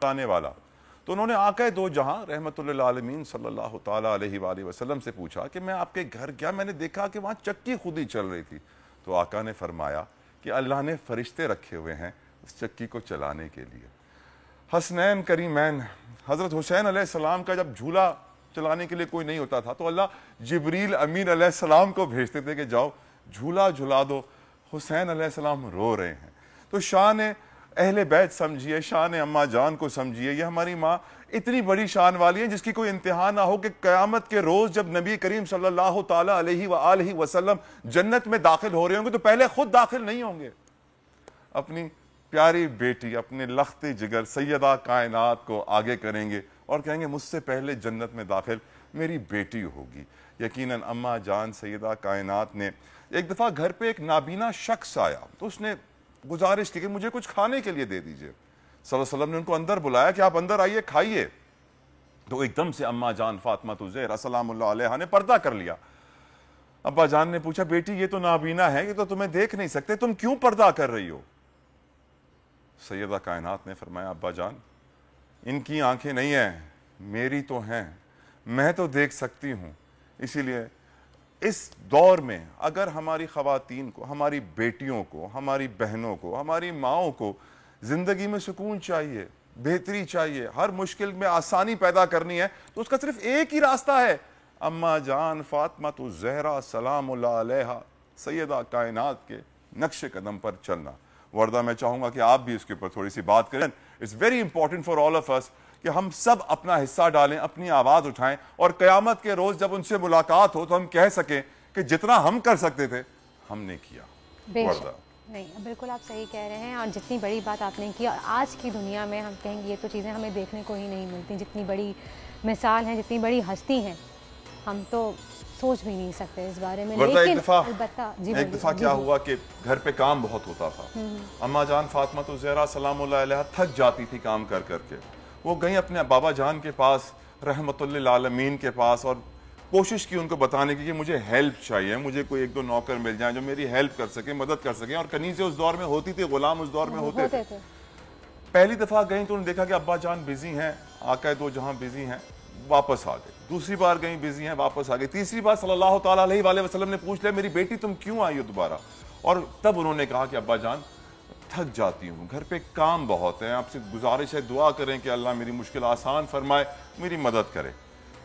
तो उन्होंने आक़ाए दो जहां रहमतुल्लिल आलमीन सल्लल्लाहु ताला अलैहि वसल्लम से पूछा कि मैं आपके घर गया, मैंने देखा कि वहां चक्की खुद ही चल रही थी। तो आका ने फरमाया कि अल्लाह ने फरिश्ते रखे हुए हैं उस चक्की को चलाने के लिए। हसनैन करीमैन हज़रत हुसैन अलैहिस्सलाम का जब झूला चलाने के लिए कोई नहीं होता था तो अल्लाह जिब्रील अमीन अलैहिस्सलाम को भेजते थे कि जाओ झूला झुला दो, हुसैन अलैहिस्सलाम रो रहे हैं। तो शान अहले बैत समझिए, शान अम्मा जान को समझिए, ये हमारी माँ इतनी बड़ी शान वाली है जिसकी कोई इंतहा ना हो कि क़यामत के रोज़ जब नबी करीम सल्लल्लाहु ताला अलैहि व आलिहि वसल्लम जन्नत में दाखिल हो रहे होंगे तो पहले खुद दाखिल नहीं होंगे, अपनी प्यारी बेटी अपने लख्ते जिगर सैयदा कायनात को आगे करेंगे और कहेंगे मुझसे पहले जन्नत में दाखिल मेरी बेटी होगी। यकीनन अम्मा जान सैयदा कायनात ने एक दफ़ा घर पे एक नाबीना शख्स आया तो उसने गुजारिश की कि मुझे कुछ खाने के लिए दे दीजिए। सल्लल्लाहु अलैहि वसल्लम ने उनको अंदर बुलाया कि आप अंदर आइए खाइए। तो एकदम से अम्मा जान फातिमा ज़हरा सलामुल्लाह अलैहा ने पर्दा कर लिया। अब्बा जान ने पूछा बेटी ये तो नाबीना है, ये तो तुम्हें देख नहीं सकते, तुम क्यों पर्दा कर रही हो? सैयदा कायनात ने फरमाया अब्बा जान इनकी आंखें नहीं है, मेरी तो हैं, मैं तो देख सकती हूँ। इसीलिए इस दौर में अगर हमारी ख़वातीन को, हमारी बेटियों को, हमारी बहनों को, हमारी माओं को ज़िंदगी में सुकून चाहिए, बेहतरी चाहिए, हर मुश्किल में आसानी पैदा करनी है तो उसका सिर्फ एक ही रास्ता है, अम्मा जान फातिमा ज़हरा सलामुल्लाह अलैहा सैयदा कायनात के नक्श कदम पर चलना। वर्दा मैं चाहूँगा कि आप भी इसके ऊपर थोड़ी सी बात करें। It's very important for all of us कि हम सब अपना हिस्सा डालें, अपनी आवाज़ उठाएं और क़यामत के रोज़ जब उनसे मुलाकात हो तो हम कह सकें कि जितना हम कर सकते थे हमने किया। नहीं बिल्कुल आप सही कह रहे हैं और जितनी बड़ी बात आपने की और आज की दुनिया में हम कहेंगे ये तो चीज़ें हमें देखने को ही नहीं मिलती, जितनी बड़ी मिसाल हैं, जितनी बड़ी हस्ती हैं, हम तो सोच भी नहीं सकते इस बारे में। लेकिन एक दफ़ा क्या हुआ कि घर पे काम बहुत होता था, अम्मा जान फातिमा ज़हरा सलामुल्लाह अलैहा थक जाती थी काम कर करके, वो गई अपने बाबा जान के पास रहमतुल्लिल आलमीन के पास और कोशिश की उनको बताने की कि मुझे हेल्प चाहिए, मुझे कोई एक दो नौकर मिल जाए जो मेरी हेल्प कर सके, मदद कर सके। और कनीज़ें उस दौर में होती थी, गुलाम उस दौर में होते थे। पहली दफ़ा गई तो उन्होंने देखा कि अब्बा जान बिजी हैं, आक़ाए दो जहां बिजी हैं, वापस आ गए। दूसरी बार गई बिजी हैं, वापस आ गई। तीसरी बार सल्लल्लाहु ताला अलैहि वसल्लम ने पूछ लिया मेरी बेटी तुम क्यों आई हो दोबारा? और तब उन्होंने कहा कि अब्बा जान थक जाती हूँ, घर पे काम बहुत है, आपसे गुजारिश है दुआ करें कि अल्लाह मेरी मुश्किल आसान फरमाए, मेरी मदद करे।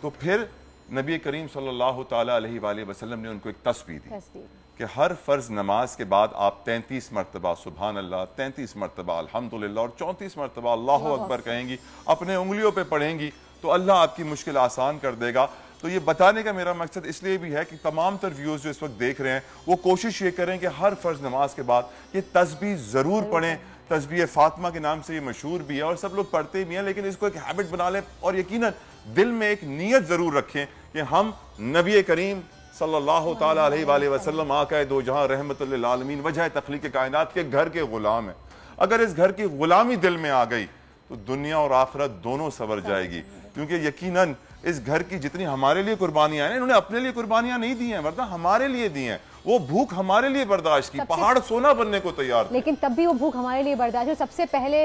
तो फिर नबी करीम सल्लल्लाहु ताला अलैहि वसल्लम ने उनको एक तस्बीह दी कि हर फ़र्ज़ नमाज के बाद आप 33 मरतबा सुबहान अल्लाह, 33 मरतबा अल्हम्दुलिल्लाह और 34 मरतबा अल्लाहु अकबर कहेंगी, अपने उंगलियों पे पढ़ेंगी तो अल्लाह आपकी मुश्किल आसान कर देगा। तो ये बताने का मेरा मकसद इसलिए भी है कि तमाम तर व्यूज़ जो इस वक्त देख रहे हैं वो कोशिश ये करें कि हर फ़र्ज़ नमाज के बाद ये तस्बीह ज़रूर पढ़ें। तस्बीह फातिमा के नाम से ये मशहूर भी है और सब लोग पढ़ते भी हैं, लेकिन इसको एक हैबिट बना लें और यकीनन दिल में एक नीयत ज़रूर रखें कि हम नबी करीम सल्लल्लाहु ताला अलैहि वसल्लम आक़ाए दो जहां रहमतुल्लिल आलमीन वजह तख्लीक़ कायनात के घर के ग़ुलाम हैं। अगर इस घर की ग़ुलामी दिल में आ गई तो दुनिया और आखिरत दोनों सवर जाएगी, क्योंकि यकीनन इस घर की जितनी हमारे लिए कुर्बानियां हैं, इन्होंने अपने लिए कुर्बानियां नहीं दी हैं, वरना हमारे लिए दी हैं। वो भूख हमारे लिए बर्दाश्त की, पहाड़ सोना बनने को तैयार थे। लेकिन तब भी वो भूख हमारे लिए बर्दाश्त हुई। सबसे पहले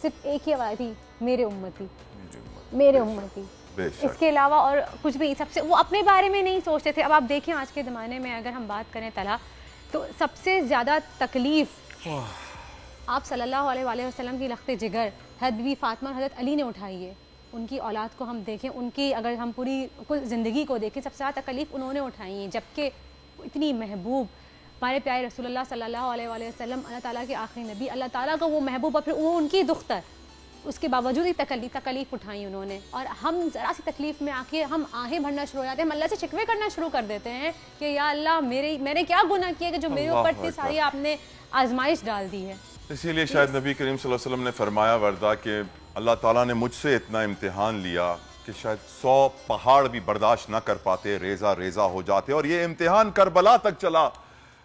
सिर्फ एक ही आवाज़ थी, मेरे उम्मती, मेरे उम्मती। इसके अलावा और कुछ भी, सबसे वो अपने बारे में नहीं सोचते थे। अब आप देखें आज के ज़माने में अगर हम बात करें तला, तो सबसे ज़्यादा तकलीफ़ आप सल्लल्लाहु अलैहि वसल्लम की लख्त जिगर हज़रत बीवी फातिमा और हज़रत अली ने उठाई है। उनकी औलाद को हम देखें, उनकी अगर हम पूरी कुल ज़िंदगी को देखें, सबसे ज़्यादा तकलीफ़ उन्होंने उठाई है। जबकि इतनी महबूब हमारे प्यारे रसूलुल्लाह सल्लल्लाहु अलैहि वसल्लम अल्लाह ताला के आखिरी नबी, अल्लाह ताला का वो महबूब, और फिर वो उनकी दुख्तर, उसके बावजूद ही तकलीफ़ उठाई उन्होंने। और हम ज़रा सी तकलीफ़ में आके हम आहें भरना शुरू हो जाते हैं, हम अल्लाह से शिकवे करना शुरू कर देते हैं कि या अल्लाह मैंने क्या गुनाह किया कि जो मेरे ऊपर इतनी सारी आपने आजमाइश डाल दी है। इसीलिए शायद नबी करीम सल्लल्लाहु अलैहि वसल्लम ने फरमाया वर्दा कि अल्लाह ताला ने मुझसे इतना इम्तिहान लिया कि शायद 100 पहाड़ भी बर्दाश्त ना कर पाते, रेजा रेजा हो जाते। और ये इम्तिहान करबला तक चला,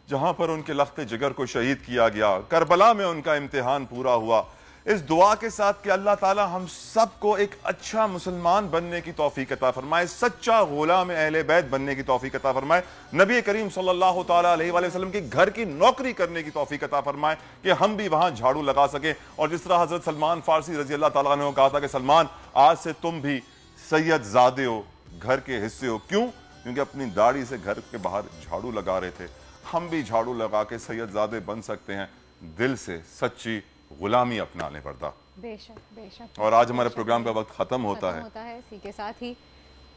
जहां पर उनके लख्त जिगर को शहीद किया गया। करबला में उनका इम्तिहान पूरा हुआ। इस दुआ के साथ कि अल्लाह ताला हम सबको एक अच्छा मुसलमान बनने की तौफीक अता फरमाए, सच्चा गुलाम अहले बैत बनने की तौफीक अता फरमाए, नबी करीम सल्लल्लाहु ताला अलैहि वसल्लम के घर की नौकरी करने की तौफीक अता फरमाए कि हम भी वहां झाड़ू लगा सकें। और जिस तरह हजरत सलमान फारसी रजी अल्लाह ताला ने कहा था कि सलमान, आज से तुम भी सैयद ज़ादे हो, घर के हिस्से हो। क्यों? क्योंकि अपनी दाढ़ी से घर के बाहर झाड़ू लगा रहे थे। हम भी झाड़ू लगा के सैयद ज़ादे बन सकते हैं, दिल से सच्ची गुलामी अपनाने पड़ता। बेशक बेशक। और आज हमारे प्रोग्राम का वक्त खत्म होता है। इसी के साथ ही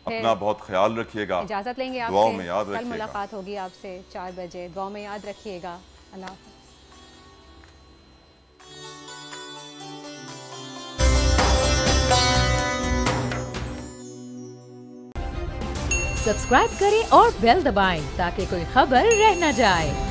अपना बहुत ख्याल रखिएगा, इजाजत लेंगे आपसे, दुआओं में याद रखिएगा। कल मुलाकात होगी आपसे 4 बजे, दुआओं में याद रखिएगा। अल्लाह हाफ़िज़। सब्सक्राइब करें और बेल दबाएं ताकि कोई खबर रह न जाए।